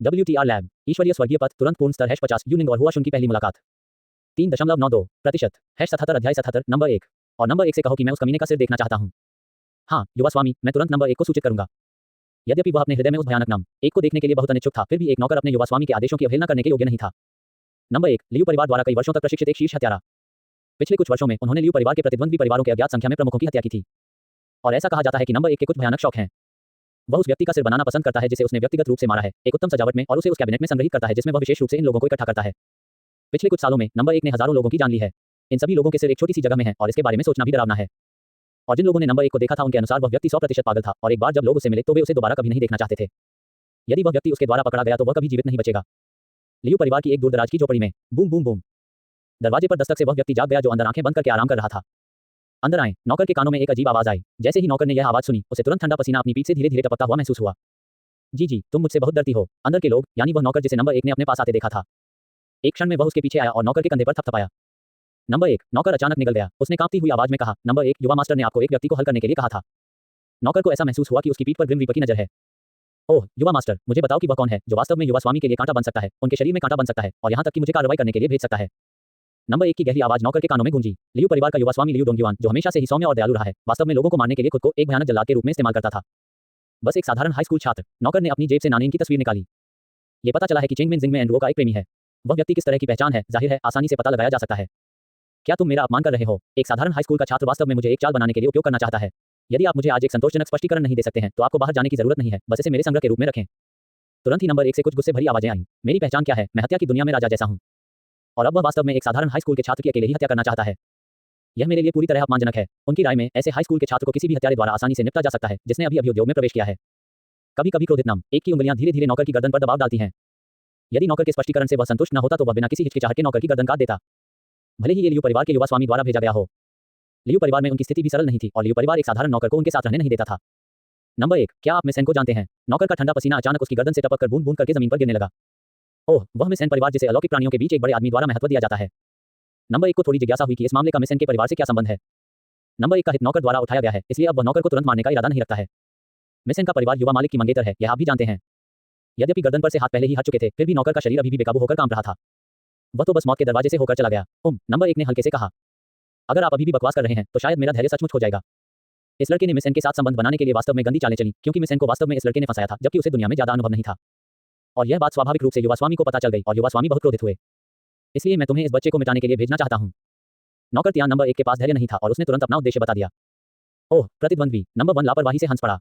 WTR lab, ईश्वरीय स्वर्गीय पथ, तुरंत पूर्ण स्तर #50 यूनिंग और हुआ शून की पहली मुलाकात 3.92% #77 अध्याय 77 नंबर 1 और नंबर 1 से कहो कि मैं उस कमीने का सिर देखना चाहता हूं। हाँ युवा स्वामी, मैं तुरंत नंबर 1 को सूचित करूंगा। यद्यपि वह अपने हृदय में उस भयानक नाम 1 को देखने के लिए बहुत अनिच्छुक था, फिर भी एक नौकर अपने युवा स्वामी के आदेशों की अवहेलना करने के योग्य नहीं था। नंबर 1 लियू परिवार द्वारा कई वर्षों तक प्रशिक्षित एक शीर्ष हत्यारा। पिछले कुछ वर्षों में उन्होंने लियू परिवार के प्रतिद्वंद्वी परिवारों के अज्ञात संख्या में प्रमुखों की हत्या की थी। और ऐसा कहा जाता है कि नंबर 1 के कुछ भयानक शौक हैं। वह उस व्यक्ति का सिर बनाना पसंद करता है जिसे उसने व्यक्तिगत रूप से मारा है, एक उत्तम सजावट में, और उसे उस कैबिनेट में संग्रहित करता है जिसमें वह विशेष रूप से इन लोगों को इकट्ठा करता है। पिछले कुछ सालों में नंबर 1 ने हजारों लोगों की जान ली है। इन सभी लोगों के सिर एक छोटी सी जगह में हैं और इसके बारे में सोचना भी डरावना है। और जिन लोगों ने नंबर 1 को देखा था उनके अनुसार वह व्यक्ति 100% पागल था और एक बार जब लोग उससे मिले तो वे उसे दोबारा कभी नहीं देखना चाहते थे। यदि वह व्यक्ति उसके द्वारा पकड़ा गया तो वह कभी जीवित नहीं बचेगा। लियू परिवार की एक दूरदराज की झोपड़ी में बूम बूम बूम दरवाजे पर दस्तक से वह व्यक्ति जाग गया जो अंदर आंखें बंद करके आराम कर रहा था। अंदर आए, नौकर के कानों में एक अजीब आवाज आई। जैसे ही नौकर ने यह आवाज सुनी उसे तुरंत ठंडा पसीना अपनी पीठ से धीरे धीरे टपकता हुआ महसूस हुआ। जी तुम मुझसे बहुत डरती हो। अंदर के लोग, यानी वह नौकर जिसे नंबर 1 ने अपने पास आते देखा था। एक क्षण में वह उसके पीछे आया और नौकर के कंधे पर थपथपाया। नंबर 1 नौकर अचानक निकल गया। उसने कांपती हुई आवाज में कहा, नंबर 1 युवा मास्टर ने आपको एक व्यक्ति को हल करने के लिए कहा था। नौकर को ऐसा महसूस हुआ कि उसकी पीठ पर ग्रिम रीपर की नजर है। ओह युवा मास्टर, मुझे बताओ कि वह कौन है जो वास्तव में युवा स्वामी के लिए कांटा बन सकता है, उनके शरीर में कांटा बन सकता है और यहां तक कि मुझे कार्रवाई करने के लिए भेज सकता है। नंबर 1 की गहरी आवाज नौकर के कानों में गूंजी। लियू परिवार का युवा स्वामी लियू डोंगयुआन, जो हमेशा से ही सौम्य और दयालु रहा है, वास्तव में लोगों को मारने के लिए खुद को एक भयानक जल्लाद के रूप में इस्तेमाल करता था। बस एक साधारण हाई स्कूल छात्र। नौकर ने अपनी जेब से नानिन की तस्वीर निकाली। ये पता चला है कि चेंगमिन जिंग में एंड्रो का एक प्रेमी है। वह व्यक्ति किस तरह की पहचान है, जाहिर है आसानी से पता लगाया जा सकता है। क्या तुम मेरा अपमान कर रहे हो? एक साधारण हाई स्कूल का छात्र वास्तव में मुझे एक चाल बनाने के लिए उपयोग करना चाहता है। यदि आप मुझे आज एक संतोषजनक स्पष्टीकरण नहीं दे सकते हैं तो आपको बाहर जाने की जरूरत नहीं है, बस इसे मेरे संग्रह के रूप में रखें। तुरंत ही नंबर 1 से कुछ गुस्से भरी आवाजें आईं। मेरी पहचान क्या है? मैं हत्या की दुनिया में राजा जैसा हूं। और अब वह वास्तव में एक साधारण हाई स्कूल के छात्र की अकेले ही हत्या करना चाहता है। यह मेरे लिए पूरी तरह अपमानजनक है। उनकी राय में ऐसे हाई स्कूल के छात्र को किसी भी हत्यारे द्वारा आसानी से निपटा जा सकता है जिसने अभी उद्योग में प्रवेश किया है। कभी कभी क्रोधित नाम 1 की उंगलियां धीरे धीरे नौकर की गर्दन पर दबाव डालती हैं। यदि नौकर के स्पष्टीकरण से वह संतुष्ट न होता तो वह बिना किसी हिचकिचाहट के नौकर की गर्दन काट देता, भले ही ये लियू परिवार के युवा स्वामी द्वारा भेजा गया हो। लियू परिवार में उनकी स्थिति भी सरल नहीं थी और लियू परिवार एक साधारण नौकर को उनके साथ रहने नहीं देता था। नंबर 1 क्या आप मिस एन को जानते हैं? नौकर का ठंडा पसीना अचानक उसकी गर्दन से टपककर बूंद बूंद करके जमीन पर गिरने लगा। ओह वह मिस एन परिवार जिसे अलौकिक प्राणियों के बीच एक बड़े आदमी द्वारा महत्व दिया जाता है। नंबर 1 को थोड़ी जिज्ञासा हुई कि इस मामले का मिस एन के परिवार से क्या संबंध है। नंबर 1 का हित नौकर द्वारा उठाया गया है, इसलिए अब वह नौकर को तुरंत मारने का इरादा नहीं रखता है। मिस एन का परिवार युवा मालिक की मंगेतर है, यह आप भी जानते हैं। यद्यपि गर्दन पर से हाथ पहले ही हट चुके थे, फिर भी नौकर का शरीर अभी भी बेकाबू होकर कांप रहा था। वह तो बस मौत के दरवाजे से होकर चला गया। नंबर 1 ने हल्के से कहा, अगर आप अभी भी बकवास कर रहे हैं तो शायद मेरा धैर्य सचमुच हो जाएगा। इस लड़के ने मिस एन के साथ संबंध बनाने के लिए वास्तव में गंदी चालें चली, क्योंकि मिस एन को वास्तव में इस लड़के ने फंसाया था जबकि उसे दुनिया में ज्यादा अनुभव नहीं था। और यह बात स्वाभाविक रूप से युवा स्वामी को पता चल गई और युवा स्वामी बहुत क्रोधित हुए। इसलिए मैं तुम्हें इस बच्चे को मिटाने के लिए भेजना चाहता हूं। नौकर त्यान नंबर 1 के पास धैर्य नहीं था और उसने तुरंत अपना उद्देश्य बता दिया। ओह प्रतिद्वंद्वी नंबर 1 लापरवाही से हंस पड़ा।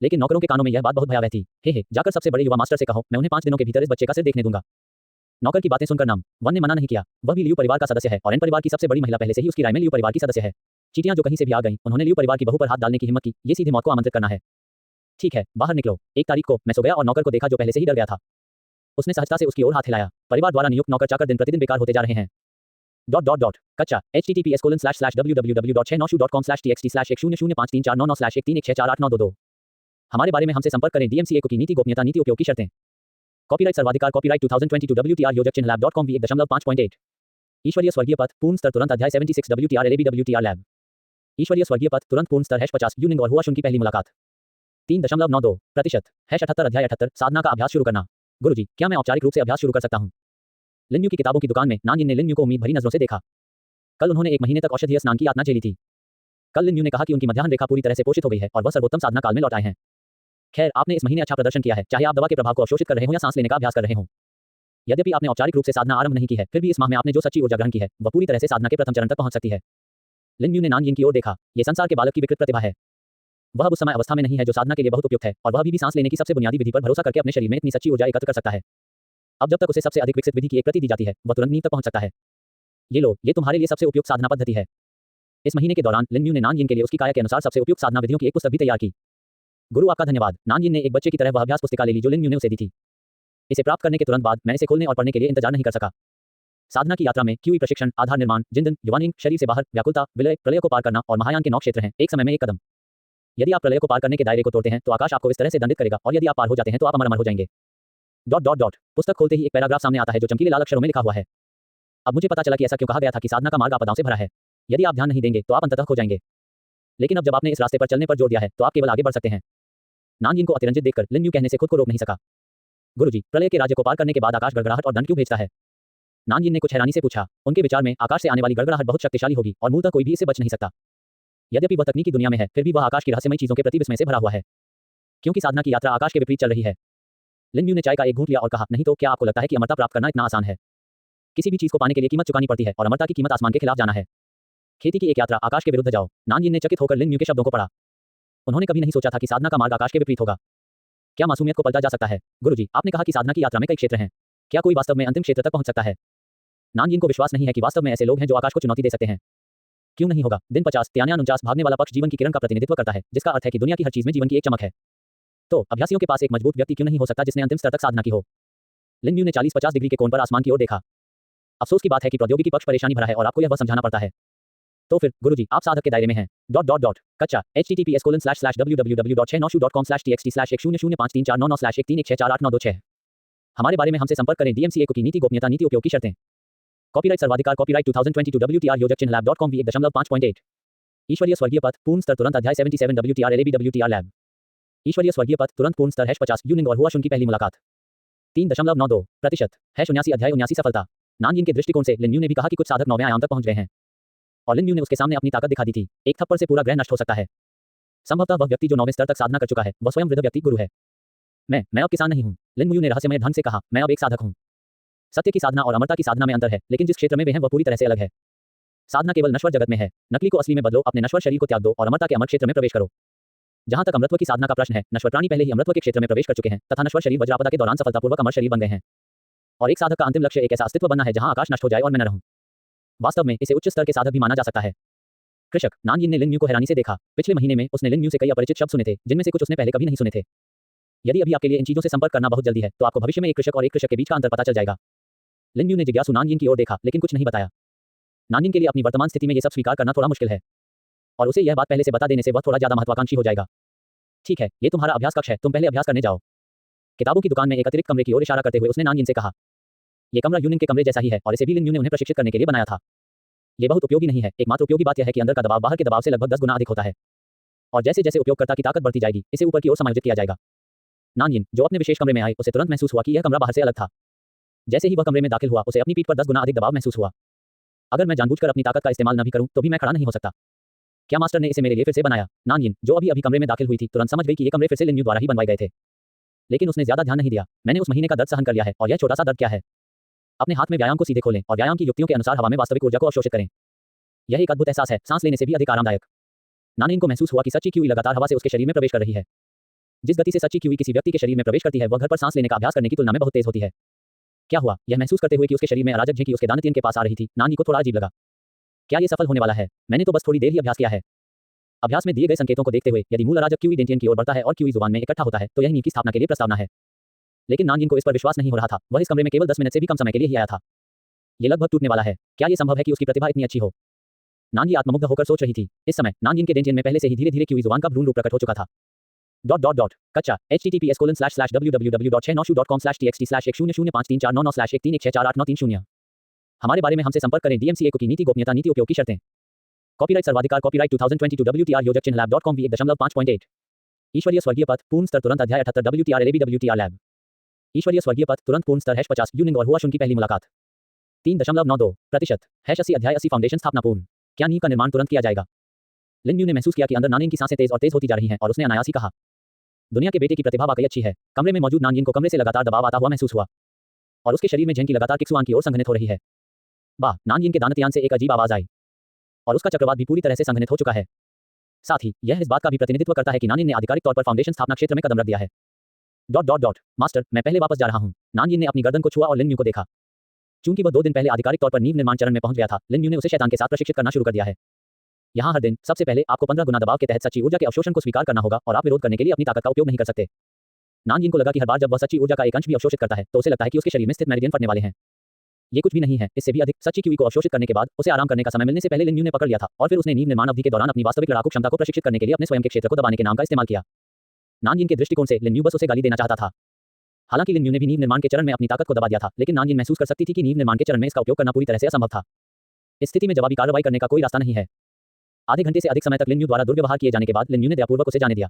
लेकिन नौकरों के कानों में यह बात बहुत भयावह थी। हे जाकर सबसे बड़े युवा मास्टर से कहो, मैं उन्हें 5 दिनों के भीतर इस बच्चे का सिर देखने दूंगा। नौकर की बातें सुनकर नाम 1 ने मना नहीं किया। वह भी लियू परिवार का सदस्य है और एन परिवार की सबसे बड़ी महिला पहले से ही उसकी राय में लियू परिवार की सदस्य है। चींटियां जो कहीं से भी आ गईं, उन्होंने लियू परिवार की बहू पर हाथ डालने की हिम्मत की। ये सीधे मौत को आमंत्रित करना है। ठीक है, बाहर निकलो। एक तारीख को मैं सो गया और नौकर को देखा जो पहले से ही डर गया था। उसने सहजता से उसकी ओर हाथ हिलाया। परिवार द्वारा नियुक्त नौकर चाकर दिन प्रतिदिन बेकार होते जा रहे हैं। कच्चा https://www.696.com/txt/10053499/13053499116489222 हमारे बारे में हमसे संपर्क करें। DMCA को की नीति गोपनीयता नीति उपयोग की शर्तें। कॉपीराइट सर्वाधिकार कॉपीराइट 2022 WTR योजक चिन्ह lab.com v1.5.8 ईश्वरीय स्वर्गीय पथ पूर्ण स्तर तुरंत अध्याय 76 WTR LAB WTR लैब ईश्वरीय स्वर्गीय पथ तुरंत पूर्ण स्तर #50 यूनिंग और हुआ शून की पहली मुलाकात 3.92% #78 अध्याय 78 साधना का अभ्यास शुरू करना। गुरुजी, क्या मैं औपचारिक रूप से अभ्यास शुरू कर सकता हूँ? लिन्यू की किताबों की दुकान में नानयिन ने लिन्यू को उम्मीद भरी नजरों से देखा। कल उन्होंने 1 महीने तक औषधीय स्नान की यातना झेली थी। कल लिन्यू ने कहा कि उनकी मध्याह्न रेखा पूरी तरह से पोषित हो गई है और वह सर्वोत्तम साधना काल में लौट आए हैं। खैर, आपने इस महीने अच्छा प्रदर्शन किया है, चाहे आप दवा के प्रभाव को अवशोषित कर रहे हो या सांस लेने का अभ्यास कर रहे हो। यद्यपि आपने औपचारिक रूप से साधना आरंभ नहीं की है, फिर भी इस माह में आपने जो सच्ची ऊर्जा ग्रहण की है वह पूरी तरह से साधना के प्रथम चरण तक पहुंच सकती है। लिन्यू ने नानयिन की ओर देखा। ये संसार के बालक की विकृत प्रतिभा है। वह अब उस समय अवस्था में नहीं है जो साधना के लिए बहुत उपयुक्त है और वह भी सांस लेने की सबसे बुनियादी विधि पर भरोसा करके अपने शरीर में इतनी सच्ची ऊर्जा एकत्र कर सकता है। अब जब तक उसे सबसे अधिक विकसित विधि की एक प्रति दी जाती है, वह तुरंत नींव तक पहुंच सकता है। ये लो, ये तुम्हारे लिए सबसे उपयुक्त साधना पद्धति है। इस महीने के दौरान लिन्यू ने नानयिन के लिए उसकी काया के अनुसार सबसे उपयुक्त साधना विधियों की एक पुस्तक भी तैयार की। गुरु आपका धन्यवाद। नानयिन ने एक बच्चे की तरह वह अभ्यास पुस्तिका ले ली जो लिन्यू ने उसे दी थी। इसे प्राप्त करने के तुरंत बाद मैं इसे खोलने और पढ़ने के लिए इंतजार नहीं कर सका। साधना की यात्रा में QE प्रशिक्षण, आधार निर्माण, जिंदन, युवानिंग, शरीर से बाहर, व्याकुलता, विलय, प्रलय को पार करना और महायान के 9 क्षेत्र हैं, एक समय में एक कदम। यदि आप प्रलय को पार करने के दायरे को तोड़ते हैं तो आकाश आपको इस तरह से दंडित करेगा और यदि आप पार हो जाते हैं तो आप अमर हो जाएंगे। पुस्तक खोलते ही एक पैराग्राफ सामने आता है जो चमकीले लाल अक्षरों में लिखा हुआ है। अब मुझे पता चला कि ऐसा क्यों कहा गया था कि साधना का मार्ग आपदाओं से भरा है। यदि आप ध्यान नहीं देंगे तो आप अंततः खो जाएंगे। लेकिन अब जब आपने इस रास्ते पर चलने पर जोर दिया है तो आप केवल आगे बढ़ सकते हैं। नानयिन को अतिरंजित देखकर लिन्यू कहने से खुद को रोक नहीं सका। गुरुजी, प्रलय के राज्य को पार करने के बाद आकाश गड़गड़ाहट और दंड क्यों भेजता है? नानजिन ने कुछ हैरानी से पूछा। उनके विचार में आकाश से आने वाली गड़गड़ाहट बहुत शक्तिशाली होगी और मूलतः कोई भी इससे बच नहीं सकता। यद्यपि वह तकनीकी दुनिया में है, फिर भी वह आकाश की रहस्यमयी चीजों के प्रति विस्मय से भरा हुआ है। क्योंकि साधना की यात्रा आकाश के विपरीत चल रही है। लिन यू ने चाय का एक घूंट लिया और कहा, नहीं तो क्या आपको लगता है कि अमरता प्राप्त करना इतना आसान है? किसी भी चीज को पाने के लिए कीमत चुकानी पड़ती है और अमरता की कीमत आसमान के खिलाफ जाना है। खेती की एक यात्रा आकाश के विरुद्ध जाओ। नानजिन ने चकित होकर लिन यू के शब्दों को पढ़ा। उन्होंने कभी नहीं सोचा था कि साधना का मार्ग आकाश के विपरीत होगा। क्या मासूमियत को पलटा जा सकता है? गुरुजी, आपने कहा कि साधना की यात्रा में कई क्षेत्र हैं। क्या कोई वास्तव में अंतिम क्षेत्र तक पहुंच सकता है? नानजिन को विश्वास नहीं है कि वास्तव में ऐसे लोग हैं जो आकाश को चुनौती दे सकते हैं। क्यों नहीं होगा? दिन 50 त्यान्यान 49 भागने वाला पक्ष जीवन की किरण का प्रतिनिधित्व करता है, जिसका अर्थ है कि दुनिया की हर चीज में जीवन की एक चमक है। तो अभ्यासियों के पास एक मजबूत व्यक्ति क्यों नहीं हो सकता जिसने अंतिम स्तर तक साधना की हो? लिन यू ने 40-50 डिग्री के कोण पर आसमान की ओर देखा। अफसोस की बात है कि प्रौद्योगिकी पक्ष परेशानी भरा है और आपको यह समझाना पड़ता है। तो फिर गुरुजी, आप साधक के दायरे में हैं। कच्चा https://www.696.com/txt/10053499/1314899/131648926 हमारे बारे में हमसे संपर्क करें। DMCA की नीति गोपनीयता नीति उपयोग की शर्तें। कॉपीराइट सर्वाधिकार कॉपीराइट 2022 WTR योजक चिन्ह lab.com v1.5.8 ईश्वरीय स्वर्गीय पथ पूर्ण स्तर तुरंत अध्याय 77 WTR LAB WTR लैब। ईश्वरीय स्वर्गीय पथ तुरंत पूर्ण स्तर #50 यूनिंग और हुआशुन की पहली मुलाकात 3.92% #79 अध्याय 79 सफलता। नानजिन के दृष्टिकोण से लिन यू ने भी कहा कि कुछ साधक 9वें आयाम तक पहुंच गए हैं और लिन यू ने उसके सामने अपनी ताकत दिखा दी थी। एक थप्पड़ से पूरा ग्रह नष्ट हो सकता है। संभवतः वह व्यक्ति जो 9वें स्तर तक साधना कर चुका है, वह स्वयं वृद्ध व्यक्ति गुरु है। मैं अब किसान नहीं हूं। लिन यू ने रहस्यमय ढंग से कहा, मैं अब एक साधक हूं। सत्य की साधना और अमरता की साधना में अंतर है, लेकिन जिस क्षेत्र में वे हैं वह पूरी तरह से अलग है। साधना केवल नश्वर जगत में है। नकली को असली में बदलो, अपने नश्वर शरीर को त्याग दो और अमरता के अमर क्षेत्र में प्रवेश करो। जहां तक अमरत्व की साधना का प्रश्न है, नश्वर प्राणी पहले ही अमरत्व के क्षेत्र में प्रवेश कर चुके हैं तथा नश्वर शरीर वज्रापदा के दौरान सफलतापूर्वक अमर शरीर बन गए हैं। और एक साधक का अंतिम लक्ष्य एक ऐसा अस्तित्व बनना है जहां आकाश नष्ट हो जाए और मैं न रहूं। वास्तव में इसे उच्च स्तर के साधक भी माना जा सकता है। कृषक। नानजिन ने लिन यू को हैरानी से देखा। पिछले महीने में उसने लिन यू से कई अपरिचित शब्द सुने थे, जिनमें से कुछ उसने पहले कभी नहीं सुने थे। यदि अभी आपके लिए इन चीजों से संपर्क करना बहुत जल्दी है, तो आपको भविष्य में एक कृषक और एक कृषक के बीच का अंतर पता चल जाएगा। लिन यू ने जिज्ञासु नानजिन की ओर देखा, लेकिन कुछ नहीं बताया। नानजिन के लिए अपनी वर्तमान स्थिति में ये सब स्वीकार करना थोड़ा मुश्किल है, और उसे यह बात पहले से बता देने से वह थोड़ा ज्यादा महत्वाकांक्षी हो जाएगा। ठीक है, ये तुम्हारा अभ्यास कक्ष है, तुम पहले अभ्यास करने जाओ। किताबों की दुकान में एक अतिरिक्त कमरे की ओर इशारा करते हुए उसने नानजिन से कहा, यह कमरा यूनिंग के कमरे जैसा ही है और इसे भी लिन यू ने उन्हें प्रशिक्षित करने के लिए बनाया था। यह बहुत उपयोगी नहीं है। एकमात्र उपयोगी बात यह है कि अंदर का दबाव बाहर के दबाव से लगभग 10 गुना अधिक होता है, और जैसे जैसे उपयोगकर्ता की ताकत बढ़ती जाएगी, इसे ऊपर की ओर समायोजित किया जाएगा। नानजिन, जो अपने विशेष कमरे में आए, उसे तुरंत महसूस हुआ कि यह कमरा बाहर से अलग था। जैसे ही वह कमरे में दाखिल हुआ, उसे अपनी पीठ पर 10 गुना अधिक दबाव महसूस हुआ। अगर मैं जानबूझकर अपनी ताकत का इस्तेमाल न भी करूं, तो भी मैं खड़ा नहीं हो सकता। क्या मास्टर ने इसे मेरे लिए फिर से बनाया? नानजिन, जो अभी कमरे में दाखिल हुई थी, तुरंत समझ गई कि ये कमरे फिर से लिन यू द्वारा ही बनवाए गए थे। लेकिन उसने ज्यादा ध्यान नहीं दिया। मैंने उस महीने का दर्द सहन कर लिया है, और यह छोटा सा दर्द क्या है? अपने हाथ में व्यायाम को सीधे खोलें और व्यायाम की युक्तियों के अनुसार हवा में वास्तविक ऊर्जा को अवशोषित करें। यह एक अद्भुत एहसास है, सांस लेने से भी अधिक आरामदायक। नानजिन को महसूस हुआ कि सच्ची क्यूई लगातार हवा से उसके शरीर में प्रवेश कर रही है। जिस गति से सच्ची क्यूई किसी व्यक्ति के शरीर में प्रवेश करती है, वह घर पर सांस लेने का अभ्यास करने की तुलना में बहुत तेज होती है। क्या हुआ? यह महसूस करते हुए कि उसके शरीर में अराजक झेंकी उसके दानतीन के पास आ रही थी, नानजी को थोड़ा अजीब लगा। क्या ये सफल होने वाला है? मैंने तो बस थोड़ी देर ही अभ्यास किया है। अभ्यास में दिए गए संकेतों को देखते हुए, यदि मूल अराजक क्यूई डेंटियन की ओर बढ़ता है और क्यूई जुबान में इकट्ठा होता है, तो यह नींव की स्थापना के लिए प्रस्तावना है। लेकिन नानजिन को इस पर विश्वास नहीं हो रहा था। वह इस कमरे में केवल 10 मिनट से भी कम समय के लिए ही आया था। ये लगभग टूटने वाला है। क्या ये संभव है कि उसकी प्रतिभा इतनी अच्छी हो? नानजी आत्ममुग्ध होकर सोच रही थी। इस समय नानजिन के डेंटियन में पहले से ही धीरे धीरे क्यूई जुबान का भ्रूण रूप प्रकट हो चुका था। कच्चा https://www.696.com/txt/10053499/1316499/131648930 हमारे बारे में हमसे संपर्क करें। DMCA की नीति गोपनीयता नीति उपयोग की शर्तें। कॉपीराइट सर्वाधिकार कॉपीराइट 2022 WTR योजक चिन्ह lab.com v1.5.8 ईश्वरीय स्वर्गीय पथ पूर्ण स्तर तुरंत अध्याय 78 WTR LAB WTR लैब। ईश्वरीय स्वर्गीय पथ तुरंत पूर्ण स्तर #50 यूनिंग और हुआशुन की पहली मुलाकात 3.92% #80 अध्याय 80 फाउंडेशन स्थापना पूर्ण। क्या नींव का निर्माण तुरंत किया जाएगा? लिन यू ने महसूस किया कि अंदर नानजिन की सांसें तेज और तेज होती जा रही हैं, और उसने अनायास ही कहा, दुनिया के बेटे की प्रतिभा वाकई अच्छी है। कमरे में मौजूद नानजिन को कमरे से लगातार दबाव आता हुआ महसूस हुआ, और उसके शरीर में झेंकी लगातार किक्सुआन की ओर संघनित हो रही है। वाह! नानजिन के दानतयान से एक अजीब आवाज आई, और उसका चक्रवात भी पूरी तरह से संघनित हो चुका है। साथ ही यह इस बात का भी प्रतिनिधित्व करता है कि नानजिन ने आधिकारिक तौर पर फाउंडेशन स्थापना क्षेत्र में कदम रख दिया है। मास्टर, मैं पहले वापस जा रहा हूं। नानजिन ने अपनी गर्दन को छुआ और लिन यू को देखा। चूंकि वह 2 दिन पहले आधिकारिक तौर पर नींव निर्माण चरण में पहुंच गया था, लिन यू ने उसे शैतान के साथ प्रशिक्षित करना शुरू कर दिया है। यहाँ हर दिन सबसे पहले आपको 15 गुना दबाव के तहत सच्ची ऊर्जा के अवशोषण को स्वीकार करना होगा, और आप विरोध करने के लिए अपनी ताकत का उपयोग नहीं कर सकते। नानजिन को लगा कि हर बार जब वह सच्ची ऊर्जा का एक अंश भी अवशोषित करता है, तो उसे लगता है कि उसके शरीर में स्थित मेरिडियन फटने वाले हैं। ये कुछ भी नहीं है, इससे भी अधिक। सच्ची क्यूई को अवशोषित करने के बाद उसे आराम करने का समय मिलने से पहले लिन यू ने पकड़ लिया था, और फिर उसने नींव निर्माण अवधि के दौरान अपनी वास्तविक लड़ाकू क्षमता को प्रशिक्षित करने के लिए अपने स्वयं के क्षेत्र को दबाने के नाम का इस्तेमाल किया। नानजिन के दृष्टिकोण से लिन यू बस उसे गाली देना चाहता था। हालांकि लिन यू ने भी नींव निर्माण के चरण में अपनी ताकत को दबा दिया था, लेकिन नानजिन महसूस कर सकती थी कि नींव निर्माण के चरण में इसका उपयोग करना पूरी तरह से असंभव था। इस स्थिति में जवाबी कार्रवाई करने का कोई रास्ता नहीं है। आधे घंटे से अधिक समय तक लिन यू द्वारा दुर्व्यवहार किए जाने के बाद लिन यू ने दयापूर्वक उसे जाने दिया।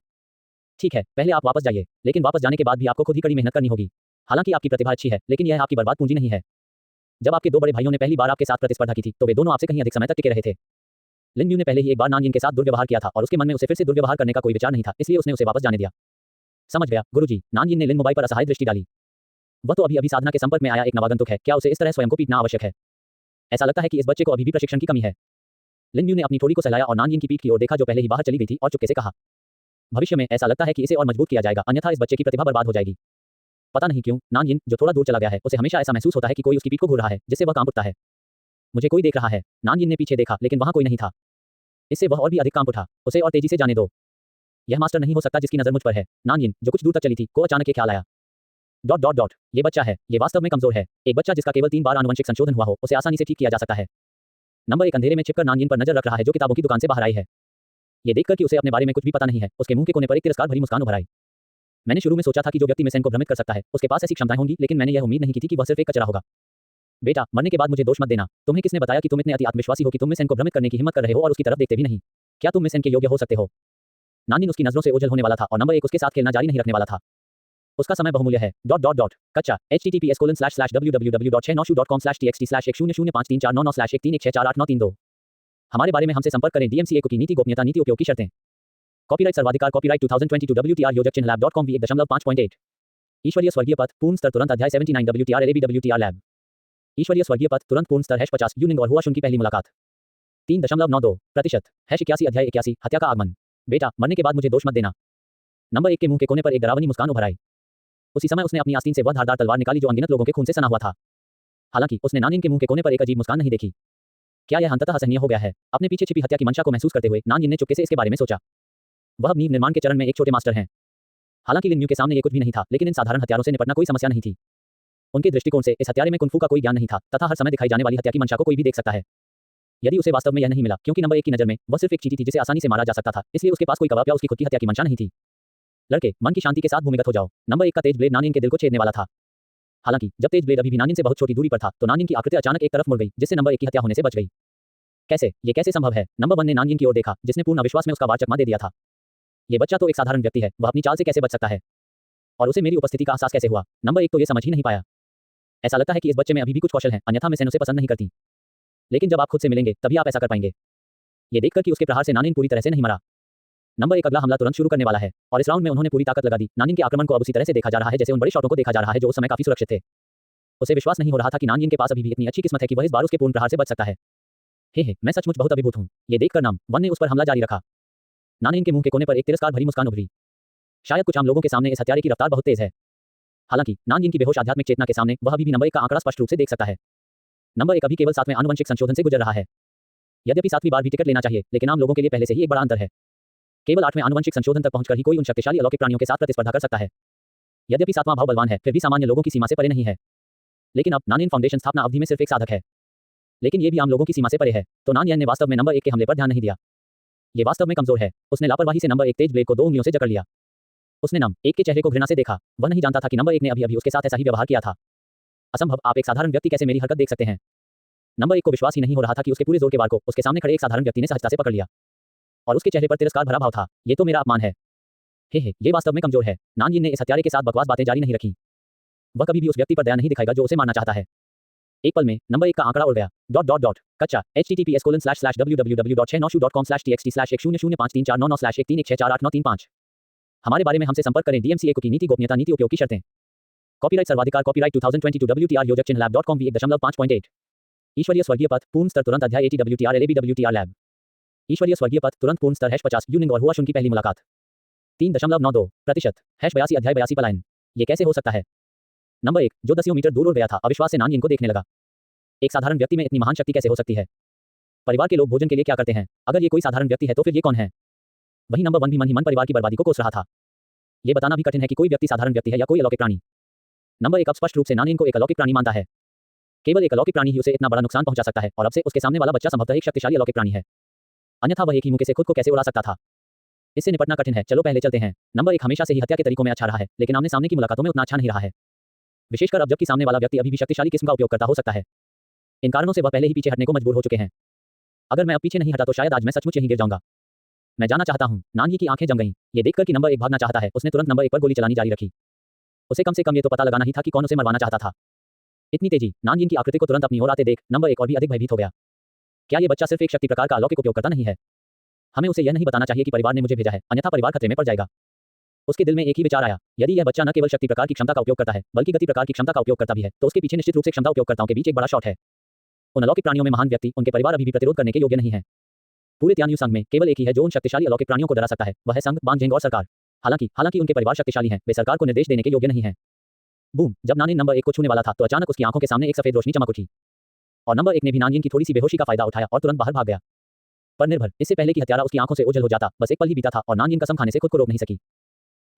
ठीक है, पहले आप वापस जाइए, लेकिन वापस जाने के बाद भी आपको खुद ही कड़ी मेहनत करनी होगी। हालांकि आपकी प्रतिभा अच्छी है, लेकिन यह आपकी बर्बाद पूंजी नहीं है। जब आपके दो बड़े भाइयों ने पहली बार आपके साथ प्रतिस्पर्धा की थी, तो वे दोनों आपसे कहीं अधिक समय तक टिके रहे थे। लिन म्यू ने पहले ही एक बार नानयिन के साथ दुर्व्यवहार किया था और उसके मन में उसे फिर से दुर्व्यवहार करने का कोई विचार नहीं था, इसलिए उसने उसे वापस जाने दिया। समझ गया गुरुजी। नानयिन ने लिन मोबाइल पर असहाय दृष्टि डाली। वह तो अभी साधना के संपर्क में आया एक नवागंतुक है, क्या उसे इस तरह स्वयं को पीटना आवश्यक है? ऐसा लगता है कि इस बच्चे को अभी भी प्रशिक्षण की कमी है। लिन म्यू ने अपनी थोड़ी को सहलाया और नानयिन की पीठ की ओर देखा जो पहले ही बाहर चली गई थी और चुपके से कहा, भविष्य में ऐसा लगता है कि इसे और मजबूत किया जाएगा, अन्यथा इस बच्चे की प्रतिभा बर्बाद हो जाएगी। पता नहीं क्यों नानयिन, जो थोड़ा दूर चला गया है, उसे हमेशा ऐसा महसूस होता है कि कोई उसकी पीठ को घूर रहा है, जिससे वह कांप उठता है। मुझे कोई देख रहा है। नानयिन ने पीछे देखा, लेकिन वहां कोई नहीं था। इससे वह और भी अधिक कांप उठा। उसे और तेजी से जाने दो। यह मास्टर नहीं हो सकता जिसकी नजर मुझ पर है। नानयिन, जो कुछ दूर तक चली थी, को अचानक ये ख्याल आया। ये बच्चा है, ये वास्तव में कमजोर है। एक बच्चा जिसका केवल 3 बार आनुवंशिक संशोधन हुआ हो, उसे आसानी से ठीक किया जा सकता है। नंबर 1 अंधेरे में छिपकर नानयिन पर नजर रख रहा है, जो किताबों की दुकान से बाहर आई है। ये देखकर कि उसे अपने बारे में कुछ भी पता नहीं है, उसके मुंह के कोने पर एक तिरस्कार भरी मुस्कान उभर आई। मैंने शुरू में सोचा था कि जो व्यक्ति मिसेन को भ्रमित कर सकता है, उसके पास ऐसी क्षमताएं होंगी, लेकिन मैंने यह उम्मीद नहीं की थी कि वह सिर्फ एक कचरा होगा। बेटा, मरने के बाद मुझे दोष मत देना। तुम्हें किसने बताया कि तुम इतने अति आत्मविश्वासी हो कि तुम मिसेन को भ्रमित करने की हिम्मत कर रहे हो और उसकी तरफ देखते भी नहीं? क्या तुम मिसेन के योग्य हो सकते हो? नानयिन उसकी नजरों से ओझल होने वाला था और नंबर 1 उसके साथ खेलना जारी नहीं रखने वाला था। उसका समय बहुमूल्य है। कच्चा https://www.696.com/txt/10053499/131489932 हमारे बारे में हमसे संपर्क करें। DMCA की नीति गोपनीयता नीति उपयोग की शर्तें। कॉपीराइट सर्वाधिकार कॉपीराइट 2022 WTR योजक चिन्ह lab.com v1.5.8 ईश्वरीय स्वर्गीय पथ पूर्ण स्तर तुरंत अध्याय 79 WTR LAB WTR लैब ईश्वरीय स्वर्गीय पथ तुरंत पूर्ण स्तर #50 यूनिंग और हुआ शुन की पहली मुलाकात 3.92% #81 अध्याय 81 हत्या का आगमन। बेटा, मरने के बाद मुझे दोष मत देना। नंबर 1 के मुंह के कोने पर एक डरावनी मुस्कान उभर आई। उसी समय उसने अपनी आस्तीन से वह धारदार तलवार निकाली जो अनगिनत लोगों के खून से सना हुआ था। हालांकि उसने नानयिन के मुंह के कोने पर एक अजीब मुस्कान नहीं देखी। क्या यह अंततः असहनीय हो गया है? अपने पीछे छिपी हत्या की मंशा को महसूस करते हुए नानयिन ने चुपके से इसके बारे में सोचा। वह नींव निर्माण के चरण में एक छोटे मास्टर हैं। हालांकि लिन म्यू के सामने ये कुछ भी नहीं था, लेकिन इन साधारण हथियारों से निपटना कोई समस्या नहीं थी। उनके दृष्टिकोण से इस हत्यारे में कुंफू का कोई ज्ञान नहीं था तथा हर समय दिखाई जाने वाली हत्या की मंशा को कोई भी देख सकता है। यदि उसे वास्तव में यह नहीं मिला, क्योंकि नंबर 1 की नजर में वह सिर्फ एक चीटी थी जिसे आसानी से मारा जा सकता था, इसलिए उसके पास कोई कवाब या उसकी खुद की हत्या की मंशा नहीं थी। लड़के, मन की शांति के साथ भूमिगत हो जाओ। नंबर 1 का तेज ब्लेड नानयिन के दिल को छेदने वाला था। हालांकि जब तेज ब्लेड अभी भी नानयिन से बहुत छोटी दूरी पर था, तो नानयिन की आकृति अचानक एक तरफ मुड़ गई, जिससे नंबर 1 की हत्या होने से बच गई। कैसे? ये कैसे संभव है? नंबर 1 ने नानयिन की ओर देखा, जिसने पूर्ण अविश्वास में उसका वार चकमा दे दिया था। ये बच्चा तो एक साधारण व्यक्ति है, वह अपनी चाल से कैसे बच सकता है? और उसे मेरी उपस्थिति का एहसास कैसे हुआ? नंबर 1 तो ये समझ ही नहीं पाया। ऐसा लगता है कि इस बच्चे में अभी भी कुछ कौशल है, अन्यथा मिसेन उसे पसंद नहीं करती। लेकिन जब आप खुद से मिलेंगे, तभी आप ऐसा कर पाएंगे। ये देखकर कि उसके प्रहार से नानयिन पूरी तरह से नहीं मरा। नंबर 1 अगला हमला तुरंत शुरू करने वाला है, और इस राउंड में उन्होंने पूरी ताकत लगा दी। नानयिन के आक्रमण को अब उसी तरह से देखा जा रहा है जैसे उन बड़े शॉटों को देखा जा रहा है जो उस समय काफी सुरक्षित थे। उसे विश्वास नहीं हो रहा था कि नानयिन के पास अभी भी इतनी अच्छी किस्मत है कि वह इस बार उसके पूर्ण प्रहार से बच सकता है। हे, मैं सचमुच बहुत अभिभूत हूँ। ये देखकर नंबर 1 ने उस पर हमला जारी रखा। नानयिन के मुंह के कोने पर एक तिरस्कार भरी मुस्कान उभरी। शायद कुछ आम लोगों के सामने इस हत्यारे की रफ्तार बहुत तेज है। हालांकि नानयिन की बेहोश आध्यात्मिक चेतना के सामने वह अभी भी नंबर 1 का आंकड़ा स्पष्ट रूप से देख सकता है। नंबर 1 अभी केवल 7वें आनुवंशिक संशोधन से गुजर रहा है। यद्यपि 7वीं बार भी टिकट लेना चाहिए, लेकिन आम लोगों के लिए पहले से ही एक बड़ा अंतर है। केवल 8वें आनुवंशिक संशोधन तक पहुंचकर ही कोई उन शक्तिशाली अलौकिक प्राणियों के साथ प्रतिस्पर्धा कर सकता है। यद्यपि 7वां भाव बलवान है, फिर भी सामान्य लोगों की सीमा से परे नहीं है। लेकिन अब नानयिन फाउंडेशन स्थापना अवधि में सिर्फ एक साधक है, लेकिन ये भी आम लोगों की सीमा से परे है। तो नानयिन ने वास्तव में नंबर 1 के हमले पर ध्यान नहीं दिया। ये वास्तव में कमजोर है। उसने लापरवाही से नंबर 1 तेज ब्लेड को 2 उंगलियों से जकड़ लिया। उसने नंबर 1 के चेहरे को घृणा से देखा। वह नहीं जानता था कि नंबर 1 ने अभी उसके साथ ऐसा ही व्यवहार किया था। असंभव, आप एक साधारण व्यक्ति कैसे मेरी हरकत देख सकते हैं? नंबर 1 को विश्वास ही नहीं हो रहा था कि उसके पूरे जोर के वार को उसके सामने खड़े एक साधारण व्यक्ति ने सहजता से पकड़ लिया, और उसके चेहरे पर तिरस्कार भरा भाव था। ये तो मेरा अपमान है। ये वास्तव में कमजोर है। नानयिन ने इस हत्यारे के साथ बकवास बातें जारी नहीं रखी। वह कभी भी उस व्यक्ति पर दया नहीं दिखाएगा जो उसे मारना चाहता है। एक पल में नंबर 1 का आंकड़ा उड़ गया। कच्चा https://www.696.com/txt/10053499/1316499/131689335 हमारे बारे में हमसे संपर्क करें। DMCA की नीति गोपनीयता नीति उपयोग की शर्तें। कॉपीराइट सर्वाधिकार कॉपीराइट 2022 WTR योजक चिन्ह lab.com v1.5.8 ईश्वरीय स्वर्गीय पथ पूर्ण स्तर तुरंत अध्याय 80 WTR LAB WTR लैब ईश्वरीय स्वर्गीय पथ तुरंत पूर्ण स्तर #50 यूनिंग और हुआ शुन की पहली मुलाकात 3.92% #82 अध्याय 82 पलायन। ये कैसे हो सकता है? नंबर 1 जो 10 मीटर दूर उड़ गया था, अविश्वास से नानयिन को देखने लगा। एक साधारण व्यक्ति में इतनी महान शक्ति कैसे हो सकती है? परिवार के लोग भोजन के लिए क्या करते हैं? अगर ये कोई साधारण व्यक्ति है तो फिर ये कौन है? वही नंबर 1 भी मन ही मन परिवार की बर्बादी को कोस रहा था। ये बताना भी कठिन है कि कोई व्यक्ति साधारण व्यक्ति है या कोई अलौकिक प्राणी। नंबर 1 अब स्पष्ट रूप से नानयिन को एक अलौकिक प्राणी मानता है। केवल एक अलौकिक प्राणी ही उसे इतना बड़ा नुकसान पहुंचा सकता है, और अब से उसके सामने वाला बच्चा संभवतः एक शक्तिशाली अलौकिक प्राणी है। अन्यथा वह एक ही मुक्के से खुद को कैसे उड़ा सकता था? इससे निपटना कठिन है। चलो पहले चलते हैं। नंबर 1 हमेशा से ही हत्या के तरीकों में अच्छा रहा है, लेकिन आमने सामने की मुलाकातों में उतना अच्छा नहीं रहा है। विशेषकर अब जबकि सामने वाला व्यक्ति अभी भी शक्तिशाली किस्म का उपयोग करता हो सकता है। इन कारणों से वह पहले ही पीछे हटने को मजबूर हो चुके हैं। अगर मैं अब पीछे नहीं हटा तो शायद आज मैं सचमुच यहीं गिर जाऊंगा। मैं जाना चाहता हूं। नानयिन की आंखें जम गईं। ये देखकर कि नंबर 1 भागना चाहता है, उसने तुरंत नंबर 1 पर गोली चलानी जारी रखी। उसे कम से कम ये तो पता लगाना ही था कि कौन उसे मरवाना चाहता था। इतनी तेजी, नानयिन की आकृति को तुरंत अपनी ओर आते देख नंबर 1 और भी अधिक भयभीत हो गया। क्या ये बच्चा सिर्फ एक शक्ति प्रकार का अलौकिक उपयोगकर्ता नहीं है? हमें उसे यह नहीं बताना चाहिए कि परिवार ने मुझे भेजा है, अन्यथा परिवार खतरे में पड़ जाएगा। उसके दिल में एक ही विचार आया, यदि यह बच्चा न केवल शक्ति प्रकार की क्षमता का उपयोग करता है, बल्कि गति प्रकार की क्षमता का उपयोग करता भी है, तो उसके पीछे निश्चित रूप से क्षमता उपयोगकर्ताओं के बीच एक बड़ा शॉट है। उन अलौकिक प्राणियों में महान व्यक्ति, उनके परिवार अभी भी प्रतिरोध करने के योग्य नहीं है। पूरे त्यान्यू संघ में केवल एक ही है जो उन शक्तिशाली अलौकिक प्राणियों को डरा सकता है, वह है संघ, बांगजेंग और सरकार। हालांकि उनके परिवार शक्तिशाली हैं, वे सरकार को निर्देश देने के योग्य नहीं हैं। बूम! जब नानिन नंबर 1 को छूने वाला था, तो अचानक उसकी आंखों के सामने एक सफेद रोशनी चमक उठी। और नंबर 1 ने भी नानयिन की थोड़ी सी बेहोशी का फायदा उठाया और तुरंत बाहर भाग गया। पर निर्भर, इससे पहले कि हत्यारा उसकी आंखों से ओझल हो जाता, बस एक पल ही बीता था और नानयिन कसम खाने से खुद को रोक नहीं सकी।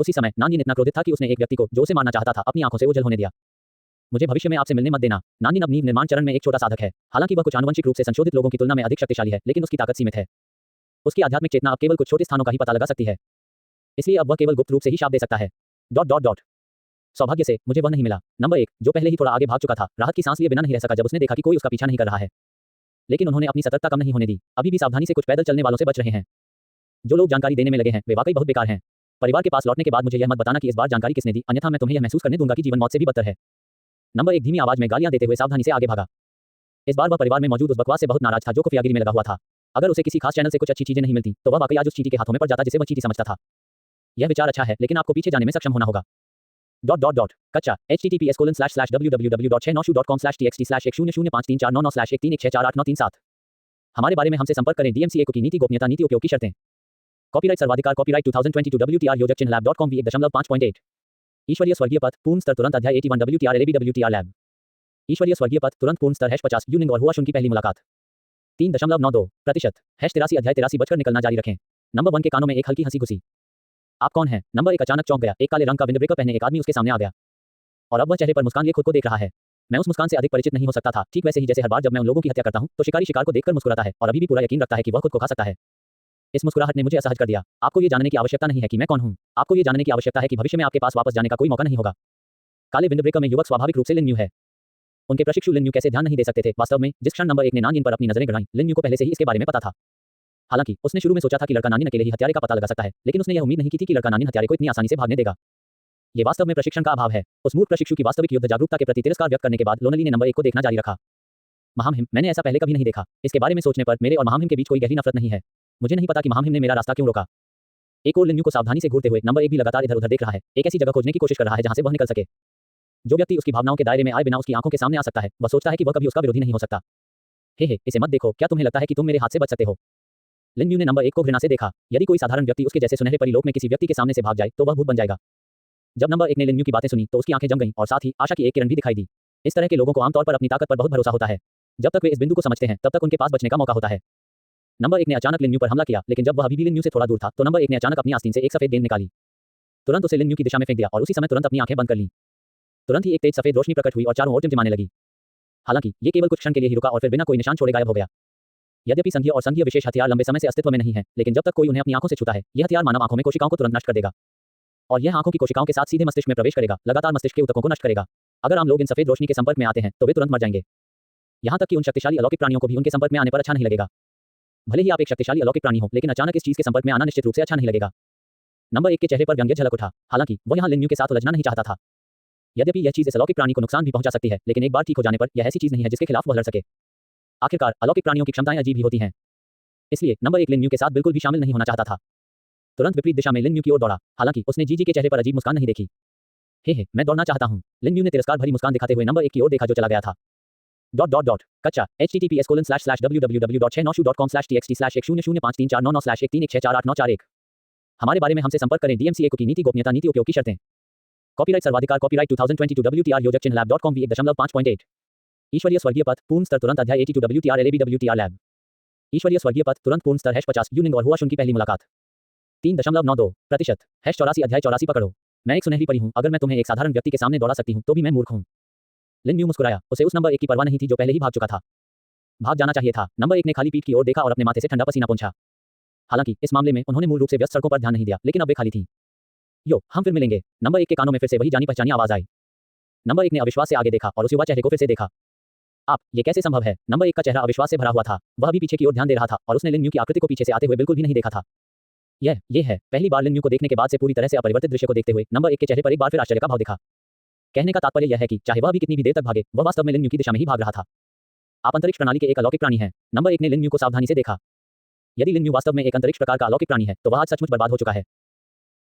उसी समय नानयिन इतना क्रोधित था कि उसने एक व्यक्ति को, जो उसे मारना चाहता था, अपनी आंखों से ओझल होने दिया। मुझे भविष्य में आपसे मिलने मत देना। नानयिन अब नींव निर्माण चरण में एक छोटा साधक है। हालांकि वह कुछ आनुवंशिक रूप से संशोधित लोगों की तुलना में अधिक शक्तिशाली है, लेकिन उसकी ताकत सीमित है। उसकी आध्यात्मिक चेतना अब केवल कुछ छोटे स्थानों का ही पता लगा सकती है। इसलिए अब वह केवल गुप्त रूप से ही शाप दे सकता है। सौभाग्य से मुझे वह नहीं मिला। नंबर 1, जो पहले ही थोड़ा आगे भाग चुका था, राहत की सांस लिए बिना नहीं रह सका जब उसने देखा कि कोई उसका पीछा नहीं कर रहा है। लेकिन उन्होंने अपनी सतर्कता कम नहीं होने दी। अभी भी सावधानी से कुछ पैदल चलने वालों से बच रहे हैं। जो लोग जानकारी देने में लगे हैं, वे वाकई बहुत बेकार हैं। परिवार के पास लौटने के बाद मुझे यह मत बताना कि इस बार जानकारी किसने दी, अन्यथा मैं तुम्हें यह महसूस करने दूंगा कि जीवन मौत से भी बदतर है। नंबर 1 धीमी आवाज में गालियां देते हुए सावधानी से आगे भागा। इस बार वह परिवार में मौजूद उस बकवास से बहुत नाराज था जो खुफियागिरी में लगा हुआ था। अगर उसे किसी खास चैनल से कुछ अच्छी चीजें नहीं मिलती, तो वह वाकई आज उस चीटी के हाथों में पड़ जाता जिसे वह चीटी समझता था। यह विचार अच्छा है, लेकिन आपको पीछे जाने में सक्षम होना होगा। कच्चा https://www.696.com/txt/10053499136134893 हमारे बारे में हमसे संपर्क करें। DMCA की नीति गोपनीयता नीति उपयोग की शर्तें। कॉपीराइट सर्वाधिकार कॉपीराइट 2022 WTR योजक चिन्ह lab.com v1.5.8 ईश्वरीय स्वर्गीय पथ पूर्ण स्तर तुरंत अध्याय 81 WTR LABWTR लैब ईश्वरीय स्वर्गीय पथ तुरंत पूर्ण स्तर #50 यूनिंग और हुआ शुन की पहली मुलाकात 3.92% #83 अध्याय 83 बचकर निकलना जारी रखें। नंबर 1 के कानों में एक हल्की हंसी घुसी। आप कौन हैं? नंबर 1 अचानक चौंक गया। एक काले रंग का विंडब्रेकर पहने एक आदमी उसके सामने आ गया और अब वह चेहरे पर मुस्कान लिए खुद को देख रहा है। मैं उस मुस्कान से अधिक परिचित नहीं हो सकता था, ठीक वैसे ही जैसे हर बार जब मैं उन लोगों की हत्या करता हूं, तो शिकारी शिकार को देखकर मुस्कुराता है और अभी भी पूरा यकीन रखता है कि वह खुद को खा सकता है। इस मुस्कुराहट ने मुझे असहज कर दिया। आपको ये जानने की आवश्यकता नहीं है कि मैं कौन हूं। आपको ये जानने की आवश्यकता है कि भविष्य में आपके पास वापस जाने का कोई मौका नहीं होगा। काले विंडब्रेकर में युवक स्वाभाविक रूप से लिन न्यू है। उनके प्रशिक्षु लिन न्यू कैसे ध्यान नहीं दे सकते थे। वास्तव में जिस क्षण नंबर 1 ने नानयिन पर अपनी नजरें गड़ाईं, लिन न्यू को पहले से ही इसके बारे में पता था। हालांकि उसने शुरू में सोचा था कि लड़का नानयिन अकेले ही हत्यारे का पता लगा सकता है, लेकिन उसने यह उम्मीद नहीं की थी कि लड़का नानयिन हत्यारे को इतनी आसानी से भागने देगा। ये वास्तव में प्रशिक्षण का अभाव है। उस मूर्ख प्रशिक्षु की वास्तविक युद्ध जागरूकता के प्रति तिरस्कार व्यक्त करने के बाद लोनली ने नंबर 1 को देखना जारी रखा। महामहिम, मैंने ऐसा पहले कभी नहीं देखा। इसके बारे में सोचने पर मेरे और महामहिम के बीच कोई गहरी नफरत नहीं है। मुझे नहीं पता कि महामहिम ने मेरा रास्ता क्यों रोका। एक और लिन न्यू को सावधानी से घूरते हुए नंबर 1 भी लगातार इधर-उधर देख रहा है, एक ऐसी जगह खोजने की कोशिश कर रहा है जहां से वह निकल सके। जो व्यक्ति उसकी भावनाओं के दायरे में आए बिना उसकी आंखों के सामने आ सकता है, वह सोचता है कि वह कभी उसका विरोधी नहीं हो सकता। हे, इसे मत देखो। क्या तुम्हें लगता है कि तुम मेरे हाथ से बच सकते हो? लिन न्यू ने नंबर 1 को घृणा से देखा। यदि कोई साधारण व्यक्ति उसके जैसे सुनहरे परिलोक में किसी व्यक्ति के सामने से भाग जाए, तो वह भूत बन जाएगा। जब नंबर 1 ने लिन न्यू की बातें सुनी, तो उसकी आंखें जम गईं और साथ ही आशा की एक किरण भी दिखाई दी। इस तरह के लोगों को आमतौर पर अपनी ताकत पर बहुत भरोसा होता है। जब तक वे इस बिंदु को समझते हैं, तब तक उनके पास बचने का मौका होता है। नंबर 1 ने अचानक लिन न्यू पर हमला किया, लेकिन जब वह अभी भी लिन न्यू से थोड़ा दूर था, तो नंबर 1 ने अचानक अपनी आस्तीन से एक सफेद गेंद निकाली। तुरंत उसे लिन न्यू की दिशा में फेंक दिया और उसी समय तुरंत अपनी आंखें बंद कर लीं। तुरंत ही एक तेज सफेद रोशनी प्रकट हुई और चारों ओर टिमटिमाने लगी। हालांकि ये केवल कुछ क्षण के लिए ही रुका और फिर बिना कोई निशान छोड़े गायब हो गया। यद्यपि संघीय और संघीय विशेष हथियार लंबे समय से अस्तित्व में नहीं है, लेकिन जब तक कोई उन्हें अपनी आंखों से छूता है, यह हथियार मानव आंखों में कोशिकाओं को तुरंत नष्ट कर देगा और यह आंखों की कोशिकाओं के साथ सीधे मस्तिष्क में प्रवेश करेगा, लगातार मस्तिष्क के ऊतकों को नष्ट करेगा। अगर आम लोग इन सफेद रोशनी के संपर्क में आते हैं, तो वे तुरंत मर जाएंगे। यहां तक कि उन शक्तिशाली अलौकिक प्राणियों को भी उनके संपर्क में आने पर अच्छा नहीं लगेगा। भले ही आप एक शक्तिशाली अलौकिक प्राणी हो, लेकिन अचानक इस चीज के संपर्क में आना निश्चित रूप से अच्छा नहीं लगेगा। नंबर 1 के चेहरे पर व्यंग्य झलक उठा। हालांकि वह यहां लिन न्यू के साथ उलझना नहीं चाहता था। यद्यपि यह चीज इस अलौकिक प्राणी को नुकसान भी पहुंचा सकती है, लेकिन एक बार ठीक हो जाने पर यह ऐसी चीज नहीं है जिसके खिलाफ वह लड़ सके। आखिरकार अलौकिक प्राणियों की क्षमताएं अजीब ही होती हैं। इसलिए नंबर 1 लिन न्यू के साथ बिल्कुल भी शामिल नहीं होना चाहता था। तुरंत विपरीत दिशा में लिन न्यू की ओर दौड़ा। हालांकि उसने जीजी के चेहरे पर अजीब मुस्कान नहीं देखी। हे, मैं दौड़ना चाहता हूं। लिन न्यू ने तिरस्कार भरी मुस्कान दिखाते हुए नंबर 1 की ओर देखा जो चला गया था। कच्चा https://www.696.com/txt/1005349913613148991 हमारे बारे में हमसे संपर्क करें। DMCA की नीति गोपनीयता नीति उपयोग की शर्तें। कॉपीराइट सर्वाधिकार कॉपीराइट 2022 WTR योजक चिन्ह lab.com v1.5.8 ईश्वरीय स्वर्गीय पथ पूर्ण स्तर तुरंत अध्याय 82 WTR LABWTR लैब ईश्वरीय स्वर्गीय पथ तुरंत पूर्ण स्तर #50 यूनिंग और हुआ शुन की पहली मुलाकात 3.92% #84 अध्याय 84 पकड़ो। मैं एक सुनहरी परी हूं। अगर मैं तुम्हें एक साधारण व्यक्ति के सामने दौड़ा सकती हूं, तो भी मैं मूर्ख हूं। लिन न्यू मुस्कुराया। उसे उस नंबर 1 की परवाह नहीं थी जो पहले ही भाग चुका था। भाग जाना चाहिए था। नंबर 1 ने खाली पीठ की ओर देखा और अपने माथे से ठंडा पसीना पोंछा। हालांकि इस मामले में उन्होंने मूल रूप से व्यस्त सड़कों पर ध्यान नहीं दिया, लेकिन अब वे खाली थीं। हम फिर मिलेंगे। नंबर 1 के कानों में फिर से वही जानी पहचानी आवाज आई। नंबर 1 ने अविश्वास से आगे देखा और उस युवा चेहरे को फिर से देखा। ये कैसे संभव है? नंबर 1 का चेहरा अविश्वास से भरा हुआ था। वह भी पीछे की ओर ध्यान दे रहा था और उसने लिन न्यू की आकृति को पीछे से आते हुए बिल्कुल भी नहीं देखा था। ये है। पहली बार लिन न्यू को देखने के बाद से पूरी तरह से अपरिवर्तित दृश्य को देखते हुए नंबर 1 के चेहरे पर एक बार फिर आश्चर्य का भाव दिखा। कहने का तात्पर्य यह है कि चाहे वह भी कितनी भी देर तक भागे, वह वास्तव में लिन यू की दिशा में ही भाग रहा था। आप अंतरिक्ष प्रणाली के एक अलौकिक प्राणी हैं। नंबर 1 ने लिन यू को सावधानी से देखा। यदि लिन यू वास्तव में एक अंतरिक्ष प्रकार का अलौकिक प्राणी है, तो वह आज सचमुच बर्बाद हो चुका है।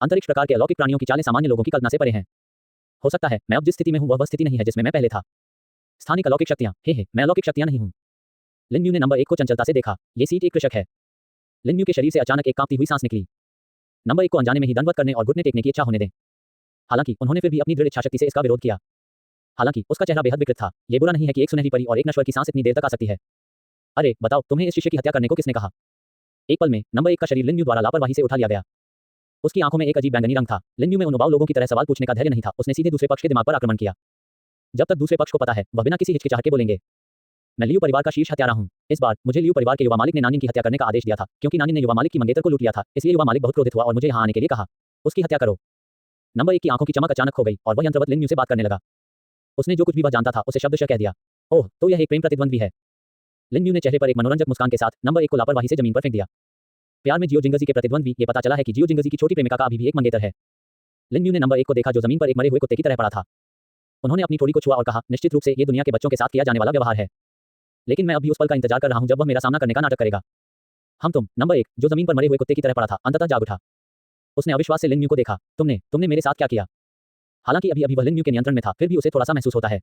अंतरिक्ष प्रकार के अलौकिक प्राणियों की चालें सामान्य लोगों की कल्पना से परे हैं। हो सकता है मैं अब जिस स्थिति में हूं वह स्थिति नहीं है जिसमें मैं पहले था। स्थानिक अलौकिक शक्तियां, हे मैं अलौकिक शक्तियां नहीं हूं। लिन यू ने नंबर 1 को चंचलता से देखा। ये सीट एक कृषक है। लिन यू के शरीर से अचानक एक कांपती हुई सांस निकली। नंबर 1 को अनजाने में ही दंडवत करने और घुटने टेकने की इच्छा होने दें। हालांकि उन्होंने फिर भी अपनी दृढ़ इच्छाशक्ति से इसका विरोध किया। हालांकि उसका चेहरा बेहद विकृत था। ये बुरा नहीं है कि एक सुनहरी परी और एक नश्वर की सांस इतनी देर तक आ सकती है। अरे बताओ, तुम्हें इस शिष्य की हत्या करने को किसने कहा? एक पल में नंबर 1 का शरीर लिन यू द्वारा लापरवाही से उठा लिया गया। उसकी आंखों में एक अजीब बैंगनी रंग था। लिन यू में उन उबाऊ लोगों की तरह सवाल पूछने का धैर्य नहीं था। उसने सीधे दूसरे पक्ष के दिमाग पर आक्रमण किया। जब तक दूसरे पक्ष को पता है, वह बिना किसी हिचकिचाहट के बोलेंगे। मैं लियू परिवार का शीर्ष हत्यारा हूं। इस बार मुझे लियू परिवार के युवा मालिक ने नानिन की हत्या करने का आदेश दिया था, क्योंकि नानिन ने युवा मालिक की मंगेतर को लूट लिया था। इसलिए युवा मालिक बहुत क्रोधित हुआ और मुझे यहां आने के लिए कहा। उसकी हत्या करो। नंबर 1 की आंखों की चमक अचानक खो गई और वह यंत्रवत लिन यू से बात करने लगा। उसने जो कुछ भी वह जानता था उसे शब्दशः कह दिया। ओह, तो यह एक प्रेम प्रतिद्वंद भी है। लिन यू ने चेहरे पर एक मनोरंजक मुस्कान के साथ नंबर 1 को लापरवाही से जमीन पर फेंक दिया। प्यार में जियो जिंगजी के प्रतिद्वंद भी। ये पता चला है कि जियो जिंगजी की छोटी प्रेमिका का अभी भी एक मंगेतर है। लिन यू ने नंबर 1 को देखा जो जमीन पर एक मरे हुए कुत्ते की तरह पड़ा था। उन्होंने अपनी ठोड़ी को छुआ और कहा, निश्चित रूप से ये दुनिया के बच्चों के साथ किया जाने वाला व्यवहार है। लेकिन मैं अभी उस पल का इंतजार कर रहा हूं जब वह मेरा सामना करने का नाटक करेगा। नंबर 1 जो जमीन पर मरे हुए कुत्ते की तरह पड़ा था, अंततः जाग उठा। उसने अविश्वास से लिन यू को देखा। तुमने मेरे साथ क्या किया? हालांकि अभी वह लिन यू के नियंत्रण में था, फिर भी उसे थोड़ा सा महसूस होता है।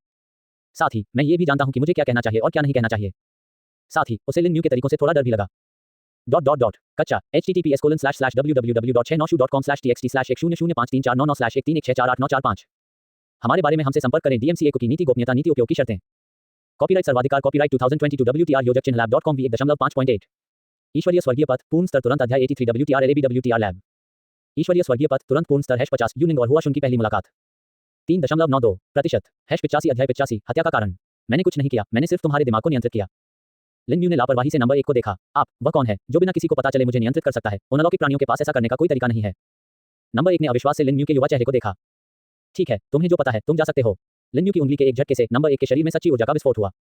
साथ ही मैं ये भी जानता हूं कि मुझे क्या कहना चाहिए और क्या नहीं कहना चाहिए। साथ ही उसे लिन यू के तरीकों से थोड़ा डर भी लगा। कच्चा https://www.696.com/txt/10053499136131499 हमारे बारे में हमसे संपर्क करें। DMCA की नीति गोपनीयता नीति उपयोग की शर्तें। कॉपीराइट सर्वाधिकार कॉपीराइट 2022 WTR योजक चिन्ह lab.com v1.5.8 ईश्वरीय स्वर्गीय पथ पूर्ण स्तर तुरंत अध्याय 83 WTR LAB WTR लैब ईश्वरीय स्वर्गीय पथ तुरंत पूर्ण स्तर #50 यूनिंग और हुआ शुन की पहली मुलाकात 3.92% #85 अध्याय 85 हत्या का कारण। मैंने कुछ नहीं किया, मैंने सिर्फ तुम्हारे दिमाग को नियंत्रित किया। लिन यू ने लापरवाही से नंबर 1 को देखा। आप वह कौन है जो बिना किसी को पता चले मुझे नियंत्रित कर सकता है? उन अलौकिक प्राणियों के पास ऐसा करने का कोई तरीका नहीं है। नंबर 1 ने अविश्वास से लिन यू के युवा चेहरे को देखा। ठीक है, तुम्हें जो पता है तुम जा सकते हो। लिन यू की उंगली के एक झटके से नंबर 1 के शरीर में सच्ची ऊर्जा का विस्फोट हुआ।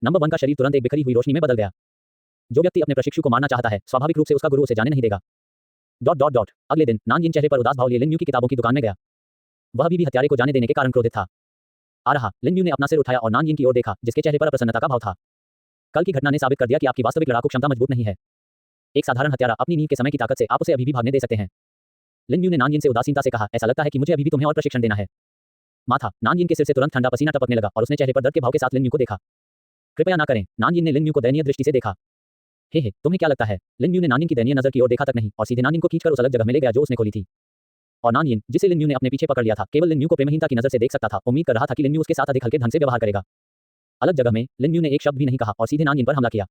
नंबर 1 का शरीर तुरंत एक बिखरी हुई रोशनी में बदल गया। जो व्यक्ति अपने प्रशिक्षु को मारना चाहता है, स्वाभाविक रूप से उसका गुरु उसे जाने नहीं देगा। अगले दिन नानजिन चेहरे पर उदास भाव लिए लिन यू की किताबों की दुकान में गया। वह भी हत्यारे को जाने देने के कारण क्रोधित था। आ रहा। लिन यू ने अपना सिर उठाया और नानजिन की ओर देखा, जिसके चेहरे पर अप्रसन्नता का भाव था। कल की घटना ने साबित कर दिया कि आपकी वास्तविक लड़ाकू क्षमता मजबूत नहीं है। एक साधारण हत्यारा अपनी नींद के समय की ताकत से आप उसे अभी भी भागने दे सकते हैं। लिन यू ने नानजिन से उदासीनता से कहा, ऐसा लगता है कि मुझे अभी भी तुम्हें और प्रशिक्षण देना है। माथा। नानजिन के सिर से तुरंत ठंडा पसीना टपकने लगा और उसने चेहरे पर दर्द के भाव के साथ लिन यू को देखा। कृपया ना करें। नानजिन ने लिन यू को दयनीय दृष्टि से देखा। हे तुम्हें क्या लगता है? लिन यू ने नानजिन की दयनीय नजर की ओर देखा तक नहीं और सीधे नानजिन को खींचकर उस अलग जगह में ले गया जो उसने खोली थी। और नानजिन, जिसे लिन यू ने अपने पीछे पकड़ लिया था, केवल लिन यू को प्रेमहीनता की नजर से देख सकता था। उम्मीद कर रहा था कि लिन यू उसके साथ अधिक हल्के ढंग से व्यवहार करेगा। अलग जगह में लिन यू ने एक शब्द भी नहीं कहा और सीधे नानजिन पर हमला किया।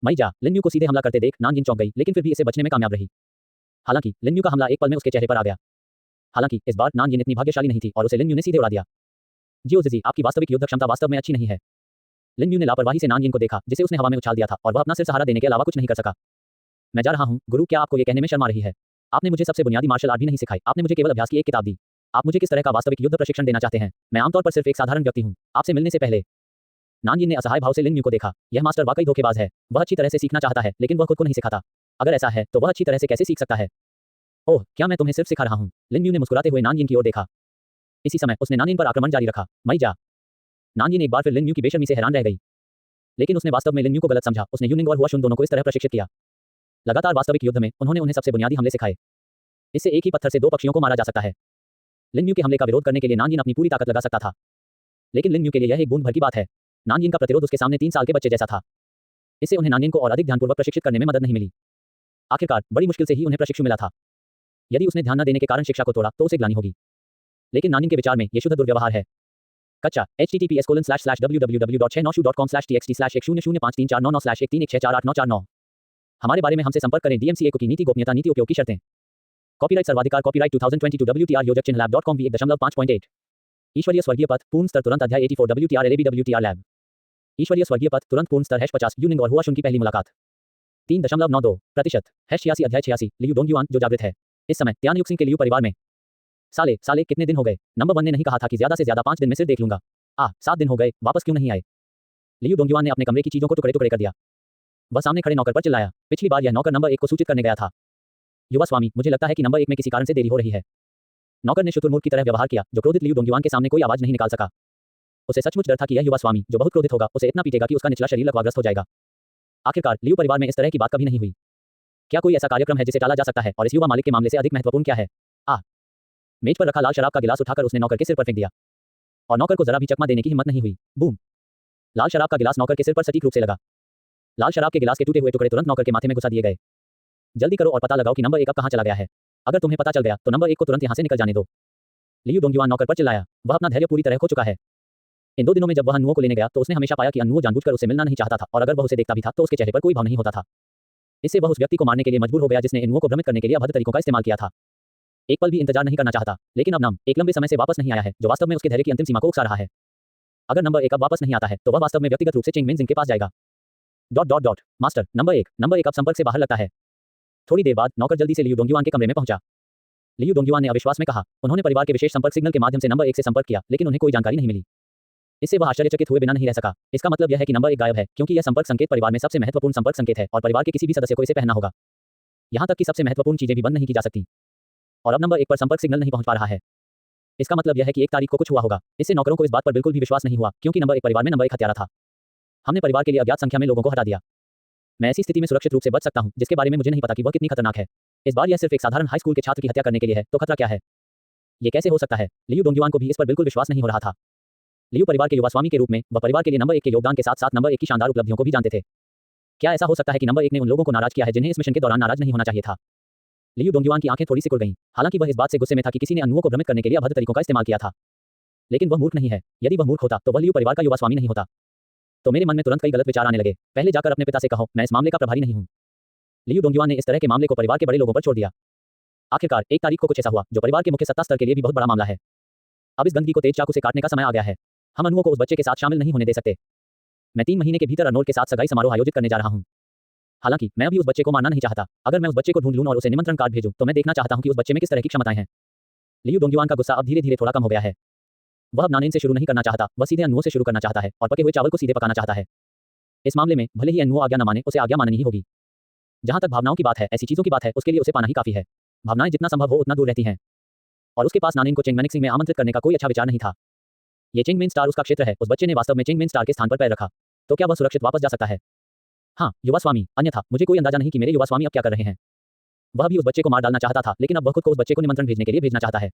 मई जा। लिन यू को सीधे हमला करते देख नानजिन चौंक गई, लेकिन फिर भी इसे बचने में कामयाब रही। हालांकि लिन यू का हमला एक पल में उसके चेहरे पर आ गया। हालांकि इस बार नानजिन इतनी भाग्यशाली नहीं थी और उसे लिन यू ने सीधे उड़ा दिया। जियो जिजी, आपकी वास्तविक युद्ध क्षमता वास्तव में अच्छी नहीं है। लिन यू ने लापरवाही से नानजिन को देखा, जिसे उसने हवा में उछाल दिया था और वह अपना सिर सहारा देने के अलावा कुछ नहीं कर सका। मैं जा रहा हूं गुरु। क्या आपको यह कहने में शर्म आ रही है? आपने मुझे सबसे बुनियादी मार्शल आर्ट भी नहीं सिखाई। आपने मुझे केवल अभ्यास की एक किताब दी। आप मुझे किस तरह का वास्तविक युद्ध प्रशिक्षण देना चाहते हैं? मैं आमतौर पर सिर्फ एक साधारण व्यक्ति हूं। आपसे मिलने से पहले नानजिन ने असहाय भाव से लिन यू को देखा। यह मास्टर वाकई धोखेबाज है। वह अच्छी तरह से सीखना चाहता है, लेकिन वह खुद को नहीं सिखाता। अगर ऐसा है तो वह अच्छी तरह से कैसे सीख सकता है? ओह, क्या मैं तुम्हें सिर्फ सिखा रहा हूं? लिन यू ने मुस्कुराते हुए नानजिन की ओर देखा। इसी समय उसने नानजिन पर आक्रमण जारी रखा। मई जा। नानजिन एक बार फिर लिन यू की बेशर्मी से हैरान रह गई, लेकिन उसने वास्तव में लिन यू को गलत समझा। उसने यूनिंग और हुआ शुन दोनों को इस तरह प्रशिक्षित किया। लगातार वास्तविक युद्ध में उन्होंने उन्हें सबसे बुनियादी हमले सिखाए। इससे एक ही पत्थर से दो पक्षियों को मारा जा सकता है। लिन यू के हमले का विरोध करने के लिए नानजिन अपनी पूरी ताकत लगा सकता था, लेकिन लिन यू के लिए यह एक बूंद भर की बात है। नानजिन का प्रतिरोध उसके सामने 3 साल के बच्चे जैसा था। इससे उन्हें नानजिन को और अधिक ध्यानपूर्वक प्रशिक्षित करने में मदद नहीं मिली। आखिरकार बड़ी मुश्किल से ही उन्हें प्रशिक्षु मिला था। यदि उसने ध्यान न देने के कारण शिक्षा को तोड़ा तो उसे ग्लानि होगी, लेकिन नानजिन के विचार में यह शुद्ध दुर्व्यवहार है। कच्चा https://www.696.com/txt/10053499136131499 हमारे बारे में हमसे संपर्क करें। DMCA की नीति गोपनीयता नीति उपयोग की शर्तें। कॉपीराइट सर्वाधिकार कॉपीराइट 2022 WTR योजक चिन्ह lab.com v1.5.8 ईश्वरीय स्वर्गीय पथ पूर्ण स्तर तुरंत अध्याय 84 WTR LAB WTR लैब ईश्वरीय स्वर्गीय पथ तुरंत पूर्ण स्तर #50 यूनिंग और हुआ शुन की पहली मुलाकात 3.92% #86 अध्याय 86 लियू डोंगयुआन जो जागृत है इस समय त्यान युग सिंह के लियू परिवार में। साले कितने दिन हो गए? नंबर 1 ने नहीं कहा था कि ज्यादा से ज्यादा 5 दिन में सिर देख लूंगा। 7 दिन हो गए, वापस क्यों नहीं आए? लियू डोंगयुआन ने अपने कमरे की चीजों को टुकड़े टुकड़े कर दिया। वह सामने खड़े नौकर पर चिल्लाया। पिछली बार यह नौकर नंबर 1 को सूचित करने गया था। युवा स्वामी, मुझे लगता है कि नंबर 1 में किसी कारण से देरी हो रही है। नौकर ने शुतुरमुर्ग की तरह व्यवहार किया, जो क्रोधित लियू डोंगयुआन के सामने कोई आवाज नहीं निकाल सका। उसे सचमुच डर था कि यह युवा स्वामी, जो बहुत क्रोधित होगा, उसे इतना पीटेगा कि उसका निचला शरीर लकवाग्रस्त हो जाएगा। आखिरकार लियू परिवार में इस तरह की बात कभी नहीं हुई। क्या कोई ऐसा कार्यक्रम है जिसे टाला जा सकता है, और इस युवा मालिक के मामले से अधिक महत्वपूर्ण क्या है? मेज पर रखा लाल शराब का गिलास उठाकर उसने नौकर के सिर पर फेंक दिया, और नौकर को जरा भी चकमा देने की हिम्मत नहीं हुई। बूम! लाल शराब का गिलास नौकर के सिर पर सटीक रूप से लगा। लाल शराब के गिलास के टूटे हुए टुकड़े तुरंत नौकर के माथे में घुसा दिए गए। जल्दी करो और पता लगाओ कि नंबर 1 अब कहां चला गया है। अगर तुम्हें पता चल गया तो नंबर 1 को तुरंत यहां से निकल जाने दो। लियू डोंगयुआन नौकर पर चिल्लाया। वह अपना धैर्य पूरी तरह खो चुका है। इन 2 दिनों में जब वह अन्नुओं को लेने गया तो उसने हमेशा पाया कि अन्नुओं जानबूझकर उससे मिलना नहीं चाहता था, और अगर वह उसे देखता भी था तो उसके चेहरे पर कोई भाव नहीं होता था। इससे वह उस व्यक्ति को मारने के लिए मजबूर हो गया जिसने अन्नुओं को भ्रमित करने के लिए अभद्र तरीकों का इस्तेमाल किया था। एक पल भी इंतजार नहीं करना चाहता, लेकिन अब नाम एक लंबे समय से वापस नहीं आया है, जो वास्तव में उसके धैर्य की अंतिम सीमा को उकसा रहा है। अगर नंबर 1 अब वापस नहीं आता है तो वह वास्तव में व्यक्तिगत रूप से चेंग मेनजिंग के पास जाएगा। मास्टर, नंबर 1 अब संपर्क से बाहर लगता है। थोड़ी देर बाद नौकर जल्दी से लियू डोंगयुआन के कमरे में पहुंचा। लियू डोंगयुआन ने अविश्वास में कहा। उन्होंने परिवार के विशेष संपर्क सिग्नल के माध्यम से नंबर 1 से संपर्क किया, लेकिन उन्हें कोई जानकारी नहीं मिली। इससे वह आश्चर्यचकित हुए बिना नहीं रह सका। इसका मतलब यह है कि नंबर 1 गायब है, क्योंकि यह संपर्क संकेत परिवार में सबसे महत्वपूर्ण संपर्क संकेत है, और परिवार के किसी भी सदस्य को इसे पहनना होगा। यहां तक कि सबसे महत्वपूर्ण चीजें भी बंद नहीं की जा सकती। और अब नंबर 1 पर संपर्क सिग्नल नहीं पहुंच पा रहा है। इसका मतलब यह है कि एक तारीख को कुछ हुआ होगा। इससे नौकरों को इस बात पर बिल्कुल भी विश्वास नहीं हुआ, क्योंकि नंबर 1 परिवार में नंबर 1 हत्यारा था। हमने परिवार के लिए अज्ञात संख्या में लोगों को हटा दिया। मैं ऐसी स्थिति में सुरक्षित रूप से बच सकता हूं, जिसके बारे में मुझे नहीं पता कि वह कितनी खतरनाक है। इस बार यह सिर्फ एक साधारण हाई स्कूल के छात्र की हत्या करने के लिए है, तो खतरा क्या है? ये कैसे हो सकता है? लियू डोंगयुआन को भी इस पर बिल्कुल विश्वास नहीं हो रहा था। लियू परिवार के युवा स्वामी के रूप में वह परिवार के लिए नंबर 1 के योगदान के साथ-साथ नंबर 1 की शानदार उपलब्धियों को भी जानते थे। क्या ऐसा हो सकता है कि नंबर 1 ने उन लोगों को नाराज किया है जिन्हें इस मिशन के दौरान नाराज नहीं होना चाहिए था? लियू डोंगयुआन की आंखें थोड़ी सी खुल गईं। हालांकि वह इस बात से गुस्से में था कि किसी ने अन्नुओं को भ्रमित करने के लिए अभद्र तरीकों का इस्तेमाल किया था। लेकिन वह मूर्ख नहीं है। यदि वह मूर्ख होता तो वह लियू परिवार का युवा स्वामी नहीं होता। तो मेरे मन में तुरंत कई गलत विचार आने लगे। पहले जाकर अपने पिता से कहो, मैं इस मामले का प्रभारी नहीं हूं। लियू डोंगयुआन ने इस तरह के मामले को परिवार के बड़े लोगों पर छोड़ दिया। आखिरकार एक तारीख को कुछ ऐसा हुआ जो परिवार के मुख्य सत्ता स्तर के लिए भी बहुत बड़ा मामला है। अब इस गंदगी को तेज चाकू से काटने का समय आ गया है। हम अन्नुओं को उस बच्चे के साथ शामिल नहीं होने दे सकते। मैं 3 महीने के भीतर अनमोल के साथ सगाई समारोह आयोजित करने जा रहा हूं। हालांकि मैं अभी उस बच्चे को मारना नहीं चाहता। अगर मैं उस बच्चे को ढूंढ लूं और उसे निमंत्रण कार्ड भेजूं, तो मैं देखना चाहता हूं कि उस बच्चे में किस तरह की क्षमताएं हैं। लियू डोंगयुआन का गुस्सा अब धीरे-धीरे थोड़ा कम हो गया है। वह अब नानेन से शुरू नहीं करना चाहता, वह सीधे अन्नुओं से शुरू करना चाहता है और पके हुए चावल को सीधे पकाना चाहता है। इस मामले में भले ही अन्नुओं आज्ञा न माने, उसे आज्ञा माननी ही होगी। जहां तक भावनाओं की बात है, ऐसी चीजों की बात है, उसके लिए उसे पाना ही काफी है। भावनाएं जितना संभव हो उतना दूर रहती हैं। और उसके पास नानेन को चेंगमेनिक्सिंग में आमंत्रित करने का कोई अच्छा विचार नहीं था। ये चेंगमेन स्टार उसका क्षेत्र है। उस बच्चे ने वास्तव में चेंगमेन स्टार के स्थान पर पैर रखा। तो क्या वह सुरक्षित वापस जा सकता है? हाँ, युवा स्वामी। अन्यथा मुझे कोई अंदाजा नहीं कि मेरे युवा स्वामी अब क्या कर रहे हैं। वह भी उस बच्चे को मार डालना चाहता था, लेकिन अब वह खुद को उस बच्चे को निमंत्रण भेजने के लिए भेजना चाहता है।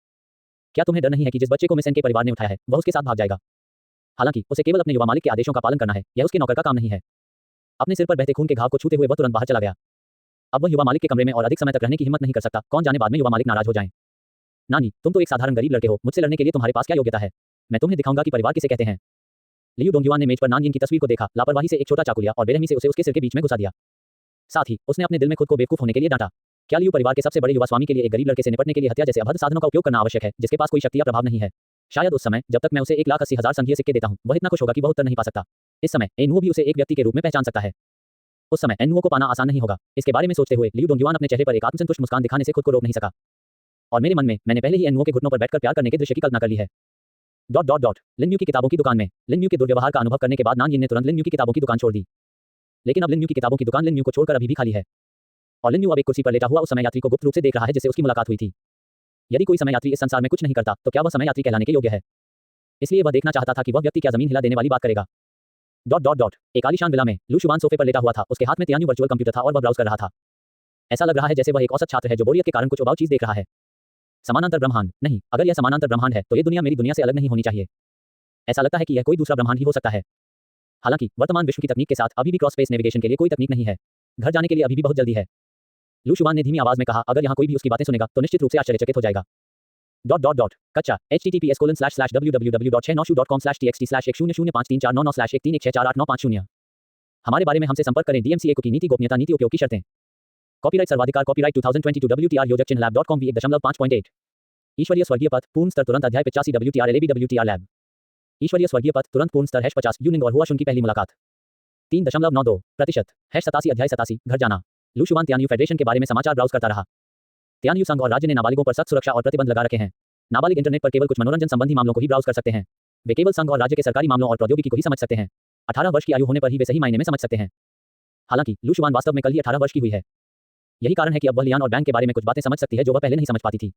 क्या तुम्हें डर नहीं है कि जिस बच्चे को मिसेन के परिवार ने उठाया है, वह उसके साथ भाग जाएगा? हालांकि उसे केवल अपने युवा मालिक के आदेशों का पालन करना है, यह उसके नौकर का काम नहीं है। अपने सिर पर बहते खून के घाव को छूते हुए वह तुरंत बाहर चला गया। अब वह युवा मालिक के कमरे में और अधिक समय तक रहने की हिम्मत नहीं कर सकता। कौन जाने बाद में युवा मालिक नाराज हो जाएं। नानी, तुम तो एक साधारण गरीब लड़के हो। मुझसे लड़ने के लिए तुम्हारे पास क्या योग्यता है? मैं तुम्हें दिखाऊंगा कि परिवार किसे कहते हैं। लियू डोंगयुआन ने मेज पर नानयिन की तस्वीर को देखा, लापरवाही से एक छोटा चाकू लिया और बेरहमी से उसे उसके सिर के बीच में घुसा दिया। साथ ही उसने अपने दिल में खुद को बेवकूफ होने के लिए डांटा। क्या लियू परिवार के सबसे बड़े युवा स्वामी के लिए एक गरीब लड़के से निपटने के लिए हत्या जैसे अभद्र साधनों का उपयोग करना आवश्यक है, जिसके पास कोई शक्ति या प्रभाव नहीं है? शायद उस समय जब तक मैं उसे 1,80,000 संघीय सिक्के देता हूं, वह इतना खुश होगा कि वह उत्तर नहीं पा सकता। इस समय एन्नुओ भी उसे एक व्यक्ति के रूप में पहचान सकता है। उस समय एन्नुओ को पाना आसान नहीं होगा। इसके बारे में सोचते हुए लियू डोंगयुआन अपने चेहरे पर एक आत्मसंतुष्ट मुस्कान दिखाने से खुद को रोक नहीं सका। और मेरे मन में मैंने पहले ही एन्नुओ के घुटनों पर बैठकर प्यार करने के दृश्य की कल्पना कर ली है। लिन्यू की किताबों की दुकान में लिन्यू के दुर्व्यवहार का अनुभव करने के बाद नानयिन ने तुरंत लिन्यू की किताबों की दुकान छोड़ दी। लेकिन अब लिन्यू की किताबों की दुकान लिन्यू को छोड़कर अभी भी खाली है। और लिन्यू अब एक कुर्सी पर लेटा हुआ उस समय यात्री को गुप्त रूप से देख रहा है जिससे उसकी मुलाकात हुई थी। यदि कोई समय यात्री इस संसार में कुछ नहीं करता, तो क्या वह समय यात्री कहलाने के योग्य है? इसलिए वह देखना चाहता था कि वह व्यक्ति क्या जमीन हिला देने वाली बात करेगा। एक आलीशान विला में लू शुआन सोफे पर लेटा हुआ था। उसके हाथ में तियान्यू वर्चुअल कंप्यूटर था और वह ब्राउज कर रहा था। ऐसा लग रहा है जैसे वह एक औसत छात्र है जो बोरियत के कारण कुछ उबाऊ चीज देख रहा है। समानांतर ब्रह्मांड नहीं, अगर यह समानांतर ब्रह्मांड है तो यह दुनिया मेरी दुनिया से अलग नहीं होनी चाहिए। ऐसा लगता है कि यह कोई दूसरा ब्रह्मांड ही हो सकता है। हालांकि वर्तमान विश्व की तकनीक के साथ अभी भी क्रॉस स्पेस नेविगेशन के लिए कोई तकनीक नहीं है। घर जाने के लिए अभी भी बहुत जल्दी है। लू शुआन ने धीमी आवाज में कहा, अगर यहाँ कोई भी उसकी बातें सुनेगा तो निश्चित रूप से आश्चर्यचकित हो जाएगा। कच्चा https://www.696.com/txt/1005349913613489141 हमारे बारे में हमसे संपर्क करें। DMCA की नीति गोपनीयता नीति उपयोग की शर्तें। कॉपीराइट सर्वाधिकार कॉपीराइट 2022 WTR योजक चिन्ह lab.com v1.5.8 ईश्वरीय स्वर्गीय पथ पूर्ण स्तर तुरंत अध्याय 85 WTR LAB WTR लैब ईश्वरीय स्वर्गीय पथ तुरंत पूर्ण स्तर #50 यूनिंग और हुआ शुन की पहली मुलाकात 3.92% #87 अध्याय 87 घर जाना। लू शुआन तियान्यू फेडरेशन के बारे में समाचार ब्राउज करता रहा। तियान्यू संघ और राज्य ने नाबालिगों पर सख्त सुरक्षा और प्रतिबंध लगा रखे हैं। नाबालिग इंटरनेट पर केवल कुछ मनोरंजन संबंधी मामलों को ही ब्राउज कर सकते हैं। वे केवल संघ और राज्य के सरकारी मामलों और प्रौद्योगिकी को ही समझ सकते हैं। 18 वर्ष की आयु होने पर ही वे सही मायने में समझ सकते हैं। हालांकि लू शुआन वास्तव में कल ही 18 वर्ष की हुई है। यही कारण है कि अब वह लियान और बैंक के बारे में कुछ बातें समझ सकती है जो वह पहले नहीं समझ पाती थी।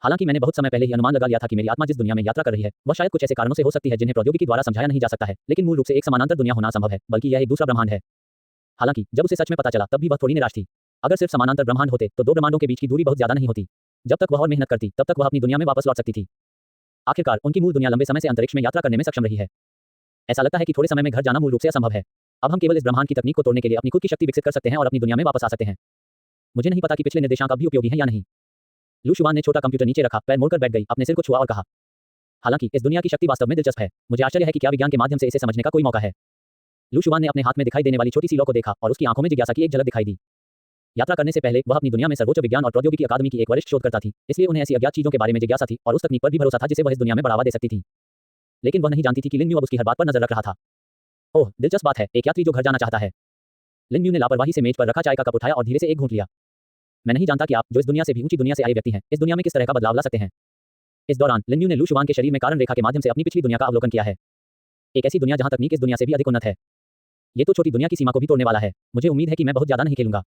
हालांकि मैंने बहुत समय पहले ही अनुमान लगा लिया था कि मेरी आत्मा जिस दुनिया में यात्रा कर रही है वह शायद कुछ ऐसे कारणों से हो सकती है जिन्हें प्रौद्योगिकी द्वारा समझाया नहीं जा सकता है, लेकिन मूल रूप से एक समानांतर दुनिया होना संभव है, बल्कि यह एक दूसरा ब्रह्मांड है। हालांकि जब उसे सच में पता चला तब भी वह थोड़ी निराश थी। अगर सिर्फ समानांतर ब्रह्मांड होते तो दो ब्रह्मांडों के बीच की दूरी बहुत ज्यादा नहीं होती। जब तक वह और मेहनत करती तब तक वह अपनी दुनिया में वापस लौट सकती थी। आखिरकार उनकी मूल दुनिया लंबे समय से अंतरिक्ष में यात्रा करने में सक्षम रही है। ऐसा लगता है कि थोड़े समय में घर जाना मूल रूप से असंभव है। अब हम केवल इस ब्रह्मांड की तकनीक को तोड़ने के लिए अपनी खुद की शक्ति विकसित कर सकते हैं और अपनी दुनिया में वापस आ सकते हैं। मुझे नहीं पता कि पिछले निर्देशांक अभी उपयोगी हैं या नहीं। लू शुआन ने छोटा कंप्यूटर नीचे रखा, पैर मोड़कर बैठ गई, अपने सिर को छुआ और कहा, हालांकि इस दुनिया की शक्ति वास्तव में दिलचस्प है। मुझे आश्चर्य है कि क्या विज्ञान के माध्यम से इसे समझने का कोई मौका है। लू शुआन ने अपने हाथ में दिखाई देने वाली छोटी सी लौ को देखा और उसकी आंखों में जिज्ञासा की एक झलक दिखाई दी। यात्रा करने से पहले वह अपनी दुनिया में सर्वोच्च विज्ञान और प्रौद्योगिकी अकादमी की एक वरिष्ठ शोधकर्ता थी, इसलिए उन्हें ऐसी अज्ञात चीजों के बारे में जिज्ञासा थी और उस तकनीक पर भी भरोसा था जिसे वह इस दुनिया में बढ़ावा दे सकती थी। लेकिन वह नहीं जानती थी कि लिन यू अब उसकी हर बात पर नजर रख रहा था। ओह, दिलचस्प बात है, एक यात्री जो घर जाना चाहता है। लिन यू ने लापरवाही से मेज पर रखा चाय का कप उठाया और धीरे से एक घूंट लिया। मैं नहीं जानता कि आप, जो इस दुनिया से भी ऊंची दुनिया से आए व्यक्ति हैं, इस दुनिया में किस तरह का बदलाव ला सकते हैं। इस दौरान लिन यू ने लू शुआन के शरीर में कारण रेखा के माध्यम से अपनी पिछली दुनिया का अवलोकन किया है। एक ऐसी दुनिया जहां तकनीक इस दुनिया से भी अधिक उन्नत है। ये तो छोटी दुनिया की सीमा को भी तोड़ने वाला है। मुझे उम्मीद है कि मैं बहुत ज्यादा नहीं खेलूंगा।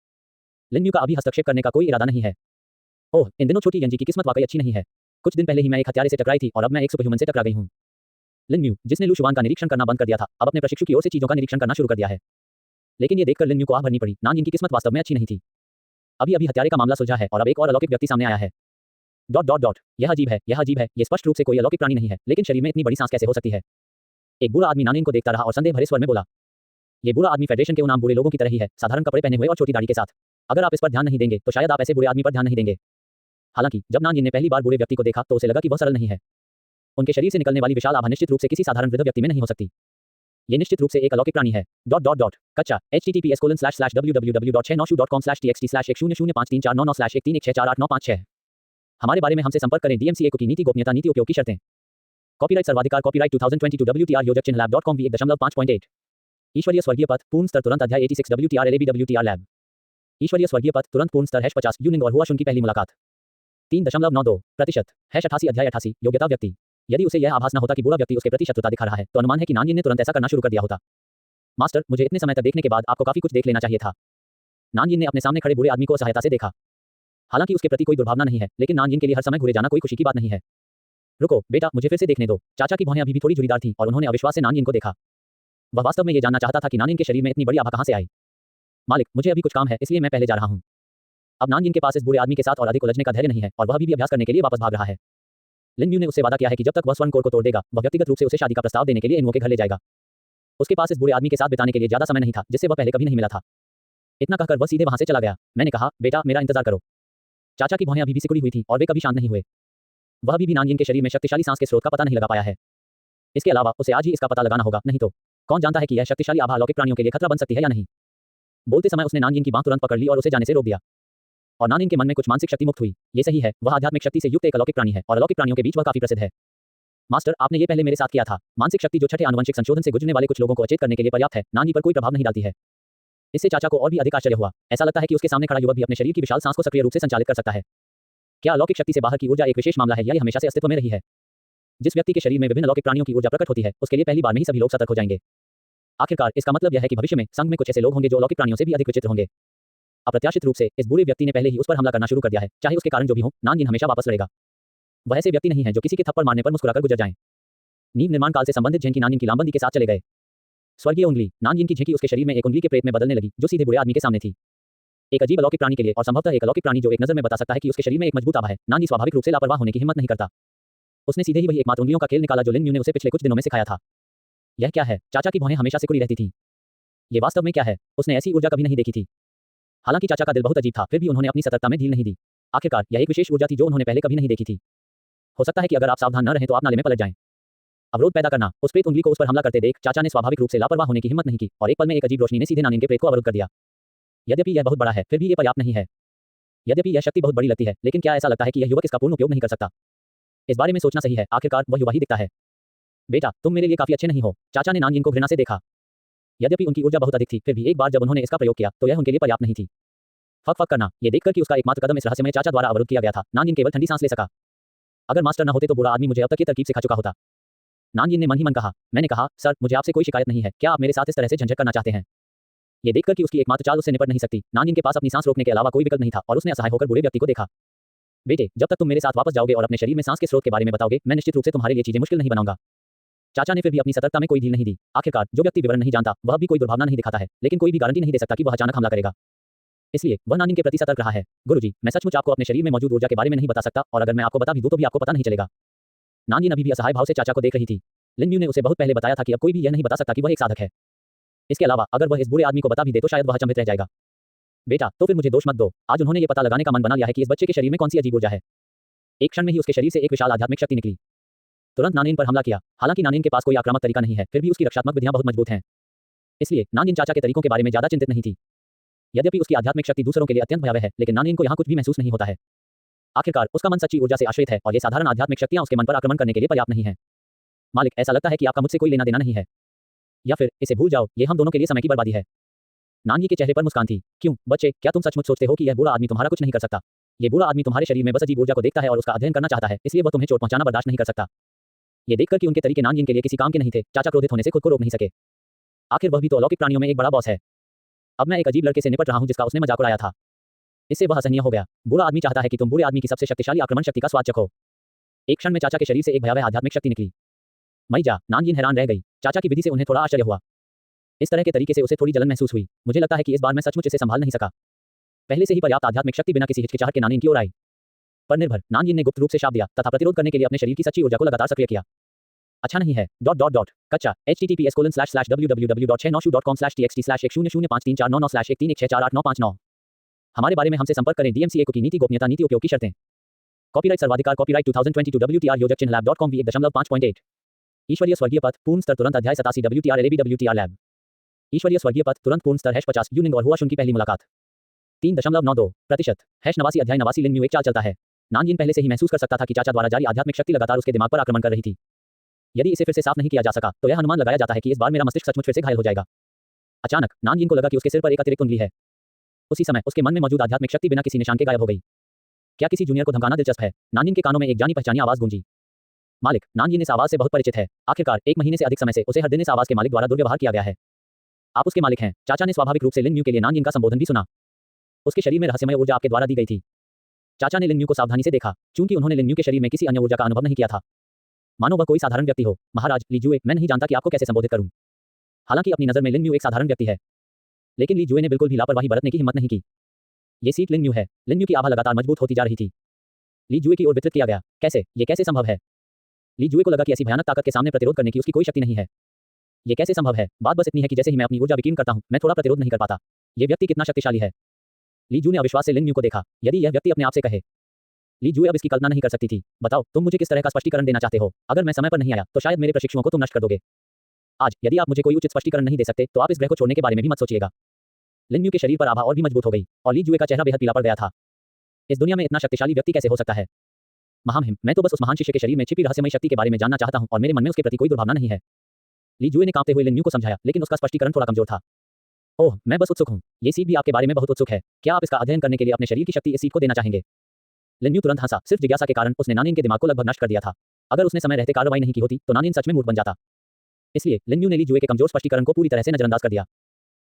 लिन यू का अभी हस्तक्षेप करने का कोई इरादा नहीं है। ओह, इन दिनों छोटी यंजी की किस्मत वाकई अच्छी नहीं है। कुछ दिन पहले ही मैं एक हत्यारे से टकराई थी और अब मैं एक सुपरह्यूमन से टकरा गई हूं। लिन यू, जिसने लू शुआन का निरीक्षण करना बंद कर दिया था, अब अपने प्रशिक्षु की ओर से चीजों का निरीक्षण करना शुरू कर दिया है। लेकिन ये देखकर लिन यू को आह भरनी पड़ी, नान की किस्मत वास्तव में अच्छी नहीं थी। अभी अभी हत्यारे का मामला सुलझा है और अब एक और अलौकिक व्यक्ति सामने आया है। डॉट डॉट डॉट, यह अजीब है, यह अजीब है, ये स्पष्ट रूप से कोई अलौकिक प्राणी नहीं है, लेकिन शरीर में इतनी बड़ी सांस कैसे हो सकती है। एक बूढ़ा आदमी नानिन को देखता रहा और संदेह भरे स्वर में बोला। ये बूढ़ा आदमी फेडरेशन के उन आम बूढ़े लोगों की तरह ही है, साधारण कपड़े पहने हुए और छोटी दाढ़ी के साथ। अगर आप इस पर ध्यान नहीं देंगे तो शायद आप ऐसे बूढ़े आदमी पर ध्यान नहीं देंगे। हालांकि जब नानयिन ने पहली बार बूढ़े व्यक्ति को देखा तो उसे लगा कि वह सरल नहीं है। उनके शरीर से निकलने वाली विशाल आभा निश्चित रूप से किसी साधारण वृद्ध व्यक्ति में नहीं हो सकती। ये निश्चित रूप से एक अलौकिक प्राणी है। डॉट डॉट डॉट कच्चा https://www.696.com/txt/10053499131141961648956। हमारे बारे में हमसे संपर्क करें। DMCA की नीति गोपनीयता नीति उपयोग की शर्तें। कॉपीराइट सर्वाधिकार कॉपीराइट 2022 WTR योजक चिन्ह lab.com v1.5.8। ईश्वरीय स्वर्गीय पथ पूर्ण स्तर तुरंत अध्याय 86 WTR LAB WTR लैब। ईश्वरीय स्वर्गीय पथ तुरंत पूर्ण स्तर #50 यूनिंग और हुआ शुन की पहली मुलाकात 3.92% #88 अध्याय 88 योग्यता व्यक्ति। यदि उसे यह आभास न होता कि बूढ़ा व्यक्ति उसके प्रति शत्रुता दिखा रहा है तो अनुमान है कि नानयिन ने तुरंत ऐसा करना शुरू कर दिया होता। मास्टर, मुझे इतने समय तक देखने के बाद आपको काफी कुछ देख लेना चाहिए था। नानयिन ने अपने सामने खड़े बूढ़े आदमी को सहायता से देखा। हालांकि उसके प्रति कोई दुर्भावना नहीं है, लेकिन नानयिन के लिए हर समय घूरे जाना कोई खुशी की बात नहीं है। रुको बेटा, मुझे फिर से देखने दो। चाचा की भौहें अभी भी थोड़ी झुर्रीदार थीं और उन्होंने अविश्वास से नानयिन को देखा। वह वास्तव में ये जानना चाहता था कि नानयिन के शरीर में इतनी बड़ी आभा कहां से आई। मालिक, मुझे अभी कुछ काम है, इसलिए मैं पहले जा रहा हूं। अब नानयिन के पास इस बूढ़े आदमी के साथ और अधिक उलझने का धैर्य नहीं है और वह अभी भी अभ्यास करने के लिए वापस भाग रहा है। लिन यू ने उससे वादा किया है कि जब तक वह स्वर्ण कोर को तोड़ देगा वह व्यक्तिगत रूप से उसे शादी का प्रस्ताव देने के लिए इनवो के घर ले जाएगा। उसके पास इस बूढ़े आदमी के साथ बिताने के लिए ज्यादा समय नहीं था जिससे वह पहले कभी नहीं मिला था। इतना कहकर वह सीधे वहां से चला गया। मैंने कहा, बेटा मेरा इंतजार करो। चाचा की भौहें अभी भी सिकुड़ी हुई थी और वे कभी शांत नहीं हुए। वह अभी भी नानयिन के शरीर में शक्तिशाली सांस के स्रोत का पता नहीं लगा पाया है। इसके अलावा उसे आज ही इसका पता लगाना होगा, नहीं तो कौन जानता है कि यह शक्तिशाली आभा अलौकिक प्राणियों के लिए खतरा बन सकती है या नहीं। बोलते समय उसने नानयिन की बांह तुरंत पकड़ ली और उसे जाने से रोक दिया। और नानयिन के मन में कुछ मानसिक शक्ति मुक्त हुई। ये सही है, वह आध्यात्मिक शक्ति से युक्त एक अलौकिक प्राणी है और अलौकिक प्राणियों के बीच वह काफी प्रसिद्ध है। मास्टर, आपने ये पहले मेरे साथ किया था। मानसिक शक्ति जो छठे आनुवंशिक संशोधन से गुजरने वाले कुछ लोगों को अचेत करने के लिए पर्याप्त है, नानयिन पर कोई प्रभाव नहीं डालती है। इससे चाचा को और भी अधिक आश्चर्य हुआ। ऐसा लगता है कि उसके सामने खड़ा युवक भी अपने शरीर की विशाल सांस को सक्रिय रूप से संचालित कर सकता है। क्या अलौकिक शक्ति से बाहर की ऊर्जा एक विशेष मामला है या यह हमेशा से अस्तित्व में रही है? जिस व्यक्ति के शरीर में विभिन्न अलौकिक प्राणियों की ऊर्जा प्रकट होती है उसके लिए पहली बार में ही सभी लोग सतर्क हो जाएंगे। आखिरकार इसका मतलब यह है कि भविष्य में संघ में कुछ ऐसे लोग होंगे जो अलौकिक प्राणियों से भी अधिक विचित्र होंगे। अप्रत्याशित रूप से इस बूढ़े व्यक्ति ने पहले ही उस पर हमला करना शुरू कर दिया है। चाहे उसके कारण जो भी हो, नानयिन हमेशा वापस लड़ेगा। वह ऐसे व्यक्ति नहीं है जो किसी के थप्पड़ मारने पर मुस्कुराकर गुजर जाएं। नींव निर्माण काल से संबंधित झेंकी नानयिन की लामबंदी के साथ चले गए। स्वर्गीय उंगली। नानयिन की झेंकी उसके शरीर में एक उंगली के प्रेत में बदलने लगी जो सीधे बूढ़े आदमी के सामने थी। एक अजीब अलौकिक प्राणी के लिए और संभवतः एक अलौकिक प्राणी जो एक नजर में बता सकता है कि उसके शरीर में एक मजबूत आभा है। नानयिन स्वाभाविक रूप से लापरवाह होने की हिम्मत नहीं करता। उसने सीधे ही वही एकमात्र उंगलियों का खेल निकाला जो लिन यू ने उसे पिछले कुछ दिनों में सिखाया था। यह क्या है? चाचा की भौहें हमेशा सिकुड़ी रहती थीं। ये वास्तव में क्या है? उसने ऐसी ऊर्जा कभी नहीं देखी थी। हालांकि चाचा का दिल बहुत अजीब था, फिर भी उन्होंने अपनी सतर्कता में ढील नहीं दी। आखिरकार यह एक विशेष ऊर्जा थी जो उन्होंने पहले कभी नहीं देखी थी। हो सकता है कि अगर आप सावधान न रहें तो आप नाले में पलट जाएं। अवरोध पैदा करना। उस प्रेत उंगली को उस पर हमला करते देख चाचा ने स्वाभाविक रूप से लापरवाह होने की हिम्मत नहीं की और एक पल में एक अजीब रोशनी ने सीधे नानयिन के प्रेत को अवरुद्ध कर दिया। यद्यपि यह बहुत बड़ा है, फिर भी यह पर्याप्त नहीं है। यद्यपि यह शक्ति बहुत बड़ी लगती है, लेकिन क्या ऐसा लगता है कि यह युवक इसका पूर्ण उपयोग नहीं कर सकता? इस बारे में सोचना सही है। आखिरकार वह युवा ही दिखता है। बेटा, तुम मेरे लिए काफी अच्छे नहीं हो। चाचा ने नानयिन को घृणा से देखा। यद्यपि उनकी ऊर्जा बहुत अधिक थी, फिर भी एक बार जब उन्होंने इसका प्रयोग किया तो यह उनके लिए पर्याप्त नहीं थी। फक फक करना। यह देखकर कि उसका एकमात्र कदम इस रहस्यमय चाचा द्वारा अवरुद्ध किया गया था, नानयिन केवल ठंडी सांस ले सका। अगर मास्टर न होते तो बूढ़ा आदमी मुझे अब तक ये तरकीब सिखा चुका होता। नानयिन ने मन ही मन कहा। मैंने कहा, सर मुझे आपसे कोई शिकायत नहीं है, क्या आप मेरे साथ इस तरह से झंझट करना चाहते हैं? ये देखकर कि उसकी एकमात्र चाल उससे निपट नहीं सकती, नानयिन के पास अपनी सांस रोकने के अलावा कोई विकल्प नहीं था और उसने असहाय होकर बूढ़े व्यक्ति को देखा। बेटे, जब तक तुम मेरे साथ वापस जाओगे और अपने शरीर में सांस के स्रोत के बारे में बताओगे, मैं निश्चित रूप से तुम्हारे लिए चीजें मुश्किल नहीं बनाऊंगा। चाचा ने फिर भी अपनी सतर्कता में कोई ढील नहीं दी। आखिरकार जो व्यक्ति विवरण नहीं जानता वह भी कोई दुर्भावना नहीं दिखाता है, लेकिन कोई भी गारंटी नहीं दे सकता कि वह अचानक हमला करेगा। इसलिए वह नानिन के प्रति सतर्क रहा है। गुरुजी, मैं सचमुच आपको अपने शरीर में मौजूद ऊर्जा के बारे में नहीं बता सकता, और अगर मैं आपको बता भी दूं तो भी आपको पता नहीं चलेगा। नानिन अभी भी असहाय भाव से चाचा को देख रही थी। लिन यू ने उसे बहुत पहले बताया था कि अब कोई भी यह नहीं बता सकता कि वह एक साधक है। इसके अलावा अगर वह इस बुरे आदमी को बता भी दे तो शायद वह अचंभित रह जाएगा। बेटा, तो फिर मुझे दोष मत दो। आज उन्होंने ये पता लगाने का मन बना लिया है कि इस बच्चे के शरीर में कौन सी अजीब ऊर्जा है। एक क्षण में ही उसके शरीर से एक विशाल आध्यात्मिक शक्ति निकली, तुरंत नानिन पर हमला किया। हालांकि नानिन के पास कोई आक्रामक तरीका नहीं है, फिर भी उसकी रक्षात्मक विधियां बहुत मजबूत हैं। इसलिए नानिन चाचा के तरीकों के बारे में ज्यादा चिंतित नहीं थी। यद्यपि उसकी आध्यात्मिक शक्ति दूसरों के लिए अत्यंत भयावह है, लेकिन नानिन को यहाँ कुछ भी महसूस नहीं होता है। आखिरकार उसका मन सच्ची ऊर्जा से आश्रित है और ये साधारण आध्यात्मिक शक्तियां उसके मन पर आक्रमण करने के लिए पर्याप्त नहीं है। मालिक, ऐसा लगता है कि आपका मुझसे कोई लेना देना नहीं है, या फिर इसे भूल जाओ, ये हम दोनों के लिए समय की बर्बादी है। नानी के चेहरे पर मुस्कान थी। क्यों बच्चे, क्या तुम सचमुच सोचते हो कि यह बूढ़ा आदमी तुम्हारा कुछ नहीं कर सकता? ये बूढ़ा आदमी तुम्हारे शरीर में बस अजीब ऊर्जा को देखता है और उसका अध्ययन करना चाहता है, इसलिए वह तुम्हें चोट पहुंचाना बर्दाश्त नहीं कर सकता। ये देखकर कि उनके तरीके नानयिन के लिए किसी काम के नहीं थे, चाचा क्रोधित होने से खुद को रोक नहीं सके। आखिर वह भी तो अलौकिक प्राणियों में एक बड़ा बॉस है। अब मैं एक अजीब लड़के से निपट रहा हूं जिसका उसने मजाक उड़ाया था। इससे वह असहनीय हो गया। बूढ़ा आदमी चाहता है कि तुम बूढ़े आदमी की सबसे शक्तिशाली आक्रमण शक्ति का स्वाद चखो। एक क्षण में चाचा के शरीर से एक भयावह आध्यात्मिक शक्ति निकली। मैया, नानयिन हैरान रह गई। चाचा की विधि से उन्हें थोड़ा आश्चर्य हुआ। इस तरह के तरीके से उसे थोड़ी जलन महसूस हुई। मुझे लगता है कि इस बार मैं सचमुच इसे संभाल नहीं सका। पहले से ही पर्याप्त आध्यात्मिक शक्ति बिना किसी हिचकिचाहट के नानयिन की ओर आई। पर निर्भर नानयिन ने गुप्त रूप से शाप दिया तथा प्रतिरोध करने के लिए अपने शरीर की सच्ची ऊर्जा को लगातार सक्रिय किया। अच्छा नहीं है। कच्चा https://www.696.com/txt/10053499136131499 हमारे बारे में हमसे संपर्क करें। DMCA की नीति गोपनीयता नीति उपयोग की शर्तें। कॉपीराइट सर्वाधिकार कॉपीराइट 2022 WTR योजक चिन्ह lab.com v1.5.8 ईश्वरीय स्वर्गीय पथ पूर्ण स्तर तुरंत अध्याय 87 WTR LAB WTR लैब ईश्वरीय स्वर्गीय पथ तुरंत पूर्ण स्तर #50 यूनिंग और हुआ शुन की पहली मुलाकात 3.92% #89 अध्याय 89 लिन म्यू एक चाल चलता है। नानयिन पहले से ही महसूस कर सकता था कि चाचा द्वारा जारी आध्यात्मिक शक्ति लगातार उसके दिमाग पर आक्रमण कर रही थी। यदि इसे फिर से साफ नहीं किया जा सका तो यह अनुमान लगाया जाता है कि इस बार मेरा मस्तिष्क सचमुच फिर से घायल हो जाएगा। अचानक नानयिन को लगा कि उसके सिर पर एक अतिरिक्त उंगली है। उसी समय उसके मन में मौजूद आध्यात्मिक शक्ति बिना किसी निशान के गायब हो गई। क्या किसी जूनियर को धमकाना दिलचस्प है? नानयिन के कानों में एक जानी पहचानी आवाज गूंजी। मालिक, नानयिन इस आवाज से बहुत परिचित है। आखिरकार 1 महीने से अधिक समय से उसे हर दिन इस आवाज के मालिक द्वारा दुर्व्यवहार किया गया है। आप उसके मालिक हैं। चाचा ने स्वाभाविक रूप से लिन म्यू के लिए नानयिन का संबोधन भी सुना। उसके शरीर में रहस्यमय ऊर्जा आपके द्वारा दी गई थी। चाचा ने लिन म्यू को सावधानी से देखा, चूंकि उन्होंने लिन म्यू के शरीर में किसी अन्य ऊर्जा का अनुभव नहीं किया था। मानो वह कोई साधारण व्यक्ति हो। महाराज ली जुए, मैं नहीं जानता कि आपको कैसे संबोधित करूं। हालांकि अपनी नजर में लिन म्यू एक साधारण व्यक्ति है, लेकिन ली जुए ने बिल्कुल भी लापरवाही बरतने की हिम्मत नहीं की। ये सीट लिन म्यू है। लिन म्यू की आभा लगातार मजबूत होती जा रही थी। ली जुए की ओर वितरित किया गया। कैसे? ये कैसे संभव है? ली जुए को लगा कि ऐसी भयानक ताकत के सामने प्रतिरोध करने की उसकी कोई शक्ति नहीं है। ये कैसे संभव है? बात बस इतनी है कि जैसे ही मैं अपनी ऊर्जा विकीर्ण करता हूं, मैं थोड़ा प्रतिरोध नहीं कर पाता। ये व्यक्ति कितना शक्तिशाली है? ली जू ने अविश्वास से लिन म्यू को देखा। यदि यह व्यक्ति अपने आप से कहे। ली जुए अब इसकी कल्पना नहीं कर सकती थी। बताओ, तुम मुझे किस तरह का स्पष्टीकरण देना चाहते हो? अगर मैं समय पर नहीं आया तो शायद मेरे प्रशिक्षुओं को तुम नष्ट कर दोगे। आज यदि आप मुझे कोई उचित स्पष्टीकरण नहीं दे सकते तो आप इस ग्रह को छोड़ने के बारे में भी मत सोचिएगा। लिन म्यू के शरीर पर आभा और भी मजबूत हो गई और ली जुए का चेहरा बेहद पीला पड़ गया था। इस दुनिया में इतना शक्तिशाली व्यक्ति कैसे हो सकता है? महामहिम, मैं तो बस उस महान शिष्य के शरीर में छिपी रहस्यमय शक्ति के बारे में जानना चाहता हूं और मेरे मन में उसके प्रति कोई दुर्भावना नहीं है। ली जुए ने कांपते हुए लिन म्यू को समझाया, लेकिन उसका स्पष्टीकरण थोड़ा कमजोर था। ओह, मैं बस उत्सुक हूं। ये सीट भी आपके बारे में बहुत उत्सुक है। क्या आप इसका अध्ययन करने के लिए अपने शरीर की शक्ति इस सीट को देना चाहेंगे? लिन म्यू तुरंत हंसा। सिर्फ जिज्ञासा के कारण उसने नानयिन के दिमाग को लगभग नष्ट कर दिया था। अगर उसने समय रहते कार्रवाई नहीं की होती तो नानयिन सच में मूर्ख बन जाता। इसलिए लिन म्यू ने ली जुए के कमजोर स्पष्टीकरण को पूरी तरह से नजरअंदाज कर दिया।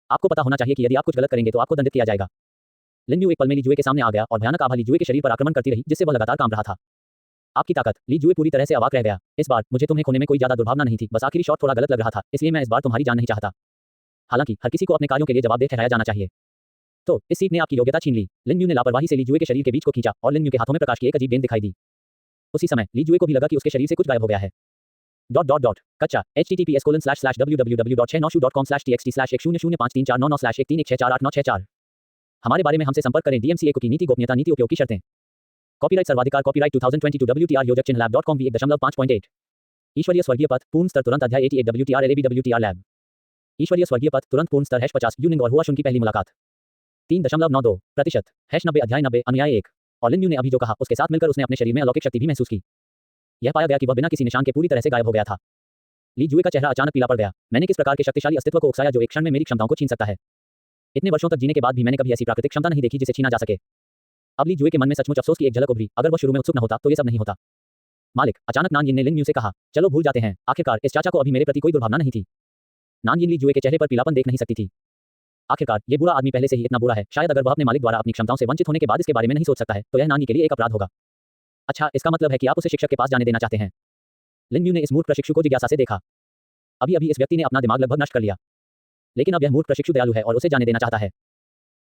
आपको पता होना चाहिए कि यदि आप कुछ गलत करेंगे तो आपको दंडित किया जाएगा। लिन म्यू एक पल में ली जुए के सामने आ गया और भयानक आभा ली जुए के शरीर पर आक्रमण करती रही, जिससे वह लगातार कांप रहा था। आपकी ताकत। ली जुए पूरी तरह से अवाक रह गया। इस बार मुझे तुम्हें खोने में कोई ज्यादा दुर्भावना नहीं थी, बस आखिरी शॉट थोड़ा गलत लग रहा था, इसलिए मैं इस बार तुम्हारी जान नहीं चाहता। हालांकि हर किसी को अपने कार्यों के लिए जवाबदेह ठहराया जाना चाहिए। तो इस सीट ने आपकी योग्यता छीन ली। लिन म्यू ने लापरवाही से ली जुए के शरीर के बीच को खींचा और लिन म्यू के हाथों में प्रकाश की एक अजीब गेंद दिखाई दी। उसी समय ली जुए को भी लगा कि उसके शरीर से कुछ गायब हो गया है। कच्चा https://www.696.com/txt/1005349913613489641 हमारे बारे में हमसे संपर्क करें। DMCA की नीति गोपनीयता नीति उपयोग की शर्तें। कॉपीराइट सर्वाधिकार कॉपीराइट 2022 WTR योजक चिन्ह lab.com v1.5.8 ईश्वरीय स्वर्गीय पथ पूर्ण स्तर तुरंत अध्याय 88 WTR LAB WTR लैब ईश्वरीय स्वर्गीय पथ तुरंत पूर्ण स्तर #50 यूनिंग और हुआ शुन की पहली मुलाकात 3.92% #90 अध्याय 90 अनुयायी 1 और लिन म्यू ने अभी जो कहा उसके साथ मिलकर उसने अपने शरीर में अलौकिक शक्ति भी महसूस की। यह पाया गया कि वह बिना किसी निशान के पूरी तरह से गायब हो गया था। ली जुए का चेहरा अचानक पीला पड़ गया। मैंने किस प्रकार के शक्तिशाली अस्तित्व को उकसाया जो एक क्षण में मेरी क्षमताओं को छीन सकता है? इतने वर्षों तक जीने के बाद भी मैंने कभी ऐसी प्राकृतिक क्षमता नहीं देखी जिसे छीना जा सके। अब ली जुए के मन में सचमुच अफसोस की एक झलक उभरी। अगर वह शुरू में उत्सुक न होता तो ये सब नहीं होता। मालिक, अचानक नानयिन ने लिन म्यू से कहा, चलो भूल जाते हैं। आखिरकार इस चाचा को अभी मेरे प्रति कोई दुर्भावना नहीं थी। नानयिन ली जुए के चेहरे पर पीलापन देख नहीं सकती थी। आखिरकार ये बुरा आदमी पहले से ही इतना बुरा है, शायद अगर वह अपने मालिक द्वारा अपनी क्षमताओं से वंचित होने के बाद इसके बारे में नहीं सोच सकता है तो यह नानी के लिए एक अपराध होगा। अच्छा, इसका मतलब है कि आप उसे शिक्षक के पास जाने देना चाहते हैं। लिन यू ने इस मूर्ख प्रशिक्षु को जिज्ञासा से देखा। अभी अभी इस व्यक्ति ने अपना दिमाग लगभग नष्ट कर लिया, लेकिन अब यह मूर्ख प्रशिक्षु दयालु है और उसे जाने देना चाहता है।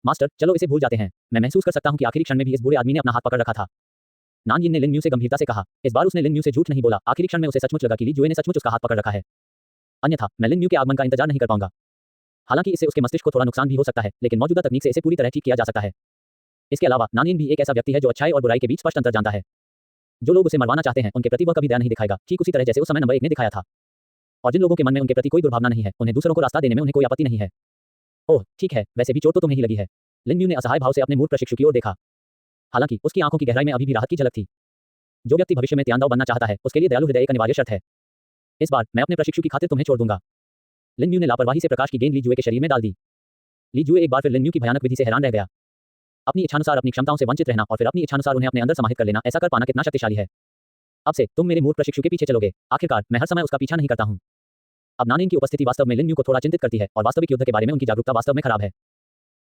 मास्टर, चलो इसे भूल जाते हैं। मैं महसूस कर सकता हूं कि आखिरी क्षण में भी इस बुरे आदमी ने अपना हाथ पकड़ रखा था। नान यिन ने लिन यू से गंभीरता से कहा। इस बार उसने लिन यू से झूठ नहीं बोला। आखिरी क्षण में उसे सचमुच लगा कि ली जुए ने सचमुच उसका हाथ पकड़ रखा है। अन्यथा मैं लिन यू के आगमन का इंतजार नहीं कर पाऊंगा। हालांकि इससे उसके मस्तिष्क को थोड़ा नुकसान भी हो सकता है, लेकिन मौजूदा तकनीक से इसे पूरी तरह ठीक किया जा सकता है। इसके अलावा नान यिन भी एक ऐसा व्यक्ति है जो अच्छाई और बुराई के बीच स्पष्ट अंतर जानता है। जो लोग उसे मरवाना चाहते हैं उनके प्रति वह कभी दया नहीं दिखाएगा, ठीक उसी तरह जैसे उस समय नंबर 1 ने दिखाया था। और जिन लोगों के मन में उनके प्रति कोई दुर्भावना नहीं है, उन्हें दूसरों को रास्ता देने में उन्हें कोई आपत्ति नहीं है। ओह ठीक है, वैसे भी चोट तो तुम्हें ही लगी है। लिन यू ने असहाय भाव से अपने मूर्ख प्रशिक्षु की ओर देखा। हालांकि उसकी आंखों की गहराई में अभी भी राहत की झलक थी। जो व्यक्ति भविष्य में त्यानदाव बनना चाहता है उसके लिए दयालु हृदय एक अनिवार्य शर्त है। इस बार मैं अपने प्रशिक्षु की खातिर तुम्हें छोड़ दूंगा। लिन यू ने लापरवाही से प्रकाश की गेंद ली जुए के शरीर में डाल दी। ली जुए एक बार फिर लिन यू की भयानक विधि से हैरान रह गया। अपनी इच्छानुसार अपनी क्षमताओं से वंचित रहना और फिर अपनी इच्छानुसार उन्हें अपने अंदर समाहित कर लेना, ऐसा कर पाना कितना शक्तिशाली है। अब से तुम मेरे मूर्ख प्रशिक्षु के पीछे चलोगे। आखिरकार मैं हर समय उसका पीछा नहीं करता हूं। अब नानिन की उपस्थिति वास्तव में लिन यू को थोड़ा चिंतित करती है और वास्तविक युद्ध के बारे में उनकी जागरूकता वास्तव में खराब है।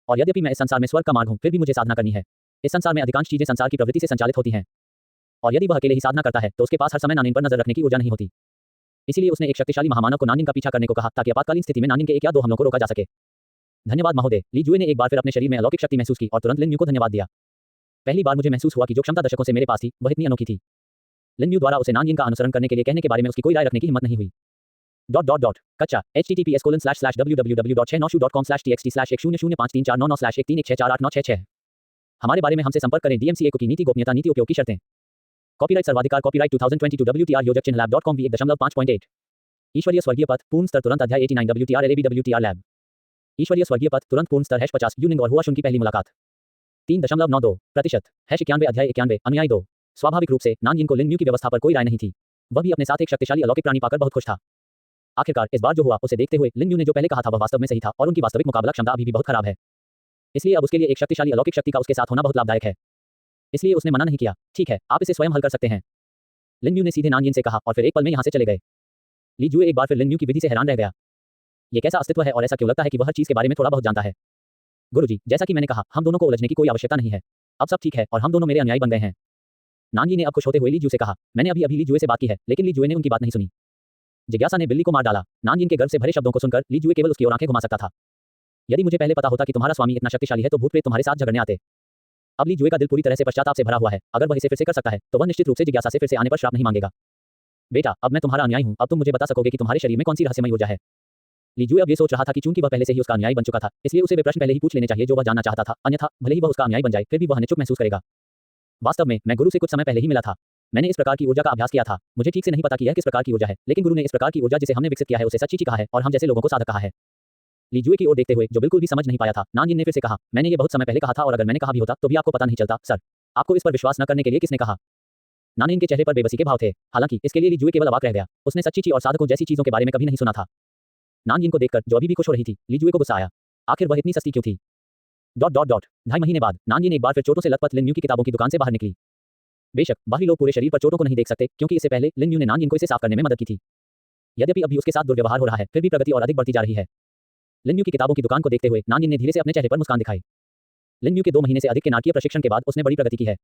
और यद्यपि मैं इस संसार में स्वर्ग का मार्ग हूं, फिर भी मुझे साधना करनी है। इस संसार में अधिकांश चीजें संसार की प्रवृत्ति से संचालित होती हैं। और यदि वह अकेले ही साधना करता है तो उसके पास हर समय नानिन पर नजर रखने की ऊर्जा नहीं होती। इसलिए उसने एक शक्तिशाली महामानव को नानिन का पीछा करने को कहा ताकि आपातकालीन स्थिति में नानिन के एक या दो हमलों को रोका जा सके। धन्यवाद महोदय। ली जुए ने एक बार फिर अपने शरीर में अलौकिक शक्ति महसूस की और तुरंत लिन यू को धन्यवाद दिया। पहली बार मुझे महसूस हुआ कि जो क्षमता दशकों से मेरे पास थी वह इतनी अनोखी थी। लिन यू द्वारा उसे नान यिन का अनुसरण करने के लिए कहने के बारे में उसकी कोई राय रखने की हिम्मत नहीं हुई। कच्चा https://www.696.com/txt/10053499136131499 हमारे बारे में हमसे संपर्क करें। DMCA को की नीति गोपनीयता नीति उपयोग की शर्तें। कॉपीराइट सर्वाधिकार कॉपीराइट 2022 WTR योजक चिन्ह lab.com v1.5.8 ईश्वरीय स्वर्गीय पथ पूर्ण स्तर तुरंत अध्याय 89 WTR LAB WTR लैब ईश्वरीय स्वर्गीय पथ तुरंत पूर्ण स्तर #50 यूनिंग और हुआ शुन की पहली मुलाकात 3.92% #91 अध्याय 91 अनुयायी 2 स्वाभाविक रूप से नान यिन को लिन यू की व्यवस्था पर कोई राय नहीं थी। वह भी अपने साथ एक शक्तिशाली अलौकिक प्राणी पाकर बहुत खुश था। आखिरकार इस बार जो हुआ उसे देखते हुए लिन यू ने जो पहले कहा था वह वास्तव में सही था और उनकी वास्तविक मुकाबला क्षमता अभी भी बहुत खराब है। इसलिए अब उसके लिए एक शक्तिशाली अलौकिक शक्ति का उसके साथ होना बहुत लाभदायक है। इसलिए उसने मना नहीं किया। ठीक है, आप इसे स्वयं हल कर सकते हैं। लिन यू ने सीधे नान यिन से कहा और फिर एक पल में यहाँ से चले गए। ली जुए एक बार फिर लिन यू की विधि से हैरान रह गया। ये कैसा अस्तित्व है और ऐसा क्यों लगता है कि वह हर चीज के बारे में थोड़ा बहुत जानता है। गुरुजी, जैसा कि मैंने कहा, हम दोनों को उलझने की कोई आवश्यकता नहीं है। अब सब ठीक है और हम दोनों मेरे अनुयायी बन गए हैं। नान यी ने अब खुश होते हुए ली जू से कहा। मैंने अभी अभी ली जुए से बात की है, लेकिन ली जुए ने उनकी बात नहीं सुनी। जिज्ञासा ने बिल्ली को मार डाला। नान यिन के गर्व से भरे शब्दों को सुनकर ली जुए केवल उसकी ओर आंखें घुमा सकता था। यदि मुझे पहले पता होता कि तुम्हारा स्वामी इतना शक्तिशाली है तो भूत प्रेत तुम्हारे साथ झगड़ने आते। अब ली जुए का दिल पूरी तरह से पश्चाताप से भरा हुआ है। अगर वह इसे फिर से कर सकता है तो वह निश्चित रूप से जिज्ञासा से फिर से आने पर श्राप नहीं मांगेगा। बेटा, अब मैं तुम्हारा अनुयायी हूं। अब तुम मुझे बता सकोगे कि तुम्हारे शरीर में कौन सी रहस्यमय ऊर्जा है। ली जुए अब ये सोच रहा था कि चूंकि वह पहले से ही उसका अनुयायी बन चुका था, इसलिए उसे वे प्रश्न पहले ही पूछ लेने चाहिए जो वह जानना चाहता था। अन्यथा भले ही वह उसका अनुयायी बन जाए, फिर भी वह निचुप महसूस करेगा। वास्तव में मैं गुरु से कुछ समय पहले ही मिला था। मैंने इस प्रकार की ऊर्जा का अभ्यास किया था। मुझे ठीक से नहीं पता कि यह किस प्रकार की ऊर्जा है, लेकिन गुरु ने इस प्रकार की ऊर्जा जिसे हमने विकसित किया है उसे सच्ची कहा है और हम जैसे लोगों को साधक कहा है। ली जुए की ओर देखते हुए जो बिल्कुल भी समझ नहीं पाया था, नान यिन ने फिर से कहा, मैंने ये बहुत समय पहले कहा था और अगर मैंने कहा भी होता तो भी आपको पता नहीं चलता। सर, आपको इस पर विश्वास न करने के लिए किसने कहा। नान यिन के चेहरे पर बेबसी के भाव थे। हालांकि इसके लिए ली जुए केवल अवाक रह गया। उसने सच्ची चीज और साधकों जैसी चीजों के बारे में कभी नहीं सुना था। नान यिन को देखकर जो अभी भी खुश हो रही थी, ली जुए को गुस्सा आया। आखिर वह इतनी सस्ती क्यों थी। 2.5 महीने बाद नान यिन एक बार फिर चोटों से लथपथ लिन यू की किताबों की दुकान से बाहर निकली। बेशक बाहरी लोग पूरे शरीर पर चोटों को नहीं देख सकते, क्योंकि इससे पहले लिन यू ने नान यिन को इसे साफ करने में मदद की थी। यद्यपि अभी उसके साथ दुर्व्यवहार हो रहा है, फिर भी प्रगति और अधिक बढ़ती जा रही है। लिन यू की किताबों की दुकान को देखते हुए नान यिन ने धीरे से अपने चेहरे पर मुस्कान दिखाई। लिन यू के 2 महीने से अधिक के नाटकीय प्रशिक्षण के बाद उसने बड़ी प्रगति की है।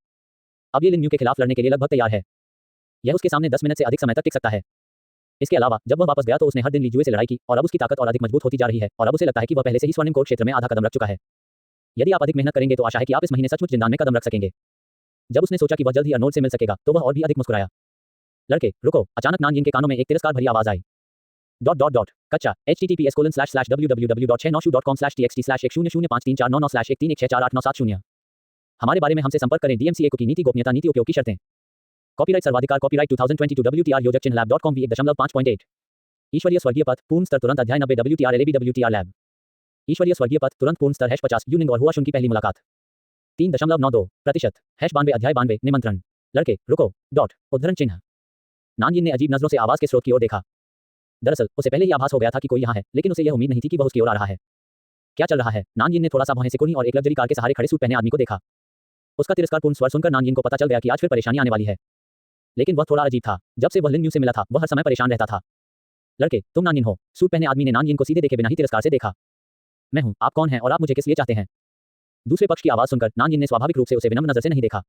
अब ये लिन यू के खिलाफ लड़ने के लिए लगभग तैयार है। यह उसके सामने 10 मिनट से अधिक समय तक टिक सकता है। इसके अलावा जब वह वापस गया तो उसने हर दिन ली जुए से लड़ाई की और अब उसकी ताकत और अधिक मजबूत होती जा रही है और अब उसे लगता है कि वह पहले से ही स्वर्णिम कोर क्षेत्र में आधा कदम रख चुका है। यदि आप अधिक मेहनत करेंगे तो आशा है कि आप इस महीने सचमुच जिंदान में कदम रख सकेंगे। जब उसने सोचा कि वह जल्द ही अर्नोल्ड से मिल सकेगा तो वह और भी अधिक मुस्कुराया। लड़के रुको, अचानक नान यिन के कानों में एक तिरस्कार भरी आवाज आई। कच्चा https://www.696.com/txt/10053499136134897 हमारे बारे में हमसे संपर्क करें। DMCA को की नीति गोपनीयता नीति उपयोग की शर्तें। कॉपीराइट सर्वाधिकार कॉपीराइट 2022 WTR योजक चिन्ह lab.com v1.5.8 ईश्वरीय स्वर्गीय पथ पूर्ण स्तर तुरंत अध्याय 90 WTR LAB WTR लैब ईश्वरीय स्वर्गीय पथ तुरंत पूर्ण स्तर #50 यूनिंग और हुआ शुन की पहली मुलाकात 3.92% #92 अध्याय 92 निमंत्रण। लड़के रुको, उद्धरण चिन्ह। नान यिन ने अजीब नजरों से आवाज के स्रोत की ओर देखा। दरअसल उसे पहले ही आभास हो गया था कि कोई यहाँ है, लेकिन उसे यह उम्मीद नहीं थी कि वह उसकी ओर आ रहा है। क्या चल रहा है। नान यिन ने थोड़ा सा भौहें सिकुड़ी और एक लग्जरी कार के सहारे खड़े सूट पहने आदमी को देखा। उसका तिरस्कारपूर्ण स्वर सुनकर नान यिन को पता चल गया कि आज फिर परेशानी आने वाली है। लेकिन वह थोड़ा अजीब था। जब से वह लिन यू से मिला था वह हर समय परेशान रहता था। लड़के तुम नान यिन हो। सूट पहने आदमी ने नान यिन को सीधे देखे बिना ही तिरस्कार से देखा। मैं हूँ, आप कौन हैं और आप मुझे किस लिए चाहते हैं? दूसरे पक्ष की आवाज सुनकर नानजिन ने स्वाभाविक रूप से उसे विनम्र नजर से नहीं देखा।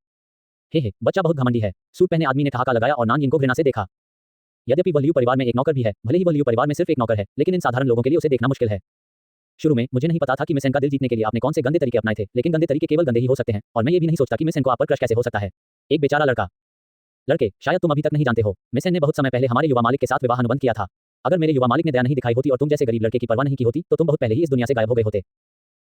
हे, बच्चा बहुत घमंडी है, सूट पहने आदमी ने ठहाका लगाया और नानजिन को घृणा से देखा। यद्यपि वह लियू परिवार में एक नौकर भी है, भले ही वह लियू परिवार में सिर्फ एक नौकर है, लेकिन इन साधारण लोगों के लिए उसे देखना मुश्किल है। शुरू में मुझे नहीं पता था कि मिसेन का दिल जीतने के लिए आपने कौन से गंदे तरीके अपनाए थे, लेकिन गंदे तरीके केवल गंदे ही हो सकते हैं, और मैं ये भी नहीं सोचता कि मिसेन को आप पर क्रश कैसे हो सकता है। एक बेचारा लड़का। लड़के, शायद तुम अभी तक नहीं जानते हो, मिसेन ने बहुत समय पहले हमारे युवा मालिक के साथ विवाह अनुबंध किया था। अगर मेरे युवा मालिक ने दया नहीं दिखाई होती और तुम जैसे गरीब लड़के की परवाह नहीं की होती, तो तुम बहुत पहले ही इस दुनिया से गायब हो गए होते।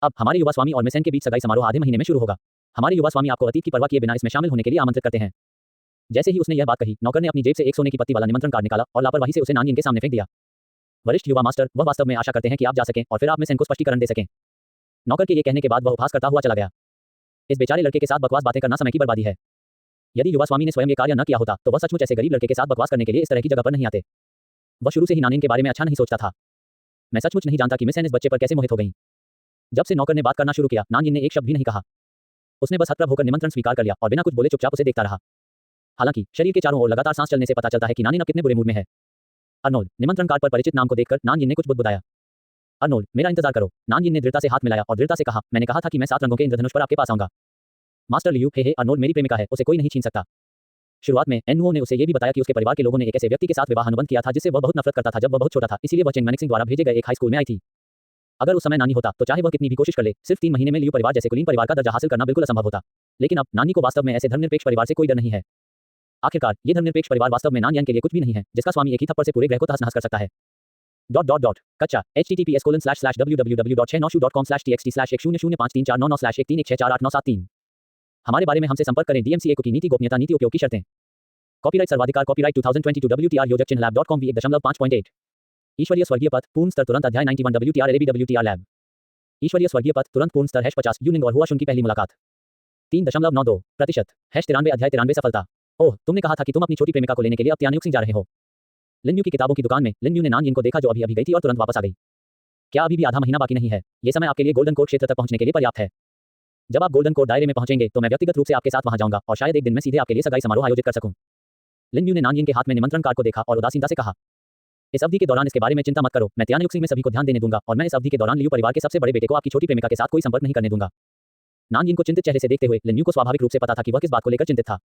अब हमारे युवा स्वामी और मिसेन के बीच सगाई समारोह आधे महीने में शुरू होगा। हमारे युवा स्वामी आपको अतीत की परवाह किए बिना इसमें शामिल होने के लिए आमंत्रित करते हैं। जैसे ही उसने यह बात कही, नौकर ने अपनी जेब से एक सोने की पत्ती वाला निमंत्रण कार्ड निकाला और लापरवाही से उसे नानजिन के सामने फेंक दिया। वरिष्ठ युवा मास्टर, वह वास्तव में आशा करते हैं कि आप जा सकें और फिर आप मिसेन को स्पष्टीकरण दे सकें। नौकर के ये कहने के बाद वह उपहास करता हुआ चला गया। इस बेचारे लड़के के साथ बकवास बातें करना समय की बर्बादी है। यदि युवा स्वामी ने स्वयं ये कार्य न किया होता, तो वह सचमुच ऐसे गरीब लड़के के साथ बकवास करने के लिए इस तरह की जगह पर नहीं आते। वह शुरू से ही नानजिन के बारे में अच्छा नहीं सोचता था। मैं सचमुच नहीं जानता कि मिसेन इस बच्चे पर कैसे मोहित हो गई। जब से नौकर ने बात करना शुरू किया, नानजिन ने एक शब्द भी नहीं कहा। उसने बस हतप्रभ होकर निमंत्रण स्वीकार कर लिया और बिना कुछ बोले चुपचाप उसे देखता रहा। हालांकि शरीर के चारों ओर लगातार सांस चलने से पता चलता है कि नानजिन अब कितने बुरे मूड में है। अर्नोल्ड, निमंत्रण कार्ड पर परिचित नाम को देखकर नानजिन ने कुछ बुदबुदाया। अर्नोल्ड, मेरा इंतजार करो। नानजिन ने दृढ़ता से हाथ मिलाया और दृढ़ता से कहा, मैंने कहा था कि मैं 7 रंगों के इंद्रधनुष पर आपके पास आऊंगा। मास्टर लियू, हे अर्नोल्ड मेरी प्रेमिका है, उसे कोई नहीं छीन सकता। शुरुआत में एनओ ने उसे ये भी बताया कि उसके परिवार के लोगों ने एक ऐसे व्यक्ति के साथ विवाह अनुबंध किया था जिससे वह बहुत नफरत करता था जब वह बहुत छोटा था, इसीलिए वह चेंग मैनिक्सिंग द्वारा भेजे गए एक हाई स्कूल में आई थी। अगर उस समय नानी होता तो चाहे वह कितनी भी कोशिश कर ले, सिर्फ 3 महीने में लियू परिवार जैसे कुलीन परिवार का दर्जा हासिल करना बिल्कुल असंभव होता। लेकिन अब नानी को वास्तव में ऐसे धर्मनिरपेक्ष परिवार से कोई डर नहीं है। आखिरकार ये धर्मनिरपेक्ष परिवार वास्तव में नानयान के लिए कुछ भी नहीं है, जिसका स्वामी एक ही थप्पड़ से पूरे ग्रह को तहस नहस कर सकता है। कच्चा https://www.6noshu.com/txt/1005349913681413893 हमारे बारे में हमसे संपर्क करें। DMCA की नीति गोपनीयता नीति उपयोग की शर्तें। कॉपीराइट सर्वाधिकार कॉपीराइट 2022 WTR योजक चिन्ह lab.com v1.5.8 ईश्वरीय स्वर्गीय पथ पूर्ण स्तर तुरंत अध्याय 91 WTR LAB WTR लैब। ईश्वरीय स्वर्गीय पथ तुरंत पूर्ण स्तर #50 यूनिंग और हुआ उनकी पहली मुलाकात 3.92% #93 अध्याय 93 सफलता। ओह, तुमने कहा था कि तुम अपनी छोटी प्रेमिका को लेने के लिए अब त्यानयुग सिंह जा रहे हो। लिन्यू की किताबों की दुकान में लिन्यू ने नानजिन को देखा जो अभी गई थी और तुरंत वापस आ गई। क्या अभी भी आधा महीना बाकी नहीं है? ये समय आपके लिए गोल्डन कोर्ट क्षेत्र तक पहुंचने के लिए पर्याप्त है। जब आप गोल्डन कोर्ट दायरे में पहुंचेंगे तो मैं व्यक्तिगत रूप से आपके साथ वहां जाऊंगा और शायद एक दिन मैं सीधे आपके लिए सगाई समारोह आयोजित कर सकूं। लिन्यू ने नानजिन के हाथ में निमंत्रण कार्ड को देखा और उदासीनता से कहा, इस अवधि के दौरान इसके बारे में चिंता मत करो, मैं त्यानयुग सिंह में सभी को ध्यान देने दूंगा और मैं इस अवधि के दौरान लियू परिवार के सबसे बड़े बेटे को आपकी छोटी प्रेमिका के साथ कोई संपर्क नहीं करने दूंगा। नानजिन को चिंतित चेहरे से देखते हुए लिन्यू को स्वाभाविक रूप से पता था कि वह किस बात को लेकर चिंतित था।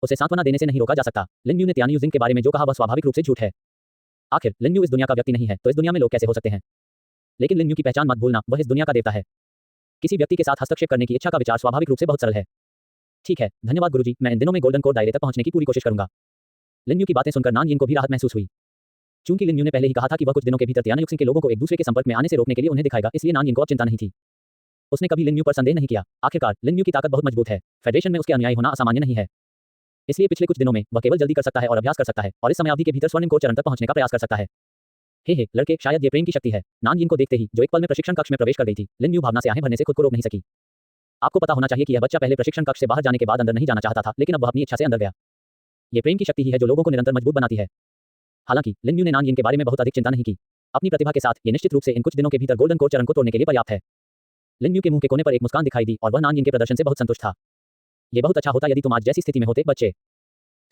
उसे सांत्वना देने से नहीं रोका जा सकता। लिन्यू ने त्यानयुग सिंह के बारे में जो कहा वह स्वाभाविक रूप से झूठ है। आखिर लिन्यू इस दुनिया का व्यक्ति नहीं है तो इस दुनिया में लोग कैसे हो सकते हैं? लेकिन लिन्यू की पहचान मत भूलना, वह इस दुनिया का देवता है। किसी व्यक्ति के साथ हस्तक्षेप करने की इच्छा का विचार स्वाभाविक रूप से बहुत सरल है। ठीक है, धन्यवाद गुरुजी, मैं इन दिनों में गोल्डन कोर्ट दायरे तक पहुंचने की पूरी कोशिश करूंगा। लिन्यू की बातें सुनकर नानजिन को भी राहत महसूस हुई। चूंकि लिन्यू ने पहले ही कहा था कि वह कुछ दिनों के भीतर त्यानयुग सिंह के लोगों को एक दूसरे के संपर्क में आने से रोकने के लिए उन्हें दिखाएगा, इसलिए नानजिन को अब चिंता नहीं थी। उसने कभी लिन्यू पर संदेह नहीं किया। आखिरकार लिन्यू की ताकत बहुत मजबूत है। फेडरेशन में उसके अनुयायी होना असामान्य नहीं है। इसलिए पिछले कुछ दिनों में वह केवल जल्दी कर सकता है और अभ्यास कर सकता है और इस समय अवधि के भीतर स्वर्णिम कोर्ट चरण तक पहुंचने का प्रयास कर सकता है। हे लड़के, शायद ये प्रेम की शक्ति है। नानजिन को देखते ही जो एक पल में प्रशिक्षण कक्ष में प्रवेश कर गई थी, लिन्यू भावना से आहें भरने से खुद को रोक नहीं सकी। आपको पता होना चाहिए कि यह बच्चा पहले प्रशिक्षण कक्ष से बाहर जाने के बाद अंदर नहीं जाना चाहता था, लेकिन अब वह अपनी इच्छा से अंदर गया। ये प्रेम की शक्ति ही है जो लोगों को निरंतर मजबूत बनाती है। हालांकि लिन्यू ने नानजिन के बारे में बहुत अधिक चिंता नहीं की। अपनी प्रतिभा के साथ ये निश्चित रूप से इन कुछ दिनों के भीतर गोल्डन कोर्ट चरण को तोड़ने के लिए पर्याप्त है। लिन्यू के मुंह के कोने पर एक मुस्कान दिखाई दी और वह नानजिन के प्रदर्शन से बहुत संतुष्ट था। यह बहुत अच्छा होता यदि तुम आज जैसी स्थिति में होते बच्चे।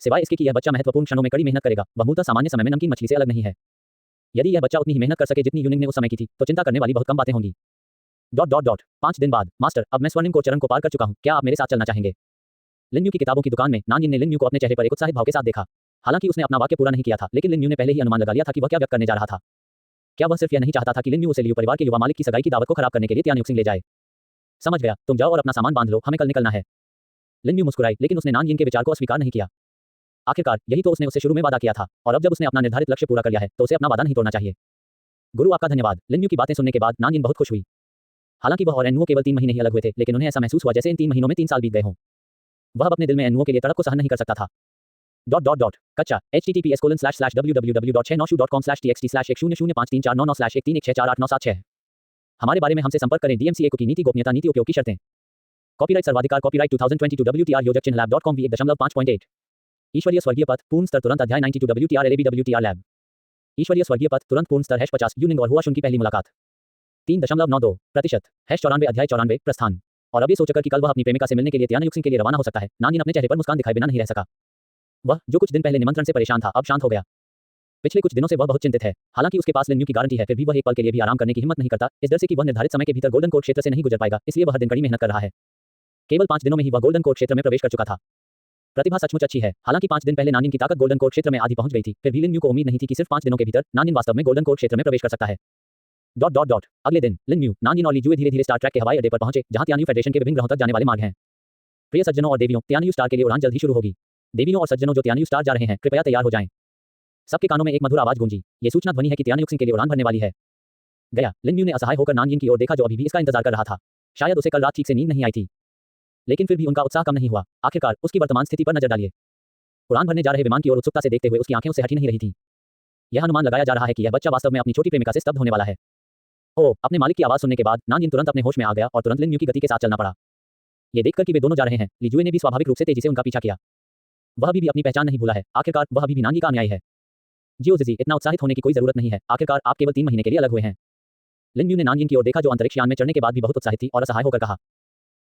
सिवाय इसके कि यह बच्चा महत्वपूर्ण क्षणों में कड़ी मेहनत करेगा, वह मूलतः सामान्य समय में नमकीन मछली से अलग नहीं है। यदि यह बच्चा उतनी ही मेहनत कर सके जितनी यूनिंग ने उस समय की थी, तो चिंता करने वाली बहुत कम बातें होंगी। 5 दिन बाद, मास्टर, अब मैं स्वर्णिम कोर्ट चरण को पार कर चुका हूं, क्या आप मेरे साथ चलना चाहेंगे? लिन्यू की किताबों की दुकान में नानजिन ने लिन्यू को अपने चेहरे पर एक उत्साहित भाव के साथ देखा। हालांकि उसने अपना वाक्य पूरा नहीं किया था, लेकिन लिन्यू ने पहले ही अनुमान लगा लिया था कि वह क्या व्यक्त करने जा रहा था। क्या वह सिर्फ यह नहीं चाहता था कि लिन्यू उसे लियू परिवार के युवा मालिक की सगाई की दावत को खराब करने के लिए त्यानयुग सिंह ले जाए? समझ गया, तुम जाओ और अपना सामान बांध लो, हमें कल निकलना है। लिन्यू मुस्कुराई, लेकिन उसने नानजिन के विचार को अस्वीकार नहीं किया। आखिरकार यही तो उसने उससे शुरू में वादा किया था, और अब जब उसने अपना निर्धारित लक्ष्य पूरा कर लिया है तो उसे अपना वादा नहीं तोड़ना चाहिए। गुरु आपका धन्यवाद। लिन्यू की बातें सुनने के बाद नानजिन बहुत खुश हुई। हालांकि वह और एनओ केवल 3 महीने ही अलग हुए थे, लेकिन उन्हें ऐसा महसूस हुआ जैसे इन 3 महीनों में 3 साल बीत गए हों। वह अपने दिल में एनओ के लिए तड़प को सहन नहीं कर सकता था। कच्चा https://www.6noshu.com/txt/100534991368141348996 हमारे बारे में हमसे संपर्क करें। DMCA की नीति गोपनीयता नीति उपयोग की शर्तें। कॉपीराइट सर्वाधिकार कॉपीराइट 2022 WTR योजक चिन्ह lab.com v1.5.8 ईश्वरीय स्वर्गीय पथ पूर्ण स्तर तुरंत अध्याय 92 WTR LAB WTR लैब। ईश्वरीय स्वर्गीय पथ तुरंत पूर्ण स्तर #50 यूनिंग और हुआ उनकी पहली मुलाकात 3.92% #94 अध्याय 94 प्रस्थान। और अब ये सोचकर कि कल वह अपनी प्रेमिका से मिलने के लिए त्यानयुग सिंह के लिए रवाना हो सकता है, नानजिन अपने चेहरे पर मुस्कान दिखाए बिना नहीं रह सका। वह जो कुछ दिन पहले निमंत्रण से परेशान था, अब शांत हो गया। पिछले कुछ दिनों से वह बहुत चिंतित है। हालांकि उसके पास लिन यू की गारंटी है, फिर भी वह एक पल के लिए भी आराम करने की हिम्मत नहीं करता, इस डर से कि वह निर्धारित समय के भीतर गोल्डन कोर्ट क्षेत्र से नहीं गुजर पाएगा, इसलिए वह दिन कड़ी मेहनत कर रहा है। केवल 5 दिनों में ही वह गोल्डन कोर्ट क्षेत्र में प्रवेश कर चुका था। प्रतिभा सचमुच अच्छी है। हालांकि 5 दिन पहले नानिन की ताकत गोल्डन कोर्ट क्षेत्र में आधी पहुंच गई थी, फिर भी लिन यू को उम्मीद नहीं थी कि सिर्फ 5 दिनों के भीतर नानिन वास्तव में गोल्डन कोर्ट क्षेत्र में प्रवेश कर सकता है। अगले दिन लिन यू, नानिन और लीजुए धीरे-धीरे स्टार ट्रैक के हवाई अड्डे पर पहुंचे, जहां तियान्यू फेडरेशन के विभिन्न ग्रहों तक जाने वाले मार्ग हैं। प्रिय सज्जनों और देवियों, तियान्यू स्टार के लिए उड़ान जल्द ही शुरू होगी। देवियों और सज्जनों जो तियान्यू स्टार जा रहे हैं, कृपया तैयार हो जाएं। सबके कानों में एक मधुर आवाज गूंजी। ये सूचना ध्वनि है कि तियान्यू के लिए उड़ान भरने वाली है। गया। लिन यू ने असहाय होकर नानयिन की ओर देखा, जो अभी भी इसका इंतजार कर रहा था। शायद उसे कल रात ठीक से नींद नहीं आई थी, लेकिन फिर भी उनका उत्साह कम नहीं हुआ। आखिरकार उसकी वर्तमान स्थिति पर नजर डालिए। उड़ान भरने जा रहे विमान की ओर उत्सुकता से देखते हुए उसकी आंखें उससे हटी नहीं रही थीं। यह अनुमान लगाया जा रहा है कि यह बच्चा वास्तव में अपनी छोटी प्रेमिका से स्तब्ध होने वाला है। ओह! अपने मालिक की आवाज सुनने के बाद नानयिन तुरंत अपने होश में आ गया और तुरंत लिन यू की गति के साथ चलना पड़ा। ये देखकर कि वे दोनों जा रहे हैं, लीजुए ने भी स्वाभाविक रूप से तेजी से उनका पीछा किया। वह अभी भी अपनी पहचान नहीं भूला है। आखिरकार वह अभी भी नानी का अनुयायी है। जियो ज़िज़ी, इतना उत्साहित होने की कोई जरूरत नहीं है। आखिरकार आप केवल 3 महीने के लिए अलग हुए हैं। लिन यू ने नानयिन की ओर देखा, जो अंतरिक्ष यान में चढ़ने के बाद भी बहुत उत्साहित थी, और असहाय होकर कहा,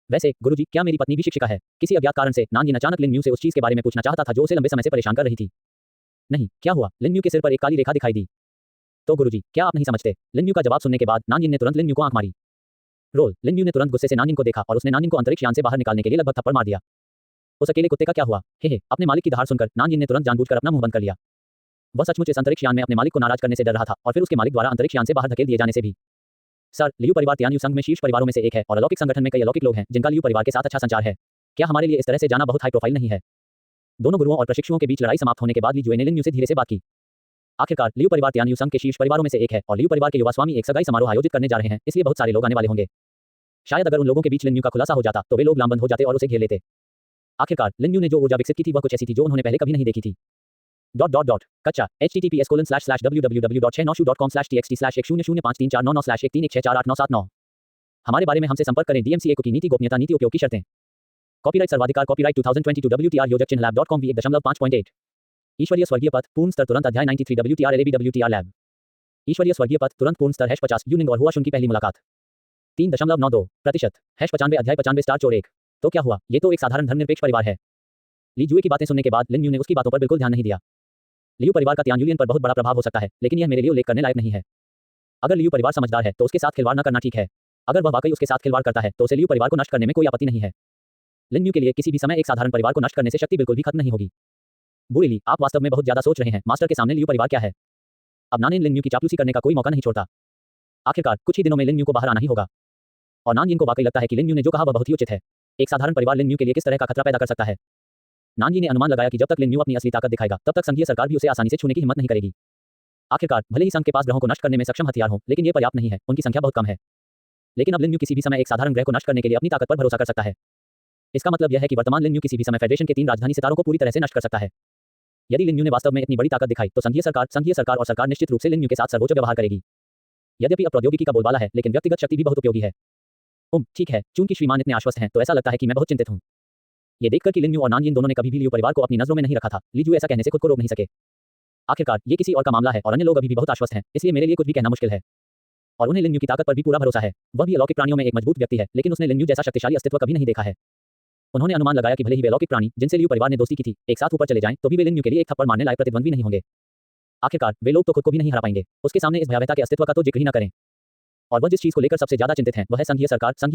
वैसे गुरुजी, क्या मेरी पत्नी भी शिक्षिका है? किसी अज्ञात कारण से नानयिन अचानक लिन यू से उस चीज के बारे में पूछना चाहता था जो उसे लंबे समय से परेशान कर रही थी। नहीं, क्या हुआ? लिन यू के सिर पर एक काली रेखा दिखाई दी। तो गुरुजी, क्या आप नहीं समझते? लिन यू का जवाब सुनने के बाद नानयिन ने तुरंत लिन यू को आंख मारी। रोल। लिन यू ने तुरंत गुस्से से नानयिन को देखा और उसने नानयिन को अंतरिक्ष यान से बाहर निकालने के लिए लगभग थप्पड़ मार दिया। उस अकेले कुत्ते का क्या हुआ? हे, अपने मालिक की दहाड़ सुनकर नानयिन ने तुरंत जानबूझकर अपना मुंह बंद कर लिया। वह सचमुच इस अंतरिक्ष यान में अपने मालिक को नाराज करने से डर रहा था, और फिर उसके मालिक द्वारा अंतरिक्ष यान से बाहर धकेल दिए जाने से भी। सर, लियू परिवार तियान्यू संघ में शीर्ष परिवारों में से एक है, और अलौकिक संगठन में कई अलौकिक लोग हैं जिनका लियू परिवार के साथ अच्छा संचार है। क्या हमारे लिए इस तरह से जाना बहुत हाई प्रोफाइल नहीं है? दोनों गुरुओं और प्रशिक्षुओं के बीच लड़ाई समाप्त होने के बाद लीजुए ने लिन यू से धीरे से बात की। आखिरकार लियू परिवार तियान्यू संघ के शीर्ष परिवारों में से एक है, और लियू परिवार के युवा स्वामी एक सगाई समारोह आयोजित करने जा रहे हैं, इसलिए बहुत सारे लोग आने वाले होंगे। शायद अगर उन लोगों के बीच लिन यू का खुलासा हो जाता तो वे लोग लामबंद हो जाते और उसे घेर लेते। आखिरकार लिन यू ने जो ऊर्जा विकसित की थी वह कुछ ऐसी थी जो उन्होंने पहले कभी नहीं देखी थी। कच्चा https://www.696.com/txt/10053499136131499 हमारे बारे में हमसे संपर्क करें। DMCA की नीति गोपनीयता नीति उपयोग की शर्तें। कॉपीराइट सर्वाधिकार कॉपीराइट 2022 WTR योजक चिन्ह lab.com v1.5.8 ईश्वरीय स्वर्गीय पथ पूर्ण स्तर तुरंत अध्याय 93 WTR LAB WTR लैब ईश्वरीय स्वर्गीय पथ तुरंत पूर्ण स्तर #50 यूनिंग और हुआ शुन की पहली मुलाकात 3.92% #95 अध्याय 95 स्टार चोर 1। तो क्या हुआ? ये तो एक साधारण धर्मनिरपेक्ष परिवार है। लीजुए की बातें सुनने के बाद लिन यू ने उसकी बातों पर बिल्कुल ध्यान नहीं दिया। लियू परिवार का तियान्यूलियन पर बहुत बड़ा प्रभाव हो सकता है, लेकिन यह मेरे लिए उल्लेख करने लायक नहीं है। अगर लियू परिवार समझदार है तो उसके साथ खिलवाड़ न करना ठीक है। अगर वह वाकई उसके साथ खिलवाड़ करता है तो उसे लियू परिवार को नष्ट करने में कोई आपत्ति नहीं है। लिन यू के लिए किसी भी समय एक साधारण परिवार को नष्ट करने से शक्ति बिल्कुल भी खत्म नहीं होगी। बुएली, आप वास्तव में बहुत ज्यादा सोच रहे हैं। मास्टर के सामने लियू परिवार क्या है? अब नानिन लिन यू की चापलूसी करने का कोई मौका नहीं छोड़ता। आखिरकार कुछ ही दिनों में लिन यू को बाहर आना ही होगा, और नानयिन को वाकई लगता है कि लिन यू ने जो कहा वह बहुत ही उचित है। एक साधारण परिवार लिन यू के लिए किस तरह का खतरा पैदा कर सकता है? नानयिन ने अनुमान लगाया कि जब तक लिन यू अपनी असली ताकत दिखाएगा तब तक संघीय सरकार भी उसे आसानी से छूने की हिम्मत नहीं करेगी। आखिरकार भले ही संघ के पास ग्रहों को नष्ट करने में सक्षम हथियार हो, लेकिन ये पर्याप्त नहीं है, उनकी संख्या बहुत कम है। लेकिन अब लिन यू किसी भी समय एक साधारण ग्रह को नष्ट करने के लिए अपनी ताकत पर भरोसा कर सकता है। इसका मतलब यह है कि वर्तमान लिन यू किसी भी समय फेडरेशन के 3 राजधानी सितारों को पूरी तरह से नष्ट कर सकता है। यदि लिन यू ने वास्तव में इतनी बड़ी ताकत दिखाई तो संघीय सरकार और सरकार निश्चित रूप से लिन यू के साथ सर्वोच्च व्यवहार करेगी। यद्यपि अब प्रौद्योगिकी का बोलबाला है, लेकिन व्यक्तिगत शक्ति भी बहुत उपयोगी है। ठीक है, चूंकि श्रीमान इतने आश्वस्त हैं तो ऐसा लगता है कि मैं बहुत चिंतित हूं। ये देखकर कि लिन यू और नानयिन दोनों ने कभी भी लियू परिवार को अपनी नजरों में नहीं रखा था, लीजू ऐसा कहने से खुद को रोक नहीं सके। आखिरकार ये किसी और का मामला है और अन्य लोग अभी भी बहुत आश्वस्त हैं, इसलिए मेरे लिए कुछ भी कहना मुश्किल है। और उन्हें लिन यू की ताकत पर भी पूरा भरोसा है। वह भी अलौकिक प्राणियों में एक मजबूत व्यक्ति है, लेकिन उसने लिन यू जैसा शक्तिशाली अस्तित्व कभी नहीं देखा है। उन्होंने अनुमान लगाया कि भले ही वे अलौकिक प्राणी जिनसे लियू परिवार ने दोस्ती की थी एक साथ ऊपर चले जाएं, तो भी वे लिन यू के लिए एक थप्पड़ मारने लायक प्रतिद्वंद्वी नहीं होंगे। आखिरकार वे लोग तो खुद को भी नहीं हरा पाएंगे, उसके सामने इस भयावहता के अस्तित्व का तो जिक्र ही न करें। और वह जिस चीज को लेकर सबसे ज्यादा चिंतित हैं वह है संघीय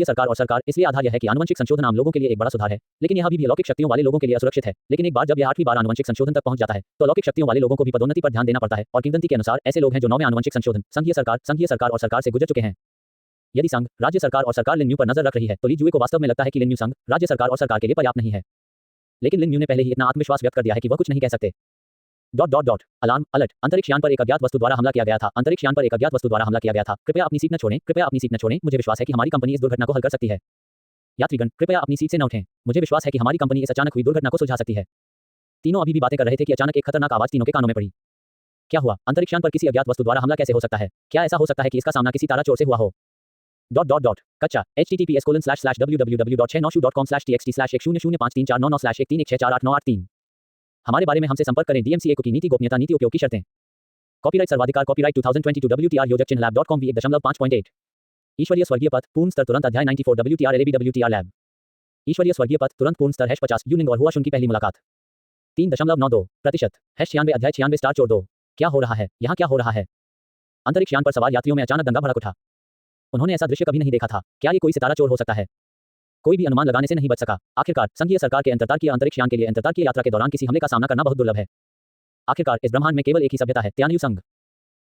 सरकार और सरकार। इसलिए आधार यह है कि आनुवंशिक संशोधन आम लोगों के लिए एक बड़ा सुधार है, लेकिन यह अभी भी अलौकिक शक्तियों वाले लोगों के लिए असुरक्षित है। लेकिन एक बार जब यह 8वीं बार आनुवंशिक संशोधन तक पहुंच जाता है तो अलौकिक शक्तियों वाले लोगों को भी पदोन्नति पर ध्यान देना पड़ता है, और किंवदंती के अनुसार ऐसे लोग हैं जो 9वें आनुवंशिक संशोधन संघीय सरकार और सरकार से गुजर चुके हैं। यदि संघ, राज्य सरकार और सरकार लिन यू पर नजर रख रही है तो लीजुए को वास्तव में लगता है कि लिन यू संघ, राज्य सरकार और सरकार के लिए पर्याप्त नहीं है। लेकिन लिन यू ने पहले ही इतना आत्मविश्वास व्यक्त कर दिया है कि वह कुछ नहीं कह सकते। अलार्म अलर्ट, अंतरिक्ष यान पर एक अज्ञात वस्तु द्वारा हमला किया गया था। अंतरिक्ष यान पर एक अज्ञात वस्तु द्वारा हमला किया गया था। कृपया अपनी सीट न छोड़ें। मुझे विश्वास है कि हमारी कंपनी इस दुर्घटना को हल कर सकती है। यात्रीगण कृपया अपनी सीट से न उठें। मुझे विश्वास है कि हमारी कंपनी इस अचानक हुई दुर्घटना को सुलझा सकती है। तीनों अभी भी बातें कर रहे थे कि अचानक एक खतरनाक आवाज तीनों के कानों में पड़ी। क्या हुआ? अंतरिक्ष यान पर किसी अज्ञात वस्तु द्वारा हमला कैसे हो सकता है? क्या ऐसा हो सकता है कि इसका सामना किसी तारा चोर से हुआ हो? कच्चा https://www.696.com/txt/1005349913613489893 हमारे बारे में हमसे संपर्क करें। DMCA की नीति गोपनीयता नीति उपयोग की शर्तें। कॉपीराइट सर्वाधिकार कॉपीराइट 2022 WTR योजक चिन्ह lab.com v1.5.8 ईश्वरीय स्वर्गीय पथ पूर्ण स्तर तुरंत अध्याय 94 WTR LAB WTR लैब ईश्वरीय स्वर्गीय पथ तुरंत पूर्ण स्तर #50 यूनिंग और हुआ शुन की पहली मुलाकात 3.92% #96 अध्याय 96 स्टार चोर 2 क्या हो रहा है? यहाँ क्या हो रहा है? अंतरिक्ष यान पर सवार यात्रियों में अचानक दंगा भड़क उठा। उन्होंने ऐसा दृश्य कभी नहीं देखा था। क्या ये कोई सितारा चोर हो सकता है? कोई भी अनुमान लगाने से नहीं बच सका। आखिरकार संघीय सरकार के अंतर्तार्कीय अंतरिक्ष यान के लिए अंतर्तार्कीय यात्रा के दौरान किसी हमले का सामना करना बहुत दुर्लभ है। आखिरकार इस ब्रह्मांड में केवल एक ही सभ्यता है, तियानयू संघ।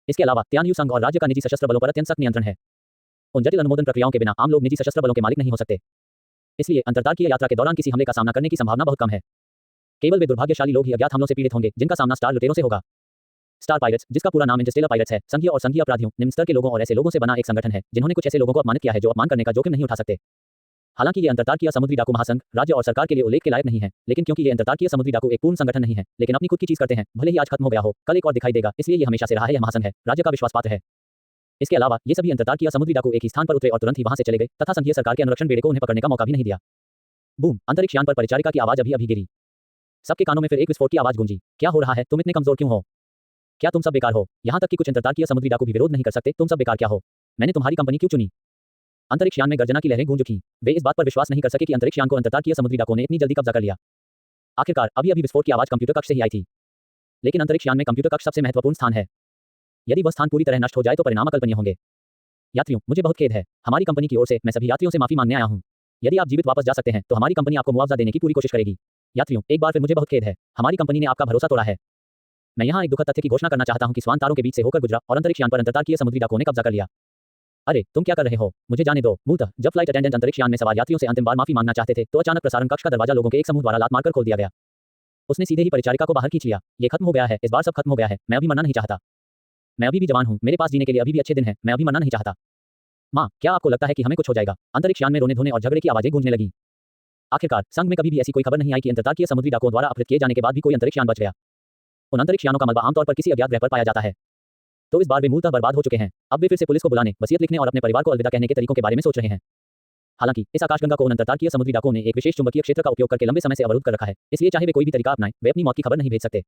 इसके अलावा तियानयू संघ और राज्य का निजी सशस्त्र बलों पर अत्यंत सख्त नियंत्रण है। उन जटिल अनुमोदन प्रक्रियाओं के बिना आम लोग निजी सशस्त्र बलों के मालिक नहीं हो सकते। इसलिए अंतर्तार्कीय यात्रा के दौरान किसी हमले का सामना करने की संभावना बहुत कम है। केवल वे दुर्भाग्यशाली लोग ही अज्ञात हमलों से पीड़ित होंगे, जिनका सामना स्टार लुटेरों से होगा। स्टार पायरेट्स, जिसका पूरा नाम इंटरस्टेलर पायरेट्स है, संघीय और संघीय अपराधियों, निम्न स्तर के लोगों और ऐसे लोगों से बना एक संगठन है जिन्होंने कुछ ऐसे लोगों को अपमानित किया है जो अपमान करने का जोखिम नहीं उठा सकते। हालांकि ये अंतर्तार्कीय समुद्री डाकू महासंघ राज्य और सरकार के लिए उल्लेख के लायक नहीं है, लेकिन क्योंकि ये अंतर्तार्कीय समुद्री डाकू एक पूर्ण संगठन नहीं है, लेकिन अपनी खुद की चीज करते हैं, भले ही आज खत्म हो गया हो, कल एक और दिखाई देगा, इसलिए ये हमेशा से रहा है। यह महासंघ है, राज्य का विश्वास पात्र है। इसके अलावा ये सभी अंतर्तार्कीय समुद्री डाकू एक ही स्थान पर उतरे और तुरंत ही वहां से चले गए तथा संघीय सरकार के अनुरक्षण बेड़े को उन्हें पकड़ने का मौका भी नहीं दिया। बूम! अंतरिक्ष यान पर परिचारिका की आवाज अभी अभी गिरी। सबके कानों में फिर एक विस्फोट की आवाज गूंजी। क्या हो रहा है? तुम इतने कमजोर क्यों हो? क्या तुम सब बेकार हो? यहाँ तक कि कुछ अंतर्तार्कीय समुद्री डाकू भी विरोध नहीं कर सकते। तुम सब बेकार क्या हो? मैंने तुम्हारी कंपनी क्यों चुनी? अंतरिक्ष यान में गर्जना की लहरें गूंज उठीं। वे इस बात पर विश्वास नहीं कर सके कि अंतरिक्ष यान को अंतर्तार्कीय समुद्री डाकुओं ने इतनी जल्दी कब्जा कर लिया। आखिरकार अभी अभी विस्फोट की आवाज कंप्यूटर कक्ष से ही आई थी। लेकिन अंतरिक्ष यान में कंप्यूटर कक्ष सबसे महत्वपूर्ण स्थान है। यदि वह स्थान पूरी तरह नष्ट हो जाए तो परिणाम अकल्पनीय होंगे। यात्रियों, मुझे बहुत खेद है। हमारी कंपनी की ओर से मैं सभी यात्रियों से माफी मांगने आया हूँ। यदि आप जीवित वापस जा सकते हैं तो हमारी कंपनी आपको मुआवजा देने की पूरी कोशिश करेगी। यात्रियों, एक बार फिर मुझे बहुत खेद है। हमारी कंपनी ने आपका भरोसा तोड़ा है। मैं यहाँ एक दुखद तथ्य की घोषणा करना चाहता हूँ कि स्वान तारों के बीच से होकर गुजरा और अंतरिक्ष यान पर अंतर्तार्कीय समुद्री डाकुओं ने कब्जा कर लिया। अरे, तुम क्या कर रहे हो? मुझे जाने दो। मूलतः जब फ्लाइट अटेंडेंट अंतरिक्ष यान में सवार यात्रियों से अंतिम बार माफी मांगना चाहते थे तो अचानक प्रसारण कक्ष का दरवाजा लोगों के एक समूह द्वारा लात मारकर खोल दिया गया। उसने सीधे ही परिचारिका को बाहर खींच लिया। ये खत्म हो गया है, इस बार सब खत्म हो गया है। मैं अभी मरना नहीं चाहता। मैं अभी भी जवान हूँ, मेरे पास जीने के लिए अभी भी अच्छे दिन हैं। मैं अभी मरना नहीं चाहता। माँ, क्या आपको लगता है कि हमें कुछ हो जाएगा? अंतरिक्ष यान में रोने धोने और झगड़े की आवाजें गूंजने लगी। आखिरकार संघ में कभी भी ऐसी कोई खबर नहीं आई कि अंतर्तार्कीय समुद्री डाकुओं द्वारा अपहृत किए जाने के बाद भी कोई अंतरिक्ष यान बच गया। उन अंतरिक्ष यानों का मलबा आमतौर पर किसी अज्ञात ग्रह पर पाया जाता है। तो इस बार वे मूलतः बर्बाद हो चुके हैं। अब वे फिर से पुलिस को बुलाने, वसीयत लिखने और अपने परिवार को अलविदा कहने के तरीकों के बारे में सोच रहे हैं। हालांकि इस आकाशगंगा को उन अंतर्तार्कीय समुद्री डाकुओं ने एक विशेष चुंबकीय क्षेत्र का उपयोग करके लंबे समय से अवरुद्ध कर रखा है, इसलिए चाहे वे कोई भी तरीका अपनाएं, वे अपनी मौत की खबर नहीं भेज सकते।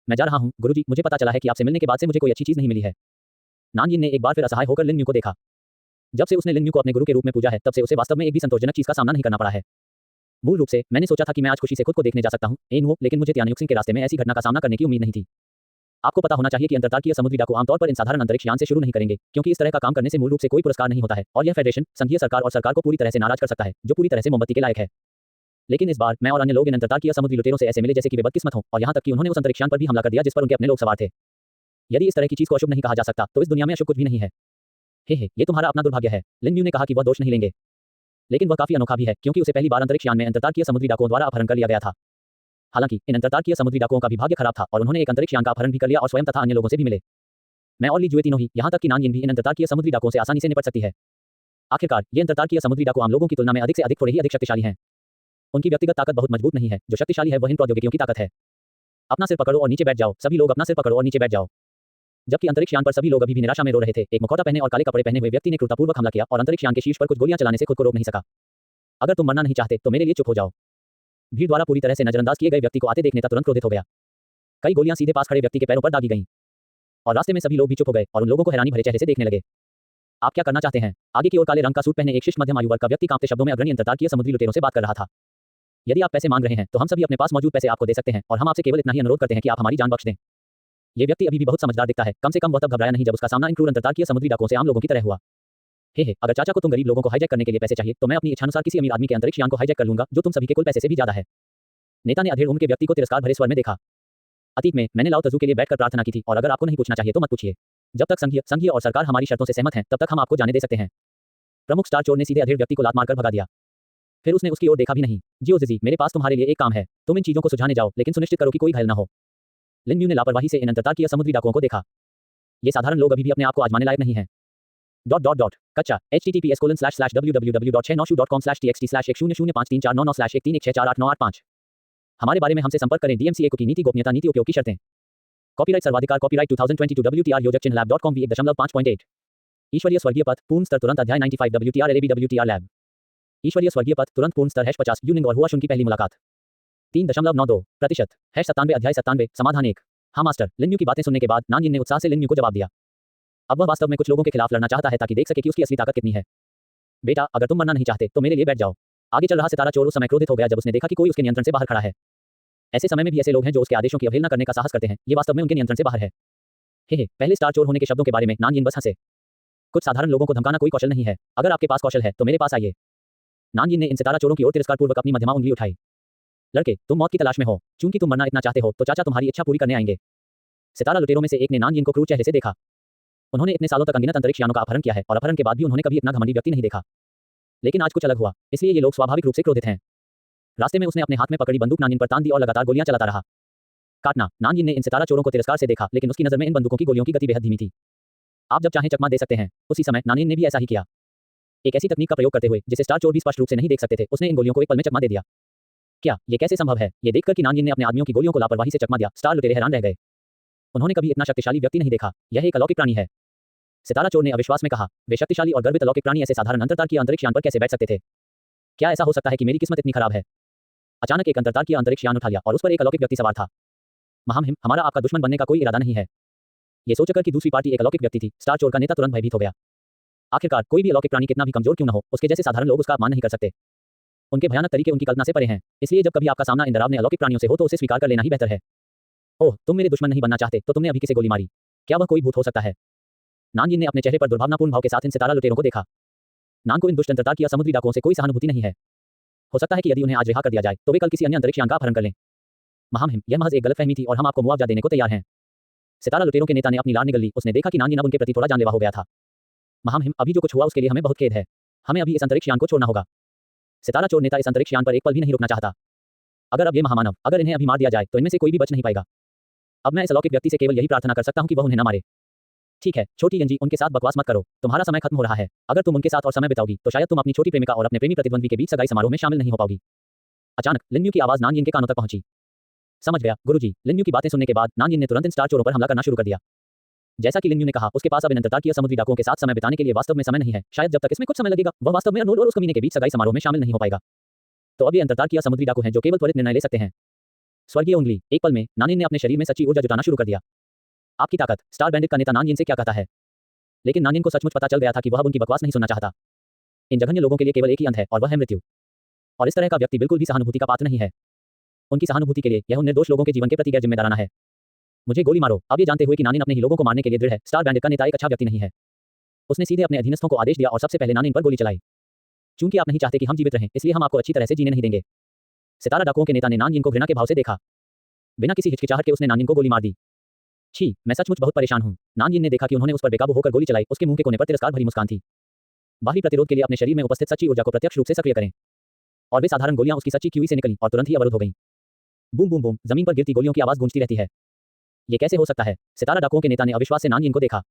मैं जा रहा हूँ गुरुजी, मुझे पता चला है कि आपसे मिलने के बाद से मुझे कोई अच्छी चीज नहीं मिली है। नानयिन ने एक बार फिर असहाय होकर लिन न्यू को देखा। जब से उसने लिन न्यू को अपने गुरु के रूप में पूजा है, तब से उसे वास्तव में एक भी संतोषजनक चीज का सामना नहीं करना पड़ा है। मूल रूप से मैंने सोचा था कि मैं आज खुशी से खुद को देखने जा सकता हूँ, लेकिन मुझे तियानयुक सिंह के रास्ते में ऐसी घटना का सामना करने की उम्मीद नहीं थी। आपको पता होना चाहिए कि अंतर्तार्कीय समुद्री डाकू आमतौर पर इन साधारण अंतरिक्ष यान से शुरू नहीं करेंगे, क्योंकि इस तरह का काम करने से मूल रूप से कोई पुरस्कार नहीं होता है और यह फेडरेशन, संघीय सरकार और सरकार को पूरी तरह से नाराज कर सकता है, जो पूरी तरह से मोमबत्ती के लायक है। लेकिन इस बार मैं और अन्य लोग इन अंतर्तार्कीय समुद्री लुटेरों से ऐसे मिले जैसे कि वे बदकिस्मत हों, और यहाँ तक कि उन्होंने उस अंतरिक्ष यान पर भी हमला कर दिया जिस पर उनके अपने लोग सवार थे। यदि इस तरह की चीज को अशुभ नहीं कहा जा सकता तो इस दुनिया में अशुभ कुछ भी नहीं है। हे, ये तुम्हारा अपना दुर्भाग्य है। लिन न्यू ने कहा कि वह दोष नहीं लेंगे, लेकिन वह काफी अनोखा भी है क्योंकि उसे पहली बार अंतरिक्ष यान में अंतर्तार्कीय समुद्री डाकुओं द्वारा अपहरण कर लिया गया था। हालांकि इन अंतर्तार्कीय समुद्री डाकुओं का भी भाग्य खराब था और उन्होंने एक अंतरिक्ष यान का अपहरण भी कर लिया और स्वयं तथा अन्य लोगों से भी मिले। मैं और ली जुए तीनों ही, यहाँ तक कि नानयिन भी इन अंतर्तार्कीय समुद्री डाकुओं से आसानी से निपट सकती है। आखिरकार ये अंतर्तार्कीय समुद्री डाकू आम लोगों की तुलना में अधिक से अधिक थोड़े ही अधिक शक्तिशाली हैं। उनकी व्यक्तिगत ताकत बहुत मजबूत नहीं है, जो शक्तिशाली है वह इन प्रौद्योगिकियों की ताकत है। अपना सिर पकड़ो और नीचे बैठ जाओ। सभी लोग अपना सिर पकड़ो और नीचे बैठ जाओ। जबकि अंतरिक्ष यान पर सभी लोग अभी भी निराशा में रो रहे थे, एक मुखौटा पहने और काले कपड़े पहने हुए व्यक्ति ने क्रूरतापूर्वक हमला किया और अंतरिक्ष यान के शीर्ष पर कुछ गोलियां चलाने से खुद को रोक नहीं सका। अगर तुम मरना नहीं चाहते तो मेरे लिए चुप हो जाओ। भीड़ द्वारा पूरी तरह से नजरअंदाज किए गए व्यक्ति को आते देख नेता तुरंत क्रोधित हो गया। कई गोलियां सीधे पास खड़े व्यक्ति के पैरों पर दागी गईं और रास्ते में सभी लोग भी चुप हो गए और उन लोगों को हैरानी भरे चेहरे से देखने लगे। आप क्या करना चाहते हैं? आगे की ओर काले रंग का सूट पहने एक शिष्ट मध्यम आयु वर्ग का व्यक्ति कांपते शब्दों में अग्रणी अंतर्तार्कीय समुद्री लुटेरों से बात कर रहा था। यदि आप पैसे मांग रहे हैं तो हम सभी अपने पास मौजूद पैसे आपको दे सकते हैं और हम आपसे केवल इतना ही अनुरोध करते हैं कि आप हमारी जान बख्श दें। ये व्यक्ति अभी भी बहुत समझदार दिखता है, कम से कम वह तब घबराया नहीं जब उसका सामना इन क्रूर अंतर्तार्कीय समुद्री डाकुओं से आम लोगों की तरह हुआ। हे, अगर चाचा को तुम गरीब लोगों को हाईजैक करने के लिए पैसे चाहिए तो मैं अपनी इच्छानुसार किसी अमीर आदमी के अंतरिक्ष यान को हाईजैक कर लूंगा जो तुम सभी के कुल पैसे से भी ज्यादा है। नेता ने अधेड़ उम्र के व्यक्ति को तिरस्कार भरे स्वर में देखा। अतीत में मैंने लाओ तजू के लिए बैठकर प्रार्थना की थी और अगर आपको नहीं पूछना चाहिए तो मत पूछिए। जब तक संघीय और सरकार हमारी शर्तों से सहमत हैं तब तक हम आपको जाने दे सकते हैं। प्रमुख स्टार चोर ने सीधे अधेड़ व्यक्ति को लात मारकर भगा दिया। फिर उसने उसकी ओर देखा भी नहीं। जियो जिजी, मेरे पास तुम्हारे लिए एक काम है। तुम इन चीजों को सुझाने जाओ लेकिन सुनिश्चित करो कि कोई घायल न हो। लिन न्यू ने लापरवाही से इन अंतर्तार्कीय समुद्री डाकुओं को देखा। ये साधारण लोग अभी भी अपने आप को आजमाने लायक नहीं हैं। कच्चा https://www.696.com/txt/10053499105 हमारे बारे में हमसे संपर्क करें। DMCA की नीति गोपनीयता नीति उपयोग की शर्तें। कॉपीराइट सर्वाधिकार कॉपीराइट 2022 WTR योजक चिन्ह lab.com v1.5.8 ईश्वरीय स्वर्गीय पथ पूर्ण स्तर तुरंत अध्याय 95 WTR LAB WTR लैब ईश्वरीय स्वर्गीय पथ तुरंत पूर्ण स्तर #50 यूनिंग और हुआशुन की पहली मुलाकात 3.92% #97 अध्याय 97 समाधान 1 हाँ मास्टर। लिन न्यू की बातें सुनने के बाद नानयिन ने उत्साह से लिन न्यू को जवाब दिया। अब वह वास्तव में कुछ लोगों के खिलाफ लड़ना चाहता है ताकि देख सके कि उसकी असली ताकत कितनी है। बेटा, अगर तुम मरना नहीं चाहते तो मेरे लिए बैठ जाओ। आगे चल रहा सितारा चोर उस समय क्रोधित हो गया जब उसने देखा कि कोई उसके नियंत्रण से बाहर खड़ा है। ऐसे समय में भी ऐसे लोग हैं जो उसके आदेशों की अवहेलना करने का साहस करते हैं। ये वास्तव में उनके नियंत्रण से बाहर है। हे पहले स्टार चोर होने के शब्दों के बारे में नानयिन बस हंसे। कुछ साधारण लोगों को धमकाना कोई कौशल नहीं है, अगर आपके पास कौशल है तो मेरे पास आइए। नानयिन ने इन सितारा चोरों की ओर तिरस्कारपूर्वक अपनी मध्यमा उंगली उठाई। लड़के, तुम मौत की तलाश में हो, चूंकि तुम मरना इतना चाहते हो तो चाचा तुम्हारी इच्छा पूरी करने आएंगे। सितारा लुटेरों में से एक ने नानयिन को क्रूर चेहरे से देखा। उन्होंने इतने सालों तक अनगिनत अंतरिक्ष यानों का अपहरण किया है और अपहरण के बाद भी उन्होंने कभी इतना घमंडी व्यक्ति नहीं देखा। लेकिन आज कुछ अलग हुआ, इसलिए ये लोग स्वाभाविक रूप से क्रोधित हैं। रास्ते में उसने अपने हाथ में पकड़ी बंदूक नानयिन पर तान दी और लगातार गोलियां चलाता रहा। काटना। नानयिन ने इन सितारा चोरों को तिरस्कार से देखा, लेकिन उसकी नजर में इन बंदूकों की गोलियों की गति बेहद धीमी थी। आप जब चाहें चकमा दे सकते हैं। उसी समय नानयिन ने भी ऐसा ही किया। एक ऐसी तकनीक का प्रयोग करते हुए जिसे स्टार चोर भी स्पष्ट रूप से नहीं देख सकते थे, उसने इन गोलियों को एक पल में चकमा दे दिया। क्या ये कैसे संभव है? ये देखकर कि नानयिन ने अपने आदमियों की गोलियों को लापरवाही से चकमा दिया, स्टार लुटेरे हैरान रह गए। उन्होंने कभी इतना शक्तिशाली व्यक्ति नहीं देखा। यह एक अलौकिक प्राणी है। सितारा चोर ने अविश्वास में कहा, वे शक्तिशाली और गर्वित अलौकिक प्राणी ऐसे साधारण अंतरतारकीय अंतरिक्ष यान पर कैसे बैठ सकते थे? क्या ऐसा हो सकता है कि मेरी किस्मत इतनी खराब है? अचानक एक अंतरतारकीय अंतरिक्ष यान उठा लिया और उस पर एक अलौकिक व्यक्ति सवार था। महामहिम, हमारा आपका दुश्मन बनने का कोई इरादा नहीं है। ये सोचकर कि दूसरी पार्टी एक अलौकिक व्यक्ति थी, स्टार चोर का नेता तुरंत भयभीत हो गया। आखिरकार कोई भी अलौकिक प्राणी कितना भी कमजोर क्यों न हो, उसके जैसे साधारण लोग उसका अपमान नहीं कर सकते। उनके भयानक तरीके उनकी कल्पना से परे हैं, इसलिए जब कभी आपका सामना इन डरावने अलौकिक प्राणियों से हो तो उसे स्वीकार कर लेना ही बेहतर है। ओह, तुम मेरे दुश्मन नहीं बनना चाहते तो तुमने अभी किसे गोली मारी? क्या वह कोई भूत हो सकता है? नानयिन ने अपने चेहरे पर दुर्भावनापूर्ण भाव के साथ इन सितारा लुटेरों को देखा। नान को इन दुष्ट अंतरतारकीय समुद्री डाकुओं से कोई सहानुभूति नहीं है। हो सकता है कि यदि उन्हें आज रिहा कर दिया जाए तो वे कल किसी अन्य अंतरिक्ष यान का अपहरण कर लें। महामहिम, यह महज एक गलतफहमी थी और हम आपको मुआवजा देने को तैयार हैं। सितारा लुटेरों के नेता ने अपनी लार निगल ली। उसने देखा कि नानयिन अब उनके प्रति थोड़ा जानलेवा हो गया था। महामहिम, अभी जो कुछ हुआ उसके लिए हमें बहुत खेद है। हमें अभी इस अंतरिक्ष यान को छोड़ना होगा। सितारा चोर नेता इस अंतरिक्ष यान पर एक पल भी नहीं रुकना चाहता। अगर अब ये महामानव, अगर इन्हें अभी मार दिया जाए तो इनमें से कोई भी बच नहीं पाएगा। अब मैं इस अलौकिक व्यक्ति से केवल यही प्रार्थना कर सकता हूं कि वह उन्हें न मारे। ठीक है, छोटी यंजी, उनके साथ बकवास मत करो। तुम्हारा समय खत्म हो रहा है। अगर तुम उनके साथ और समय बिताओगी तो शायद तुम अपनी छोटी प्रेमिका और अपने प्रेमी प्रतिद्वंद्वी के बीच सगाई समारोह में शामिल नहीं हो पाओगी। अचानक लिन्यू की आवाज नानयिन के कानों तक पहुंची। समझ गया गुरुजी। लिन्यू की बातें सुनने के बाद नानयिन ने तुरंत इन स्टार चोरों पर हमला करना शुरू कर दिया। जैसा कि लिन्यू ने कहा, उसके पास अब इन अंतरतारकीय समुद्री डाकुओं के साथ समय बिताने के लिए वास्तव में समय नहीं है। शायद जब तक इसमें कुछ समय लगेगा, वह वास्तव में अनमोल और उस कमीने के बीच सगाई समारोह में शामिल नहीं हो पाएगा। तो अब ये अंतरतारकीय समुद्री डाकू हैं जो केवल त्वरित निर्णय ले सकते हैं। स्वर्गीय उंगली। एक पल में नानयिन ने अपने शरीर में सच्ची ऊर्जा जुटाना शुरू कर दिया। आपकी ताकत। स्टार बैंडिट का नेता नानयिन से क्या कहता है? लेकिन नानयिन को सचमुच पता चल गया था कि वह अब उनकी बकवास नहीं सुनना चाहता। इन जघन्य लोगों के लिए केवल एक ही अंत है और वह है मृत्यु। और इस तरह का व्यक्ति बिल्कुल भी सहानुभूति का पात्र नहीं है। उनकी सहानुभूति के लिए यह उन निर्दोष लोगों के जीवन के प्रति गैर जिम्मेदाराना है। मुझे गोली मारो। अब ये जानते हुए कि नानयिन अपने ही लोगों को मारने के लिए दृढ़ है, स्टार बैंडिट का नेता एक अच्छा व्यक्ति नहीं है। उसने सीधे अपने अधीनस्थों को आदेश दिया और सबसे पहले नानयिन पर गोली चलाई। चूंकि आप नहीं चाहते कि हम जीवित रहें, इसलिए हम आपको अच्छी तरह से जीने नहीं देंगे। सितारा डाकुओं के नेता ने नानयिन को घृणा के भाव से देखा। बिना किसी हिचकिचाहट के उसने नानयिन को गोली मार दी। छी, मैं सचमुच बहुत परेशान हूं। नानयिन ने देखा कि उन्होंने उस पर बेकाबू होकर गोली चलाई। उसके मुंह के कोने पर तिरस्कार भरी मुस्कान थी। बाहरी प्रतिरोध के लिए अपने शरीर में उपस्थित सच्ची ऊर्जा को प्रत्यक्ष रूप से सक्रिय करें। और वे साधारण गोलियां उसकी सच्ची क्यूई से निकली और तुरंत ही अवरुद्ध हो गईं। बूम बूम बूम, जमीन पर गिरती गोलियों की आवाज गूंजती रहती है। ये कैसे हो सकता है? सितारा डाकुओं के नेता ने अविश्वास से नानयिन को देखा।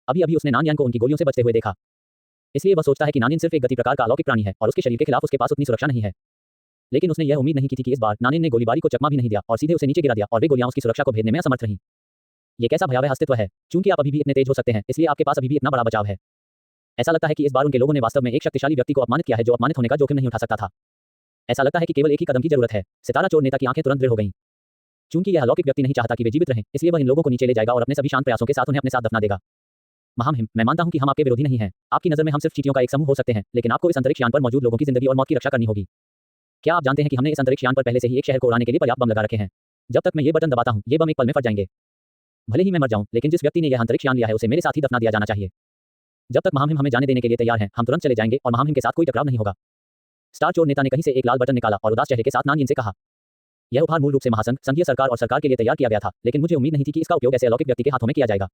अभी अभी उसने नानयिन को उनकी गोलियों से बचते हुए देखा। इसलिए वह सोचता है कि नानयिन सिर्फ एक गति प्रकार का अलौकिक प्राणी है और उसके शरीर के खिलाफ उसके पास उतनी सुरक्षा नहीं है। लेकिन उसने यह उम्मीद नहीं की थी कि इस बार नानयिन ने गोलीबारी को चकमा भी नहीं दिया और सीधे उसे नीचे गिरा दिया और वे गोलियां उसकी सुरक्षा को भेदने में असमर्थ रहीं। ये कैसा भयावह अस्तित्व है? चूंकि आप अभी भी इतने तेज हो सकते हैं, इसलिए आपके पास अभी भी इतना बड़ा बचाव है। ऐसा लगता है कि इस बार उनके लोगों ने वास्तव में एक शक्तिशाली व्यक्ति को अपमानित किया है जो अपमानित होने का जोखिम नहीं उठा सकता था। ऐसा लगता है कि केवल एक ही कदम की जरूरत है। सितारा चोर नेता की आंखें तुरंत दृढ़ हो गईं। चूंकि यह अलौकिक व्यक्ति नहीं चाहता कि वे जीवित रहें, इसलिए वह इन लोगों को नीचे ले जाएगा और अपने सभी शांत प्रयासों के साथ उन्हें अपने साथ दफना देगा। महामहिम, मैं मानता हूं कि हम आपके विरोधी नहीं हैं। आपकी नज़र में हम सिर्फ चींटियों का एक समूह हो सकते हैं, लेकिन आपको इस अंतरिक्ष यान पर मौजूद लोगों की जिंदगी और मौत की रक्षा करनी होगी। क्या आप जानते हैं कि हमने इस अंतरिक्ष यान पर पहले से ही एक शहर को उड़ाने के लिए पर्याप्त बम लगा रखे हैं? जब तक मैं ये बटन दबाता हूं, ये बम एक पल में फट जाएंगे। भले ही मैं मर जाऊं, लेकिन जिस व्यक्ति ने यह अंतरिक्ष यान लिया है उसे मेरे साथ ही दफना दिया जाना चाहिए। जब तक महामहिम हमें जाने देने के लिए तैयार हैं, हम तुरंत चले जाएंगे और महामहिम के साथ कोई टकराव नहीं होगा। स्टार चोर नेता ने कहीं से एक लाल बटन निकाला और उदास चेहरे के साथ नानयिन से कहा, यह उपहार मूल रूप से महासंघ, संघीय सरकार और सरकार के लिए तैयार किया गया था, लेकिन मुझे उम्मीद नहीं थी कि इसका उपयोग ऐसे अलौकिक व्यक्ति के हाथों में किया जाएगा।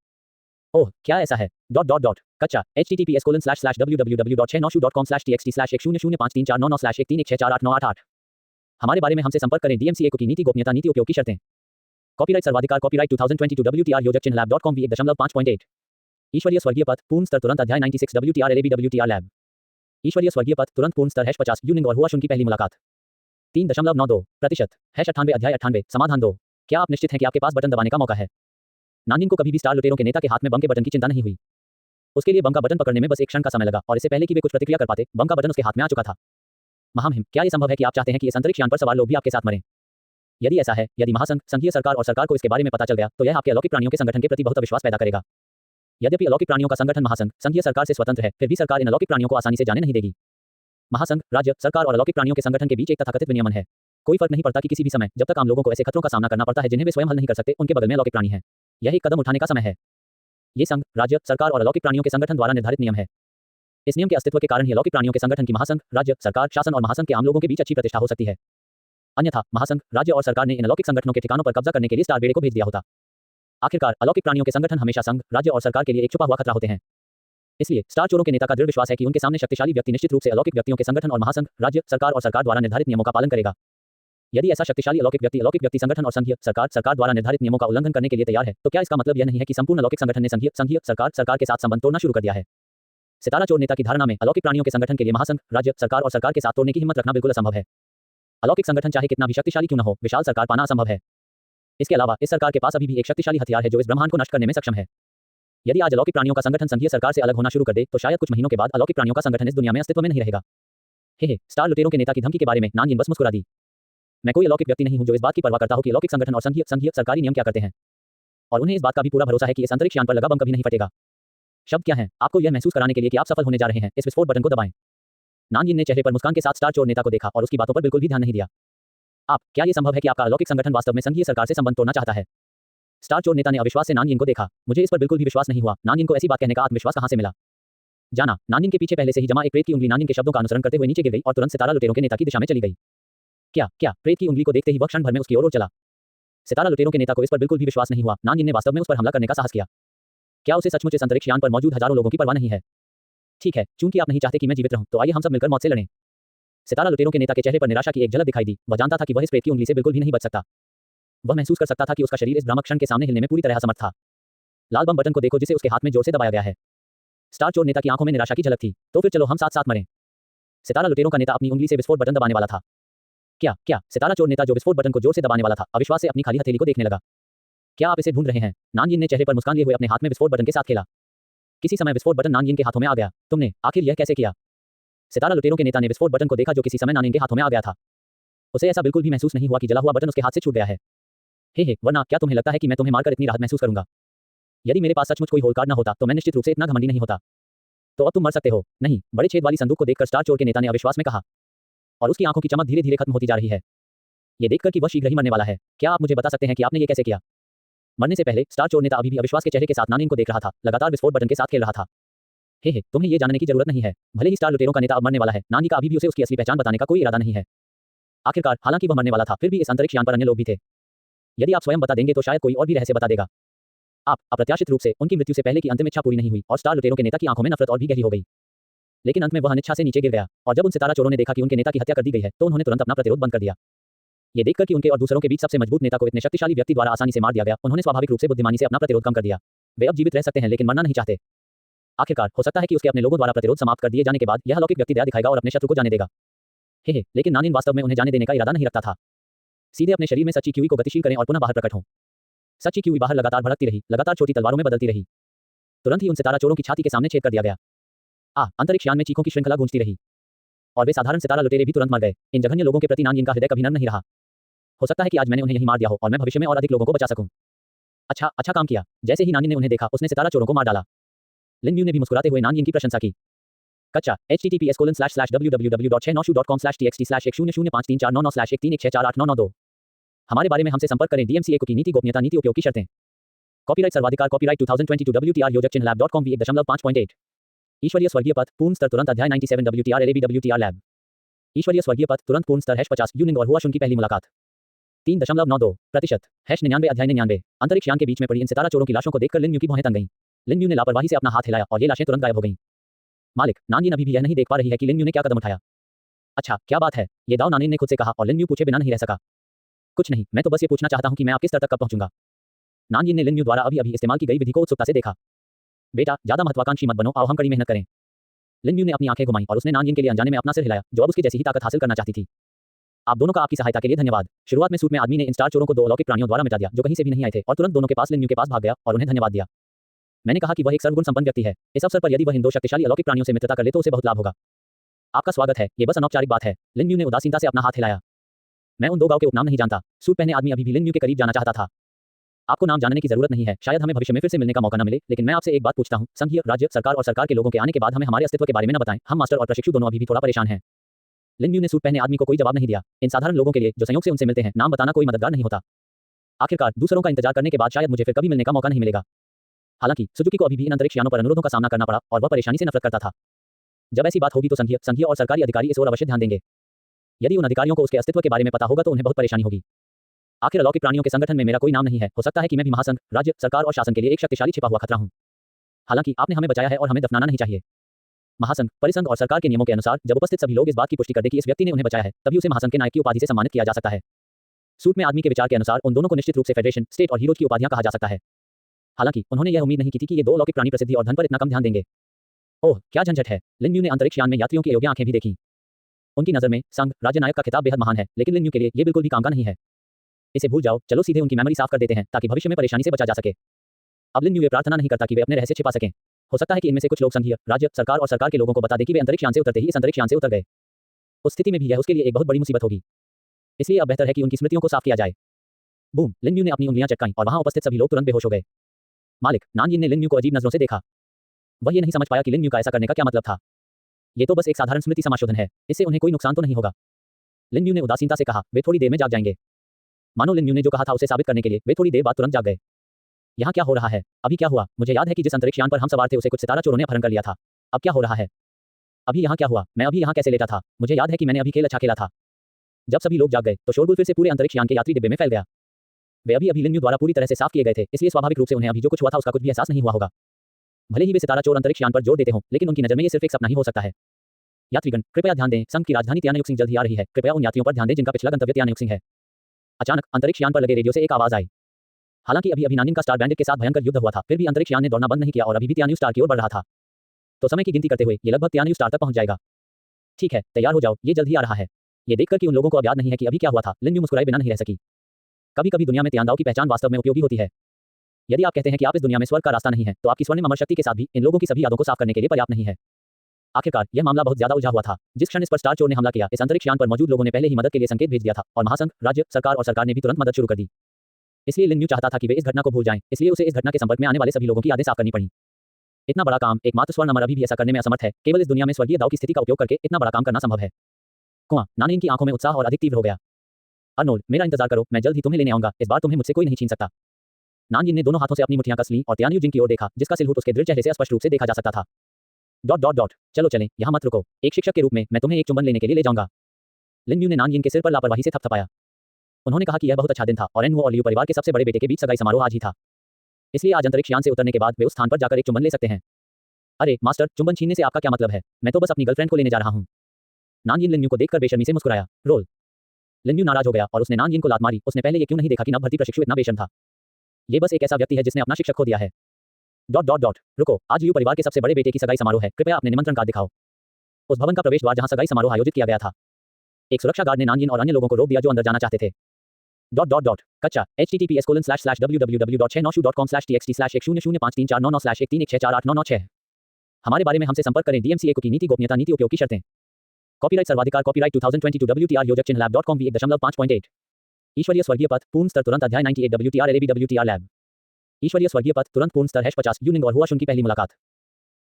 ओह, क्या ऐसा है? कच्चा https://www.696.com/txt/10053499/1314898। हमारे बारे में हमसे संपर्क करें। DMCA की नीति गोपनीयता नीति उपयोग की शर्तें। कॉपीराइट सर्वाधिकार कॉपीराइट 2022 WTR योजक चिन्ह lab.com v1.5.8। ईश्वरीय स्वर्गीय पथ पूर्ण स्तर तुरंत अध्याय 96 WTR LAB WTR लैब। ईश्वरीय स्वर्गीय पथ तुरंत पूर्ण स्तर #50 यूनिंग और हुआशुन की पहली मुलाकात 3.92% #98 अध्याय 98 समाधान 2। क्या आप निश्चित हैं कि आपके पास बटन दबाने का मौका है? नानयिन को कभी भी स्टार लुटेरों के नेता के हाथ में बम के बटन की चिंता नहीं हुई। उसके लिए बम का बटन पकड़ने में बस एक क्षण का समय लगा और इससे पहले कि वे कुछ प्रतिक्रिया कर पाते, बम का बटन उसके हाथ में आ चुका था। महामहिम, क्या यह संभव है कि आप चाहते हैं कि इस अंतरिक्ष यान पर सवार लोग भी आपके साथ मरें? यदि ऐसा है, यदि महासंघ, संघीय सरकार और सरकार को इसके बारे में पता चल गया, तो यह आपके अलौकिक प्राणियों के संगठन के प्रति बहुत अविश्वास पैदा करेगा। यद्यपि अलौकिक प्राणियों का संगठन महासंघ, संघीय सरकार से स्वतंत्र है, फिर भी सरकार इन अलौकिक प्राणियों को आसानी से जाने नहीं देगी। महासंघ, राज्य सरकार और अलौकिक प्राणियों के संगठन के बीच एक तथाकथित विनियमन है। कोई फर्क नहीं पड़ता कि किसी भी समय, जब तक आम लोगों को ऐसे खतरों का सामना करना पड़ता है जिन्हें वे स्वयं हल नहीं कर सकते, उनके बगल में अलौकिक प्राणी है। यह एक कदम उठाने का समय है। ये संघ, राज्य, सरकार और अलौकिक प्राणियों के संगठन द्वारा निर्धारित नियम है। इस नियम के अस्तित्व के कारण ही अलौकिक प्राणियों के संगठन की महासंघ, राज्य, सरकार, शासन और महासंघ के आम लोगों के बीच अच्छी प्रतिष्ठा हो सकती है। अन्यथा महासंघ, राज्य और सरकार ने इन अलौकिक संगठनों के ठिकानों पर कब्जा करने के लिए स्टार बेड़े को भेज दिया होता। आखिरकार अलौकिक प्राणियों के संगठन हमेशा संघ, राज्य और सरकार के लिए एक छुपा हुआ खतरा होते हैं। इसलिए स्टार चोरों के नेता का दृढ़ विश्वास है कि उनके सामने शक्तिशाली व्यक्ति निश्चित रूप से अलौकिक व्यक्तियों के संगठन और महासंघ, राज्य, सरकार और सरकार द्वारा निर्धारित नियमों का पालन करेगा। यदि ऐसा शक्तिशाली अलौकिक व्यक्ति संगठन और संघीय सरकार द्वारा निर्धारित नियमों का उल्लंघन करने के लिए तैयार है, तो क्या इसका मतलब यह नहीं है कि संपूर्ण अलौकिक संगठन ने संघीय सरकार के साथ संबंध तोड़ना शुरू कर दिया है? सितारा चोर नेता की धारणा में अलौकिक प्राणियों के संगठन के लिए महासंघ, राज्य, सरकार और सरकार के साथ तोड़ने की हिम्मत रखना बिल्कुल असंभव है। अलौकिक संगठन चाहे कितना भी शक्तिशाली क्यों न हो, विशाल सरकार पाना असंभव है। इसके अलावा इस सरकार के पास अभी भी एक शक्तिशाली हथियार है जो इस ब्रह्मांड को नष्ट करने में सक्षम है। यदि आज अलौकिक प्राणियों का संगठन संघीय सरकार से अलग होना शुरू कर दे, तो शायद कुछ महीनों के बाद अलौकिक प्राणियों का संगठन इस दुनिया में अस्तित्व में नहीं रहेगा। हे स्टार लुटेरों के नेता की धमकी के बारे में नानजिन बस मुस्कुरा दी। मैं कोई अलौकिक व्यक्ति नहीं हूं जो इस बात की परवाह करता हो कि अलौकिक संगठन और संघीय सरकारी नियम क्या करते हैं, और उन्हें इस बात का भी पूरा भरोसा है कि इस अंतरिक्ष यान पर लगा बम कभी नहीं फटेगा। शब्द क्या हैं? आपको यह महसूस कराने के लिए कि आप सफल होने जा रहे हैं, इस विस्फोट बटन को दबाएं। नानजिन ने चेहरे पर मुस्कान के साथ स्टार चोर नेता को देखा और उसकी बातों पर बिल्कुल भी ध्यान नहीं दिया। क्या यह संभव है कि आपका अलौकिक संगठन वास्तव में संघीय सरकार से संबंध तोड़ना चाहता है? स्टार चोर नेता ने अविश्वास से नानजिन को देखा। मुझे इस पर बिल्कुल भी विश्वास नहीं हुआ। नानजिन को ऐसी बात कहने का आत्मविश्वास कहां से मिला? जाना। नानजिन के पीछे पहले से ही जमा एक प्रेत की उंगली नानजिन के शब्दों का अनुसरण करते हुए नीचे गिर गई और तुरंत सितारा लुटेरों के नेता की दिशा में चली गई। क्या? प्रेत की उंगली को देखते ही वह क्षण भर में उसकी ओर चला। सितारा लुटेरों के नेता को इस पर बिल्कुल भी विश्वास नहीं हुआ। नानजिन ने वास्तव में उस पर हमला करने का साहस किया। क्या उसे सचमुच इस अंतरिक्ष यान पर मौजूद हजारों लोगों की परवाह नहीं है? ठीक है, चूंकि आप नहीं चाहते कि मैं जीवित रहूं, तो आइए हम सब मिलकर मौत से लड़ें। सितारा लुटेरों के नेता के चेहरे पर निराशा की एक झलक दिखाई दी। वह जानता था कि वह इस प्रेत की उंगली से बिल्कुल भी नहीं बच सकता। वह महसूस कर सकता था कि उसका शरीर इस भ्रामक क्षण के सामने हिलने में पूरी तरह असमर्थ था। लाल बम बटन को देखो जिसे उसके हाथ में जोर से दबाया गया है। स्टार चोर नेता की आंखों में निराशा की झलक थी। तो फिर चलो हम साथ साथ मरें। सितारा लुटेरों का नेता अपनी उंगली से विस्फोट बटन दबाने वाला था। क्या? सितारा चोर नेता जो विस्फोट बटन को जोर से दबाने वाला था, अविश्वास से अपनी खाली हथेली को देखने लगा। क्या आप इसे ढूंढ रहे हैं? नानजिन ने चेहरे पर मुस्कान लिए हुए अपने हाथ में विस्फोट बटन के साथ खेला। किसी समय विस्फोट बटन नानजिन के हाथों में आ गया। तुमने आखिर यह कैसे किया? सितारा लुटेरों के नेता ने विस्फोट बटन को देखा जो किसी समय नानजिन के हाथों में आ गया था। उसे ऐसा बिल्कुल भी महसूस नहीं हुआ कि जला हुआ बटन उसके हाथ से छूट गया है। वरना क्या तुम्हें लगता है कि मैं तुम्हें मारकर इतनी राहत महसूस करूंगा? यदि मेरे पास सचमुच कोई होल कार्ड न होता तो मैं निश्चित रूप से इतना घमंडी नहीं होता। तो अब तुम मर सकते हो। नहीं, बड़े छेद वाली संदूक को देखकर स्टार चोर के नेता ने अविश्वास में कहा, और उसकी आंखों की चमक धीरे धीरे खत्म होती जा रही है। ये देखकर कि वह शीघ्र ही मरने वाला है। क्या आप मुझे बता सकते हैं कि आपने ये कैसे किया? मरने से पहले स्टार चोर नेता अभी भी अविश्वास के चेहरे के साथ नानजिन को देख रहा था, लगातार विस्फोट बटन के साथ खेल रहा था। तुम्हें ये जानने की जरूरत नहीं है। भले ही स्टार लुटेरों का नेता अब मरने वाला है, नानजिन का अभी भी उसे उसकी असली पहचान बताने का कोई इरादा नहीं है। आखिरकार हालांकि वह मरने वाला था, फिर भी इस अंतरिक्ष यान पर अन्य लोग भी थे। यदि आप स्वयं बता देंगे तो शायद कोई और भी रहस्य बता देगा। आप अप्रत्याशित रूप से उनकी मृत्यु से पहले की अंतिम इच्छा पूरी नहीं हुई और स्टार लुटेरों के नेता की आंखों में नफरत और भी गहरी हो गई। लेकिन अंत में वह अनिच्छा से नीचे गिर गया, और जब उन सितारा चोरों ने देखा कि उनके नेता की हत्या कर दी गई है, तो उन्होंने तुरंत अपना प्रतिरोध बंद कर दिया। ये देखकर कि उनके और दूसरों के बीच सबसे मजबूत नेता को इतने शक्तिशाली व्यक्ति द्वारा आसानी से मार दिया गया, उन्होंने स्वाभाविक रूप से बुद्धिमानी से अपना प्रतिरोध कम कर दिया। वे अब जीवित रह सकते हैं लेकिन मरना नहीं चाहते। आखिरकार हो सकता है कि उसके अपने लोगों द्वारा प्रतिरोध समाप्त कर दिए जाने के बाद यह अलौकिक व्यक्ति दया दिखाएगा और अपने शत्रु को जाने देगा। लेकिन नानजिन वास्तव में उन्हें जाने देने का इरादा नहीं रखता था। सीधे अपने शरीर में सच्ची क्यूई को गतिशील करें और पुनः बाहर प्रकट हों। सच्ची क्यूई बाहर लगातार भड़कती रही, लगातार छोटी तलवारों में बदलती रही। तुरंत ही उन सितारा चोरों की छाती के सामने छेद कर दिया गया। अंतरिक्ष यान में चीखों की श्रृंखला गूंजती रही, और वे साधारण सितारा लुटेरे भी तुरंत मर गए। इन जघन्य लोगों के प्रति नानजिन का हृदय कभी नर्म नहीं रहा। हो सकता है कि आज मैंने उन्हें यहीं मार दिया हो और मैं भविष्य में और अधिक लोगों को बचा सकूं। अच्छा काम किया। जैसे ही नानजिन ने उन्हें देखा, उसने सितारा चोरों को मार डाला। लिन म्यू ने भी मुस्कुराते हुए नानजिन की प्रशंसा की। कच्चा https://www.696.com/txt/1005349913164899136489992। हमारे बारे में हमसे संपर्क करें। DMCA की नीति गोपनीयता नीति उपयोग की शर्तें। कॉपीराइट सर्वाधिकार कॉपीराइट 2022 WTR योजक चिन्ह lab.com v1.5.8। ईश्वरीय स्वर्गीय पथ पूर्ण स्तर तुरंत अध्याय 97 WTR LAB WTR लैब। ईश्वरीय स्वर्गीय पथ तुरंत पूर्ण स्तर #50 यूनिंग और हुआ शुन की पहली मुलाकात 3.92% #99 अध्याय 99। अंतरिक्ष यान के बीच में पड़ी इन सितारा चोरों की लाशों को देखकर लिन म्यू की भौहें तन गईं। लिन म्यू ने लापरवाही से अपना हाथ हिलाया और ये लाशें तुरंत गायब हो गईं। मालिक, नानजिन अभी भी यह नहीं देख पा रही है कि लिन म्यू ने क्या कदम उठाया। अच्छा, क्या बात है? ये दाव नानजिन ने खुद से कहा और लिन म्यू पूछे बिना नहीं रह सका। कुछ नहीं, मैं तो बस ये पूछना चाहता हूं कि मैं आप किस स्तर तक कब पहुंचूंगा। नानजिन ने लिन म्यू द्वारा अभी इस्तेमाल की गई विधि को उत्सुकता से देखा। बेटा, ज्यादा महत्वाकांक्षी मत बनो, आओ हम कड़ी मेहनत करें। लिन म्यू ने अपनी आंखें घुमाई और उसने नानजिन के लिए अनजाने में अपना सिर हिलाया, जो अब उसकी जैसी ही ताकत हासिल करना चाहती थी। आप दोनों का आपकी सहायता के लिए धन्यवाद। शुरुआत में सूट में आदमी ने इन स्टार चोरों को 2 अलौकिक प्राणियों द्वारा मिटा दिया जो कहीं से भी नहीं आए थे, और तुरंत दोनों के पास लिन म्यू के पास भाग गया और उन्हें धन्यवाद दिया। मैंने कहा कि वह एक सर्वगुण संपन्न व्यक्ति है। इस अवसर पर यदि वह इन 2 शक्तिशाली अलौकिक प्राणियों से मित्रता कर ले तो उसे बहुत लाभ होगा। आपका स्वागत है, ये बस अनौपचारिक बात है। लिन म्यू ने उदासीनता से अपना हाथ हिलाया। मैं उन 2 गांव के उपनाम नहीं जानता। सूट पहने आदमी अभी भी लिन म्यू के करीब जाना चाहता था। आपको नाम जानने की जरूरत नहीं है, शायद हमें भविष्य में फिर से मिलने का मौका न मिले, लेकिन मैं आपसे एक बात पूछता हूं, संघीय, राज्य, सरकार और सरकार के लोगों के आने के बाद हमें हमारे अस्तित्व के बारे में न बताएं। हम मास्टर और प्रशिक्षु दोनों अभी भी थोड़ा परेशान हैं। लिन म्यू ने सूट पहने आदमी को कोई जवाब नहीं दिया। इन साधारण लोगों के लिए जो संयोग से उनसे मिलते हैं, नाम बताना कोई मददगार नहीं होता। आखिरकार दूसरों का इंतजार करने के बाद शायद मुझे फिर कभी मिलने का मौका नहीं मिलेगा। हालांकि सुजुकी को अभी भी इन अंतरिक्ष यानों पर अनुरोधों का सामना करना पड़ा और वह परेशानी से नफरत करता था। जब ऐसी बात होगी तो संघीय और सरकारी अधिकारी इस ओर अवश्य ध्यान देंगे। यदि उन अधिकारियों को उसके अस्तित्व के बारे में पता होगा तो उन्हें बहुत परेशानी होगी। आखिर अलौकिक प्राणियों के संगठन में मेरा कोई नाम नहीं है, हो सकता है कि मैं भी महासंघ, राज्य, सरकार और शासन के लिए एक शक्तिशाली छिपा हुआ खतरा हूं। हालांकि आपने हमें बचाया है और हमें दफनाना नहीं चाहिए। महासंघ, परिसंघ और सरकार के नियमों के अनुसार जब उपस्थित सभी लोग इस बात की पुष्टि कर दें कि इस व्यक्ति ने उन्हें बचाया है, तभी उसे महासंघ के नायक की उपाधि से सम्मानित किया जा सकता है। सूट में आदमी के विचार के अनुसार उन दोनों को निश्चित रूप से फेडरेशन, स्टेट और हीरो की उपाधियां कहा जा सकता है। हालांकि उन्होंने यह उम्मीद नहीं की थी कि ये दो अलौकिक प्राणी प्रसिद्धि और धन पर इतना कम ध्यान देंगे। ओह, क्या झंझट है। लिन म्यू ने अंतरिक्ष यान में यात्रियों की अयोग्य आंखें भी देखीं। उनकी नजर में संघ, राज्य नायक का खिताब बेहद महान है, लेकिन लिन म्यू के लिए ये बिल्कुल भी काम का नहीं है। इसे भूल जाओ, चलो सीधे उनकी मेमोरी साफ कर देते हैं ताकि भविष्य में परेशानी से बचा जा सके। अब लिन म्यू ये प्रार्थना नहीं करता कि वे अपने रहस्य छिपा सकें। हो सकता है कि इनमें से कुछ लोग संघीय, राज्य, सरकार और सरकार के लोगों को बता दें कि वे अंतरिक्ष यान से उतरते ही इस अंतरिक्ष यान से उतर गए। उस स्थिति में भी यह उसके लिए एक बहुत बड़ी मुसीबत होगी। इसलिए अब बेहतर है कि उनकी स्मृतियों को साफ किया जाए। बूम, लिन म्यू ने अपनी उंगलियां चटकाईं और वहां उपस्थित सभी लोग तुरंत बेहोश हो गए। मालिक, नानयिन ने लिन म्यू को अजीब नजरों से देखा। वह ये नहीं समझ पाया कि लिन म्यू का ऐसा करने का क्या मतलब था। ये तो बस एक साधारण स्मृति समाशोधन है, इससे उन्हें कोई नुकसान तो नहीं होगा। लिन म्यू ने उदासीनता से कहा, वे थोड़ी देर में जाग जाएंगे। मानो लिन म्यू ने जो कहा था उसे साबित करने के लिए वे थोड़ी देर बाद तुरंत जाग गए। यहाँ क्या हो रहा है? अभी क्या हुआ? मुझे याद है कि जिस अंतरिक्ष यान पर हम सवार थे उसे कुछ सितारा चोरों ने अपहरण कर लिया था। अब क्या हो रहा है? अभी यहाँ क्या हुआ? मैं अभी यहाँ कैसे लेटा था? मुझे याद है कि मैंने अभी खेल अच्छा खेला था। जब सभी लोग जाग गए तो शोरगुल फिर से पूरे अंतरिक्ष यान के यात्री डिब्बे में फैल गया। वे अभी लिन म्यू द्वारा पूरी तरह से साफ किए गए थे, इसलिए स्वाभाविक रूप से उन्हें अभी जो कुछ हुआ था उसका कुछ भी एहसास नहीं हुआ होगा। भले ही वे सितारा चोर अंतरिक्ष यान पर जोर देते हों, लेकिन उनकी नजर में ये सिर्फ एक सपना ही हो सकता है। यात्रीगण, कृपया ध्यान दें, संघ की राजधानी तियानयुक्सिंग जल्द ही आ रही है। कृपया उन यात्रियों पर ध्यान दें जिनका पिछला गंतव्य तियानयुक्सिंग है। अचानक अंतरिक्ष यान पर लगे रेडियो से एक आवाज आई। हालांकि अभी नानयिन का स्टार बैंडिट के साथ भयंकर युद्ध हुआ था, फिर भी अंतरिक्ष यान ने दौड़ना बंद नहीं किया और अभी भी तियान्यू स्टार की ओर बढ़ रहा था। तो समय की गिनती करते हुए ये लगभग तियान्यू स्टार तक पहुंच जाएगा। ठीक है, तैयार हो जाओ, ये जल्द ही आ रहा है। ये देखकर कि उन लोगों को अब याद नहीं है कि अभी क्या हुआ था, लिन म्यू मुस्कुराए बिना नहीं रह सकी। कभी कभी दुनिया में तियांदाओं की पहचान वास्तव में उपयोगी होती है। यदि आप कहते हैं कि आप इस दुनिया में स्वर्ग का रास्ता नहीं है, तो आपकी स्वर्णिम अमर शक्ति के साथ भी इन लोगों की सभी यादों को साफ करने के लिए पर्याप्त नहीं है। आखिरकार यह मामला बहुत ज्यादा उलझा हुआ था। जिस क्षण इस पर स्टार चोर ने हमला किया, इस अंतरिक्ष यान पर मौजूद लोगों ने पहले ही मदद के लिए संकेत भेज दिया था और महासंघ, राज्य, सरकार और सरकार ने भी तुरंत मदद शुरू कर दी। इसलिए लिन म्यू चाहता था कि वे इस घटना को भूल जाएं, इसलिए उसे इस घटना के संपर्क में आने वाले सभी लोगों की यादें साफ करनी पड़ी। इतना बड़ा काम एकमात्र स्वर्ण अमर अभी भी ऐसा करने में असमर्थ है। केवल इस दुनिया में स्वर्गीय दाव की स्थिति का उपयोग करके इतना बड़ा काम करना संभव है। कुआं, नानयिन की आंखों में उत्साह और अधिक तीव्र हो गया। अर्नोल्ड, मेरा इंतजार करो, मैं जल्द ही तुम्हें लेने आऊंगा। इस बार तुम्हें मुझसे कोई नहीं छीन सकता। नानयिन ने दोनों हाथों से अपनी मुट्ठियां कस लीं और तियान्यू जिंग की ओर देखा, जिसका सिलहूट उसके दृढ़ चेहरे से स्पष्ट रूप से देखा जा सकता था। चलो चलें, यहाँ मत रुको। एक शिक्षक के रूप में मैं तुम्हें एक चुंबन लेने के लिए ले जाऊंगा। लिन म्यू ने नानयिन के सिर पर लापरवाही से थपथपाया। उन्होंने कहा कि यह बहुत अच्छा दिन था और एनवो और लियू परिवार के सबसे बड़े बेटे के बीच सगाई समारोह आज ही था। इसलिए आज अंतरिक्ष यान से उतरने के बाद वे उस स्थान पर जाकर एक चुंबन ले सकते हैं। अरे मास्टर, चुंबन छीनने से आपका क्या मतलब है? मैं तो बस अपनी गर्लफ्रेंड को लेने जा रहा हूँ। नानयिन लिन म्यू को देखकर बेशर्मी से मुस्कुराया। रोल। लिन म्यू नाराज हो गया और उसने नानयिन को लात मारी। उसने पहले ये क्यों नहीं देखा कि नव भर्ती प्रशिक्षु इतना बेशर्म था। ये बस एक ऐसा व्यक्ति है जिसने अपना शिक्षक खो दिया है। रुको, आज लियू परिवार के सबसे बड़े बेटे की सगाई समारोह है, कृपया अपने निमंत्रण कार्ड दिखाओ। उस भवन का प्रवेश द्वार जहां सगाई समारोह आयोजित किया गया था। एक सुरक्षा गार्ड ने नानयिन और अन्य लोगों को रोक दिया जो अंदर जाना चाहते थे। कच्चा https://www.696.com/txt/100534991316499/131648996 हमारे बारे में हमसे संपर्क करें। DMCA की नीति गोपनीयता नीति उपयोग की शर्तें। कॉपीराइट सर्वाधिकार कॉपीराइट 2022 WTR योजक चिन्ह lab.com v1.5.8 ईश्वरीय स्वर्गीय पथ पूर्ण स्तर तुरंत अध्याय 98 WTR LAB WTR लैब ईश्वरीय स्वर्गीय पथ तुरंत पूर्ण स्तर #50 यूनिंग और हुआशुन की पहली मुलाकात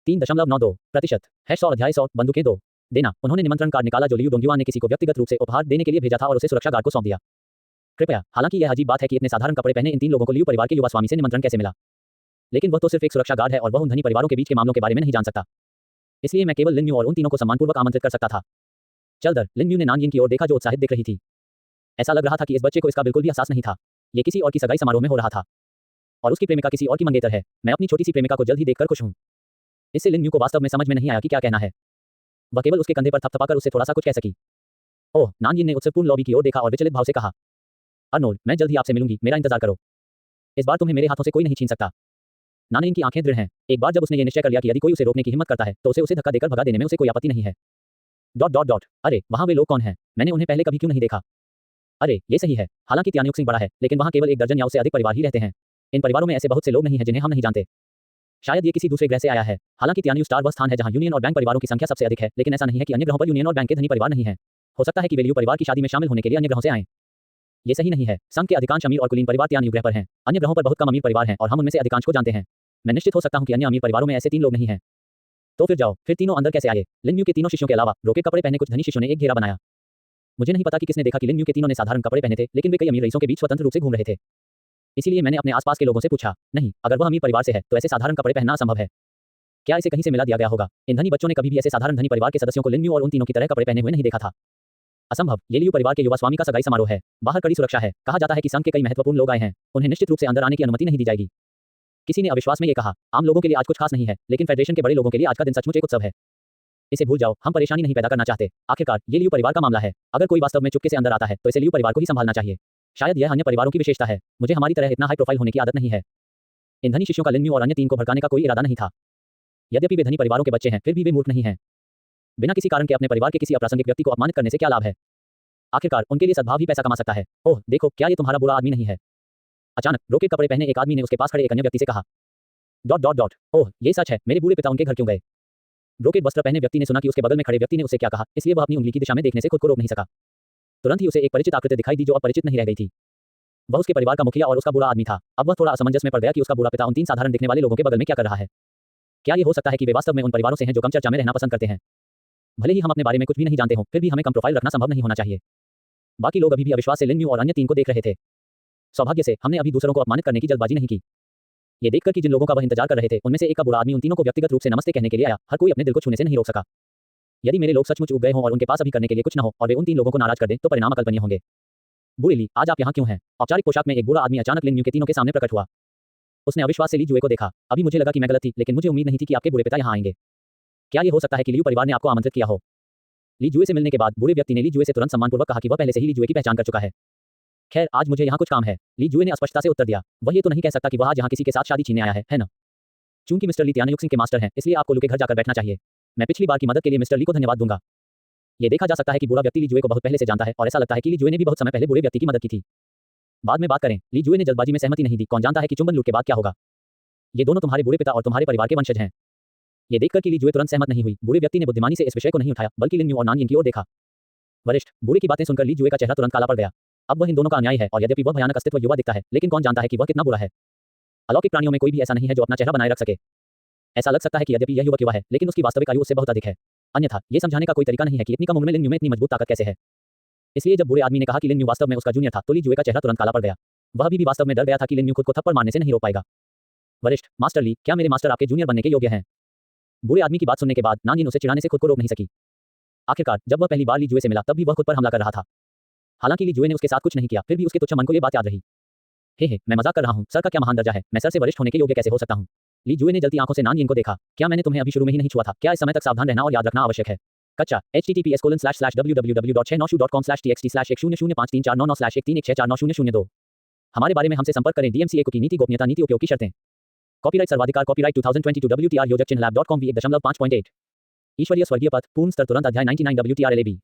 3.92% #100 अध्याय 100 बंदूकें 2 देना। उन्होंने निमंत्रण कार्ड निकाला जो लियू डोंगयुआन ने किसी को व्यक्तिगत रूप से उपहार देने के लिए भेजा था और उसे सुरक्षा गार्ड को सौंप दिया। कृपया, हालांकि यह अजीब बात है कि इतने साधारण कपड़े पहने इन तीन लोगों को लियू परिवार के युवा स्वामी से निमंत्रण कैसे मिला, लेकिन वह तो सिर्फ एक सुरक्षा गार्ड है और वह उन धनी परिवारों के बीच के मामलों के बारे में नहीं जान सकता। इसलिए मैं केवल लिन म्यू और उन तीनों को सम्मानपूर्वक आमंत्रित कर सकता था। चलदर, लिन म्यू ने नानयिन की ओर देखा जो उत्साहित दिख रही थी। ऐसा लग रहा था कि इस बच्चे को इसका बिल्कुल भी एहसास नहीं था। ये किसी और की सगाई समारोह में हो रहा था और उसकी प्रेमिका किसी और की मंगेतर है। मैं अपनी छोटी सी प्रेमिका को जल्द ही देखकर खुश हूं। इससे लिन म्यू को वास्तव में समझ में नहीं आया कि क्या कहना है। वह केवल उसके कंधे पर थपथपाकर उससे थोड़ा सा कुछ कह सकी। ओह, नानयिन ने उत्सवपूर्ण लॉबी की ओर देखा और विचलित भाव से कहा, अर्नोल्ड, मैं जल्द ही आपसे मिलूंगी, मेरा इंतजार करो। इस बार तुम्हें मेरे हाथों से कोई नहीं छीन सकता। नानयिन की आंखें दृढ़ हैं। एक बार जब उसने ये निश्चय कर लिया कि यदि कोई उसे रोकने की हिम्मत करता है तो उसे धक्का देकर भगा देने में उसे कोई आपत्ति नहीं है। अरे वहां वे लोग कौन हैं? मैंने उन्हें पहले कभी क्यों नहीं देखा? अरे ये सही है, हालांकि तियानयुक्सिंग बड़ा है, लेकिन वहां केवल 1 दर्जन या उससे अधिक परिवार ही रहते हैं। इन परिवारों में ऐसे बहुत से लोग नहीं हैं जिन्हें हम नहीं जानते। शायद ये किसी दूसरे ग्रह से आया है। हालांकि तियान्यू स्टार वह स्थान है जहां यूनियन और बैंक परिवारों की संख्या सबसे अधिक है, लेकिन ऐसा नहीं है कि अन्य ग्रहों पर यूनियन और बैंक के धनी परिवार नहीं है। हो सकता है कि वे लियू परिवार की शादी में शामिल होने के लिए अन्य ग्रहों से आएं। ये सही नहीं है। संघ के अधिकांश अमीर और कुलीन परिवार तियान्यू ग्रह पर हैं। अन्य ग्रहों पर बहुत कम अमीर परिवार हैं और हम उनमें से अधिकांश को जानते हैं। मैं निश्चित हो सकता हूं कि अन्य अमीर परिवारों में ऐसे 3 लोग नहीं हैं। तो फिर जाओ, फिर तीनों अंदर कैसे आए? लिन म्यू के तीनों शिष्यों के अलावा रोके कपड़े पहने कुछ धनी शिष्यों ने एक घेरा बनाया। मुझे नहीं पता कि किसने देखा कि लिन म्यू के तीनों ने साधारण कपड़े पहने थे, लेकिन वे कई अमीर रईसों के बीच स्वतंत्र रूप से घूम रहे थे। इसीलिए मैंने अपने आसपास के लोगों से पूछा, नहीं, अगर वह अमीर परिवार से है तो ऐसे साधारण कपड़े पहनना असंभव है। क्या इसे कहीं से मिला दिया गया होगा? इन धनी बच्चों ने कभी भी ऐसे साधारण धनी परिवार के सदस्यों को लिन न्यू और उन तीनों की तरह कपड़े पहने हुए नहीं देखा था। असंभव, ये लियू परिवार के युवा स्वामी का सगाई समारोह है। बाहर कड़ी सुरक्षा है। कहा जाता है कि संघ के कई महत्वपूर्ण लोग आए हैं। उन्हें निश्चित रूप से अंदर आने की अनुमति नहीं दी जाएगी। किसी ने अविश्वास में ये कहा, आम लोगों के लिए आज कुछ खास नहीं है, लेकिन फेडरेशन के बड़े लोगों के लिए आज का दिन सचमुच एक उत्सव है। इसे भूल जाओ, हम परेशानी नहीं पैदा करना चाहते। आखिरकार ये लियू परिवार का मामला है। अगर कोई वास्तव में चुपके से अंदर आता है तो इसे लियू परिवार को ही संभालना चाहिए। शायद यह अन्य परिवारों की विशेषता है। मुझे हमारी तरह इतना हाई प्रोफाइल होने की आदत नहीं है। इन धनी शिष्यों का लिन न्यू और अन्य तीन को भड़काने का कोई इरादा नहीं था। यद्यपि वे धनी परिवारों के बच्चे हैं, फिर भी वे मूर्ख नहीं हैं। बिना किसी कारण के अपने परिवार के किसी अप्रासंगिक व्यक्ति को अपमानित करने से क्या लाभ है? आखिरकार उनके लिए सद्भाव ही पैसा कमा सकता है। ओह देखो, क्या ये तुम्हारा बुरा आदमी नहीं है? अचानक ब्रोकेड कपड़े पहने एक आदमी ने उसके पास खड़े एक अन्य व्यक्ति से कहा। ओह ये सच है, मेरे बूढ़े पिता उनके घर क्यों गए? ब्रोकेड वस्त्र पहने व्यक्ति ने सुना कि उसके बगल में खड़े व्यक्ति ने उससे क्या कहा, इसलिए वह अपनी उंगली की दिशा में देखने से खुद को रोक नहीं सका। तुरंत ही उसे एक परिचित आकृति दिखाई दी जो अब परिचित नहीं रह गई थी। वह उसके परिवार का मुखिया और उसका बुरा आदमी था। अब वह थोड़ा असमंजस में पड़ गया कि उसका बुरा पिता उन तीन साधारण दिखने वाले लोगों के बगल में क्या कर रहा है। क्या ये हो सकता है कि वे वास्तव में उन परिवारों से हैं जो कम चर्चा में रहना पसंद करते हैं? भले ही हम अपने बारे में कुछ भी नहीं जानते हों, फिर भी हमें कम प्रोफाइल रखना संभव नहीं होना चाहिए। बाकी लोग अभी भी अविश्वास से लिन न्यू और अन्य तीन को देख रहे थे। सौभाग्य से हमने अभी दूसरों को अपमानित करने की जल्दबाजी नहीं की। ये देखकर कि जिन लोगों का वह इंतजार कर रहे थे उनमें से एक का बुरा आदमी उन तीनों को व्यक्तिगत रूप से नमस्ते कहने के लिए आया, हर कोई अपने दिल को छूने से नहीं रोक सका। यदि मेरे लोग सचमुच उग गए हों और उनके पास अभी करने के लिए कुछ न हो और वे उन तीन लोगों को नाराज कर दें तो परिणाम अकल्पनीय होंगे। बूढ़ी ली, आज आप यहाँ क्यों हैं? औपचारिक पोशाक में एक बूढ़ा आदमी अचानक लिन न्यू के तीनों के सामने प्रकट हुआ। उसने अविश्वास से ली जुए को देखा। अभी मुझे लगा कि मैं गलत थी, लेकिन मुझे उम्मीद नहीं थी कि आपके बूढ़े पिता यहाँ आएंगे। क्या ये हो सकता है कि लियू परिवार ने आपको आमंत्रित किया हो? ली जुए से मिलने के बाद बूढ़े व्यक्ति ने ली जुए से तुरंत सम्मानपूर्वक कहा कि वह पहले से ही ली जुए की पहचान कर चुका है। खैर, आज मुझे यहाँ कुछ काम है, ली जुए ने स्पष्टता से उत्तर दिया। वह ये तो नहीं कह सकता कि वह आज यहाँ किसी के साथ शादी छीनने आया है ना? चूंकि मिस्टर ली त्यानयुग सिंह के मास्टर हैं, इसलिए आपको लू के घर जाकर बैठना चाहिए। मैं पिछली बार की मदद के लिए मिस्टर ली को धन्यवाद दूंगा। ये देखा जा सकता है कि बुरा व्यक्ति ली जुए को बहुत पहले से जानता है और ऐसा लगता है कि ली जुए ने भी बहुत समय पहले बुरे व्यक्ति की मदद की थी। बाद में बात करें, ली जुए ने जल्दबाजी में सहमति नहीं दी। कौन जानता है कि चुंबन लूट के बाद क्या होगा? ये दोनों तुम्हारे बुरे पिता और तुम्हारे परिवार के वंशज हैं। ये देखकर कि ली जुए तुरंत सहमत नहीं हुई, बुरे व्यक्ति ने बुद्धिमानी से इस विषय को नहीं उठाया, बल्कि लिन न्यू और नानयिन की ओर देखा। वरिष्ठ बूढ़े की बातें सुनकर ली जुए का चेहरा तुरंत काला पड़ गया। अब वह इन दोनों का अन्याय है और यद्यपि वह भयानक अस्तित्व युवा दिखता है, लेकिन कौन जानता है कि वह कितना बुरा है? अलौकिक प्राणियों में कोई भी ऐसा नहीं है जो अपना चेहरा बनाए रख सके। ऐसा लग सकता है कि यद्यपि यह युवक युवा है, लेकिन उसकी वास्तविक आयु उससे बहुत अधिक है। अन्यथा ये समझाने का कोई तरीका नहीं है कि इतनी कम उम्र में लिन न्यू में इतनी मजबूत ताकत कैसे है। इसलिए जब बुरे आदमी ने कहा कि लिन न्यू वास्तव में उसका जूनियर था, तो ली जुए का चेहरा तुरंत काला पड़ गया। वह भी वास्तव में डर गया था कि लिन न्यू खुद को थप्पड़ मारने से नहीं रोक पाएगा। वरिष्ठ मास्टर ली, क्या मेरे मास्टर आपके जूनियर बनने के योग्य हैं? बुरे आदमी की बात सुनने के बाद नानयिन उसे चिढ़ाने से खुद को रोक नहीं सकी। आखिरकार जब वह पहली बार ली जुए से मिला तब भी वह खुद पर हमला कर रहा था। हालांकि ली जुए ने उसके साथ कुछ नहीं किया, फिर भी उसके तुच्छ मन को ये बात याद रही। हे, मैं मजाक कर रहा हूँ। सर का क्या महान दर्जा है, मैं सर से वरिष्ठ होने के योग्य कैसे हो सकता हूँ? ली जुए ने जलती आंखों से नानयिन को देखा। क्या मैंने तुम्हें अभी शुरू में ही नहीं छुआ था? क्या इस समय तक सावधान रहना और याद रखना आवश्यक है? कच्चा https://www.6noshu.com/txt/1099349/1316490/131649002 हमारे बारे में हमसे संपर्क करें। DMCA की नीति गोपनीयता नीति उपयोग की शर्तें। कॉपीराइट सर्वाधिकार कॉपीराइट 2022 WTR योजक चिन्ह lab.com v1.5.8 ईश्वरीय स्वर्गीय पथ पूर्ण स्तर तुरंत अध्याय 99 WTR LAB